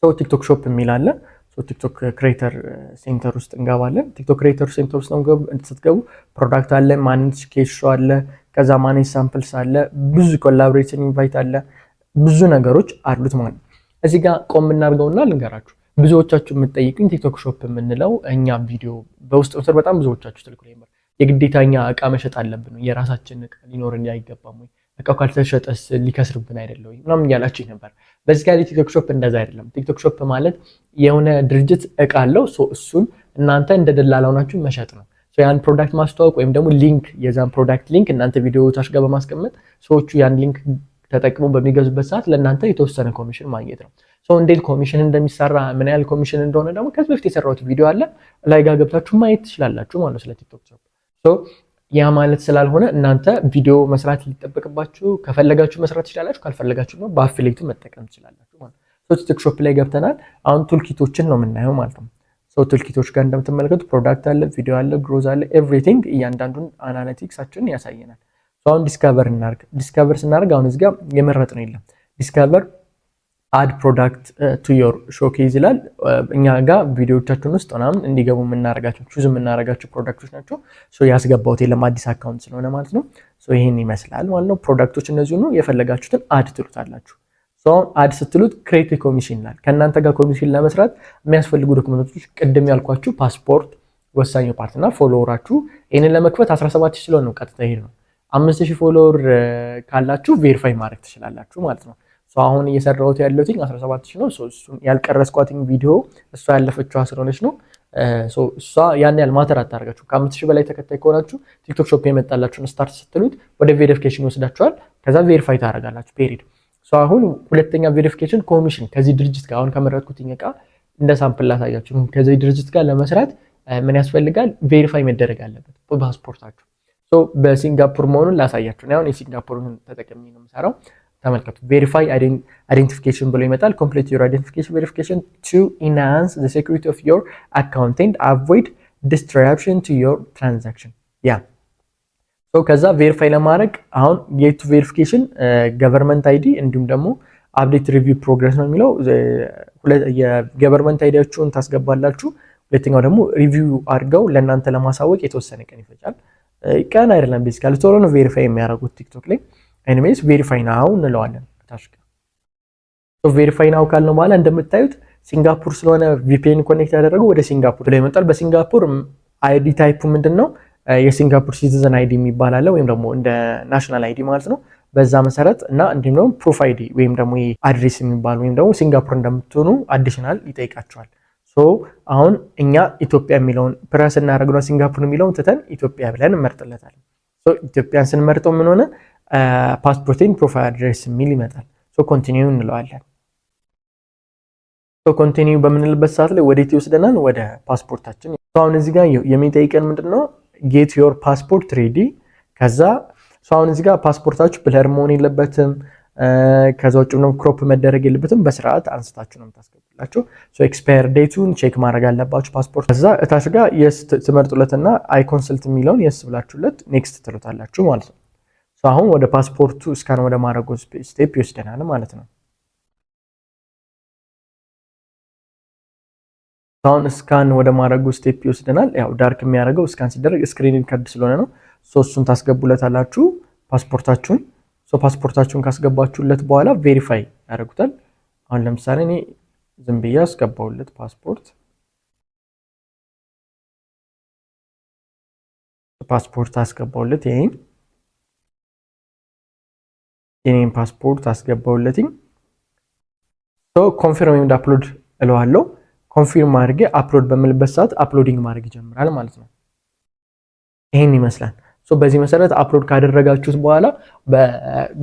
ቲክቶክ ሾፕ የሚል አለ። ቲክቶክ ክሬተር ሴንተር ውስጥ እንገባለን። ቲክቶክ ክሬተር ሴንተር ውስጥ ስትገቡ ፕሮዳክት አለ፣ ማኔጅ ኬሽ አለ፣ ከዛ ማኔጅ ሳምፕልስ አለ፣ ብዙ ኮላቦሬሽን ኢንቫይት አለ፣ ብዙ ነገሮች አሉት ማለት ነው። እዚህ ጋር ቆም እናድርገውና ልንገራችሁ። ብዙዎቻችሁ የምትጠይቁኝ ቲክቶክ ሾፕ የምንለው እኛ ቪዲዮ በውስጥ ምስር በጣም ብዙዎቻችሁ ትልኩ ነበር። የግዴታ እኛ እቃ መሸጥ አለብን ነው፣ የራሳችን እቃ ሊኖርን አይገባም ወይ? እቃው ካልተሸጠስ ሊከስርብን አይደለም ወይ? ምናምን እያላችሁ ነበር። በዚህ ጋር ቲክቶክ ሾፕ እንደዛ አይደለም። ቲክቶክ ሾፕ ማለት የሆነ ድርጅት እቃ አለው፣ እሱን እናንተ እንደ ደላላው ናችሁ መሸጥ ነው። ያን ፕሮዳክት ማስተዋወቅ ወይም ደግሞ ሊንክ፣ የዛን ፕሮዳክት ሊንክ እናንተ ቪዲዮ ታች ጋር በማስቀመጥ ሰዎቹ ያን ሊንክ ተጠቅመው በሚገዙበት ሰዓት ለእናንተ የተወሰነ ኮሚሽን ማግኘት ነው። እንዴት ኮሚሽን እንደሚሰራ ምን ያህል ኮሚሽን እንደሆነ ደግሞ ከዚህ በፊት የሰራሁት ቪዲዮ አለ፣ ላይ ጋር ገብታችሁ ማየት ትችላላችሁ ማለት ስለ ቲክቶክ ሾፕ። ያ ማለት ስላልሆነ እናንተ ቪዲዮ መስራት ሊጠበቅባችሁ ከፈለጋችሁ መስራት ትችላላችሁ፣ ካልፈለጋችሁ ነው በአፊሊየቱ መጠቀም ትችላላችሁ ማለት ነው። ቲክቶክ ሾፕ ላይ ገብተናል። አሁን ቱልኪቶችን ነው የምናየው ማለት ነው። ቱልኪቶች ጋር እንደምትመለከቱ ፕሮዳክት አለ፣ ቪዲዮ አለ፣ ግሮዝ አለ፣ ኤቭሪቲንግ እያንዳንዱን አናሊቲክሳችንን ያሳየናል። አሁን ዲስከቨር እናርግ። ዲስከቨር ስናደርግ አሁን እዚህ ጋር የመረጥ ነው የለም። ዲስከቨር አድ ፕሮዳክት ቱ ዮር ሾኬዝ ይላል። እኛ ጋር ቪዲዮዎቻችን ውስጥ ምናምን እንዲገቡ የምናደርጋቸው ቹዝ የምናደርጋቸው ፕሮዳክቶች ናቸው። ያስገባሁት የለም አዲስ አካውንት ስለሆነ ማለት ነው። ይህን ይመስላል ማለት ነው። ፕሮዳክቶች እነዚሁ ነው። የፈለጋችሁትን አድ ትሉታላችሁ። አሁን አድ ስትሉት ክሬት ኮሚሽን ይላል። ከእናንተ ጋር ኮሚሽን ለመስራት የሚያስፈልጉ ዶክመንቶች ቅድም ያልኳችሁ ፓስፖርት ወሳኙ ፓርትና ፎሎወራችሁ። ይህንን ለመክፈት 17000 ስለሆነ ነው ቀጥታ ይሄድ ነው። 5000 ፎሎወር ካላችሁ ቬሪፋይ ማድረግ ትችላላችሁ ማለት ነው። አሁን እየሰራሁት ያለሁት 17000 ነው። እሱን ያልቀረስኳትኝ ቪዲዮ እሷ ያለፈችዋ ስለሆነች ነው። እሷ ያን ያህል ማተር አታርጋችሁ። ከ5000 በላይ ተከታይ ከሆናችሁ ቲክቶክ ሾፕ የመጣላችሁን ስታርት ስትሉት ወደ ቬሪፊኬሽን ይወስዳችኋል። ከዛ ቬሪፋይ ታደርጋላችሁ ፔሪድ። አሁን ሁለተኛ ቬሪፊኬሽን ኮሚሽን ከዚህ ድርጅት ጋር አሁን ከመረጥኩት እቃ እንደ ሳምፕል ላሳያችሁ። ከዚህ ድርጅት ጋር ለመስራት ምን ያስፈልጋል? ቬሪፋይ መደረግ አለበት በፓስፖርታችሁ። በሲንጋፖር መሆኑን ላሳያችሁ ነው። አሁን የሲንጋፖርን ተጠቅሜ ነው የምሰራው። ተመልከቱ። ቬሪፋይ አይደንቲፊኬሽን ብሎ ይመጣል። ኮምፕሊት ዩር አይደንቲፊኬሽን ቬሪፊኬሽን ቱ ኢንሃንስ ዘ ሴኩሪቲ ኦፍ ዮር አካውንት ኤንድ አቮይድ ዲስትራፕሽን ቱ ዮር ትራንዛክሽን። ከዛ ቬሪፋይ ለማድረግ አሁን ጌት ቱ ቬሪፊኬሽን ገቨርንመንት አይዲ እንዲሁም ደግሞ አፕዴት ሪቪው ፕሮግረስ ነው የሚለው። የገቨርንመንት አይዲያችሁን ታስገባላችሁ። ሁለተኛው ደግሞ ሪቪው አድርገው ለእናንተ ለማሳወቅ የተወሰነ ቀን ይፈጃል። ቀን አይደለም ቤዚካሊ ቶሎ ነው ቬሪፋይ የሚያደርጉት ቲክቶክ ላይ። ኤኒዌይስ ቬሪፋይ ናው እንለዋለን። ቬሪፋይ ናው ካልነው በኋላ እንደምታዩት ሲንጋፖር ስለሆነ ቪፒኤን ኮኔክት ያደረገው ወደ ሲንጋፖር ላይ ይመጣል። በሲንጋፖር አይዲ ታይፑ ምንድነው? የሲንጋፖር ሲቲዘን አይዲ የሚባል አለ፣ ወይም ደግሞ እንደ ናሽናል አይዲ ማለት ነው። በዛ መሰረት እና እንዲሁም ደግሞ ፕሩፍ አይዲ ወይም ደግሞ አድሬስ የሚባል ወይም ደግሞ ሲንጋፖር እንደምትሆኑ አዲሽናል ይጠይቃቸዋል። አሁን እኛ ኢትዮጵያ የሚለውን ፕረስ እናደርግና ሲንጋፖር የሚለውን ትተን ኢትዮጵያ ብለን እንመርጥለታለን። ኢትዮጵያን ስንመርጠው ምን ሆነ? ፓስፖርቴን ፕሮፋይል አድሬስ የሚል ይመጣል። ኮንቲኒው እንለዋለን። ኮንቲኒው በምንልበት ሰዓት ላይ ወዴት ይወስደናል? ወደ ፓስፖርታችን። አሁን እዚህ ጋር የሚጠይቀን ምንድነው? ጌት ዮር ፓስፖርት ሬዲ። ከዛ አሁን እዚህ ጋር ፓስፖርታችሁ ብለር መሆን የለበትም። ከዛ ውጭ ነው ክሮፕ መደረግ የለበትም። በስርዓት አንስታችሁ ነው የምታስገቡላችሁ። ኤክስፓየር ዴቱን ቼክ ማድረግ አለባችሁ ፓስፖርት። ከዛ እታች ጋር የስ ትመርጡለትና አይ ኮንሰልት የሚለውን የስ ብላችሁለት ኔክስት ትሉታላችሁ ማለት ነው። አሁን ወደ ፓስፖርቱ ስካን ወደ ማድረጉ ስቴፕ ይወስደናል ማለት ነው። አሁን ስካን ወደ ማድረጉ ስቴፕ ይወስደናል። ያው ዳርክ የሚያደርገው ስካን ሲደረግ ስክሪን ሪከርድ ስለሆነ ነው። እሱን ታስገቡለታላችሁ ፓስፖርታችሁን። ፓስፖርታችሁን ካስገባችሁለት በኋላ ቬሪፋይ ያደርጉታል። አሁን ለምሳሌ እኔ ዝም ብዬ አስገባሁለት ፓስፖርት አስገባሁለት። የኔን ፓስፖርት አስገባሁለትኝ። ኮንፊርም ወይም አፕሎድ እለዋለሁ። ኮንፊርም አድርጌ አፕሎድ በምልበት ሰዓት አፕሎዲንግ ማድረግ ይጀምራል ማለት ነው። ይሄን ይመስላል። በዚህ መሰረት አፕሎድ ካደረጋችሁት በኋላ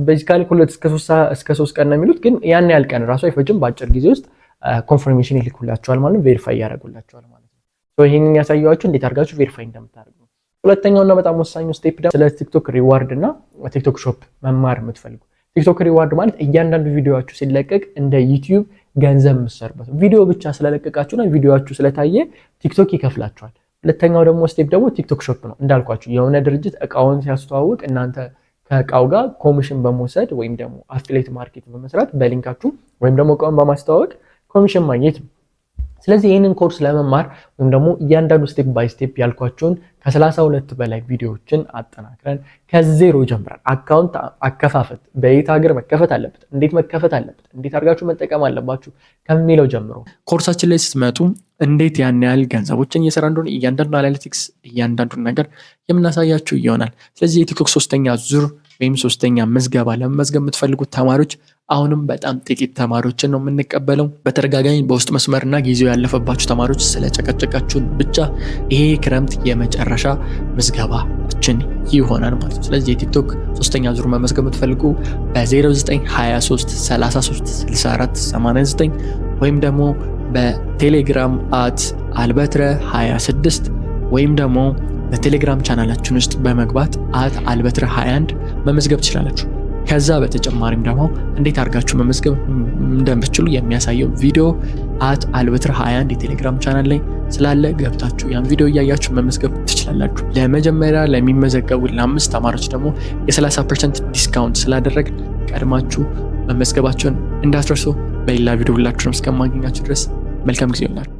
ቤዚካሊ ከሁለት እስከ 3 ቀን ነው የሚሉት፣ ግን ያን ያህል ቀን ራሱ አይፈጅም። በአጭር ጊዜ ውስጥ ኮንፈርሜሽን ይልኩላችኋል ማለት ነው። ቬሪፋይ ያደርጉላችኋል ማለት ነው። ይሄንን ያሳየኋችሁ እንዴት አድርጋችሁ ቬሪፋይ እንደምታደርጉ። ሁለተኛውና በጣም ወሳኙ ስቴፕ ደግሞ ስለ ቲክቶክ ሪዋርድ እና ቲክቶክ ሾፕ መማር የምትፈልጉ። ቲክቶክ ሪዋርድ ማለት እያንዳንዱ ቪዲዮአችሁ ሲለቀቅ እንደ ዩቲዩብ ገንዘብ የምትሰሩበት ቪዲዮ ብቻ ስለለቀቃችሁና ቪዲዮአችሁ ስለታየ ቲክቶክ ይከፍላችኋል። ሁለተኛው ደግሞ ስቴፕ ደግሞ ቲክቶክ ሾፕ ነው። እንዳልኳችሁ የሆነ ድርጅት እቃውን ሲያስተዋውቅ እናንተ ከእቃው ጋር ኮሚሽን በመውሰድ ወይም ደግሞ አፊሊየት ማርኬት በመስራት በሊንካችሁ ወይም ደግሞ እቃውን በማስተዋወቅ ኮሚሽን ማግኘት ነው። ስለዚህ ይህንን ኮርስ ለመማር ወይም ደግሞ እያንዳንዱ ስቴፕ ባይ ስቴፕ ያልኳቸውን ከ32 በላይ ቪዲዮዎችን አጠናክረን ከዜሮ ጀምረን አካውንት አከፋፈት፣ በየት ሀገር መከፈት አለበት፣ እንዴት መከፈት አለበት፣ እንዴት አድርጋችሁ መጠቀም አለባችሁ ከሚለው ጀምሮ ኮርሳችን ላይ ስትመጡ እንዴት ያን ያህል ገንዘቦችን እየሰራ እንደሆነ እያንዳንዱ አናሊቲክስ እያንዳንዱን ነገር የምናሳያችሁ ይሆናል። ስለዚህ የቲክቶክ 3ኛ ዙር ወይም 3ኛ ምዝገባ ለመመዝገብ የምትፈልጉት ተማሪዎች አሁንም በጣም ጥቂት ተማሪዎችን ነው የምንቀበለው። በተደጋጋሚ በውስጥ መስመርና ጊዜው ያለፈባችሁ ተማሪዎች ስለጨቀጨቃችሁን ብቻ ይሄ ክረምት የመጨረሻ ምዝገባችን ይሆናል ማለት ነው። ስለዚህ የቲክቶክ 3ኛ ዙር መመዝገብ የምትፈልጉ በ0923 33 64 89 ወይም ደግሞ በቴሌግራም @albatre26 ወይም ደግሞ በቴሌግራም ቻናላችን ውስጥ በመግባት @albatre21 መመዝገብ ትችላላችሁ። ከዛ በተጨማሪም ደግሞ እንዴት አድርጋችሁ መመዝገብ እንደምትችሉ የሚያሳየው ቪዲዮ @albatre21 የቴሌግራም ቻናል ላይ ስላለ ገብታችሁ ያን ቪዲዮ እያያችሁ መመዝገብ ትችላላችሁ። ለመጀመሪያ ለሚመዘገቡ ለ5 ተማሪዎች ደግሞ የ30% ዲስካውንት ስላደረግ ቀድማችሁ መመዝገባችሁን እንዳትረሱ። በሌላ ቪዲዮ ሁላችሁንም እስከማገኛችሁ ድረስ መልካም ጊዜ ይሁንላችሁ።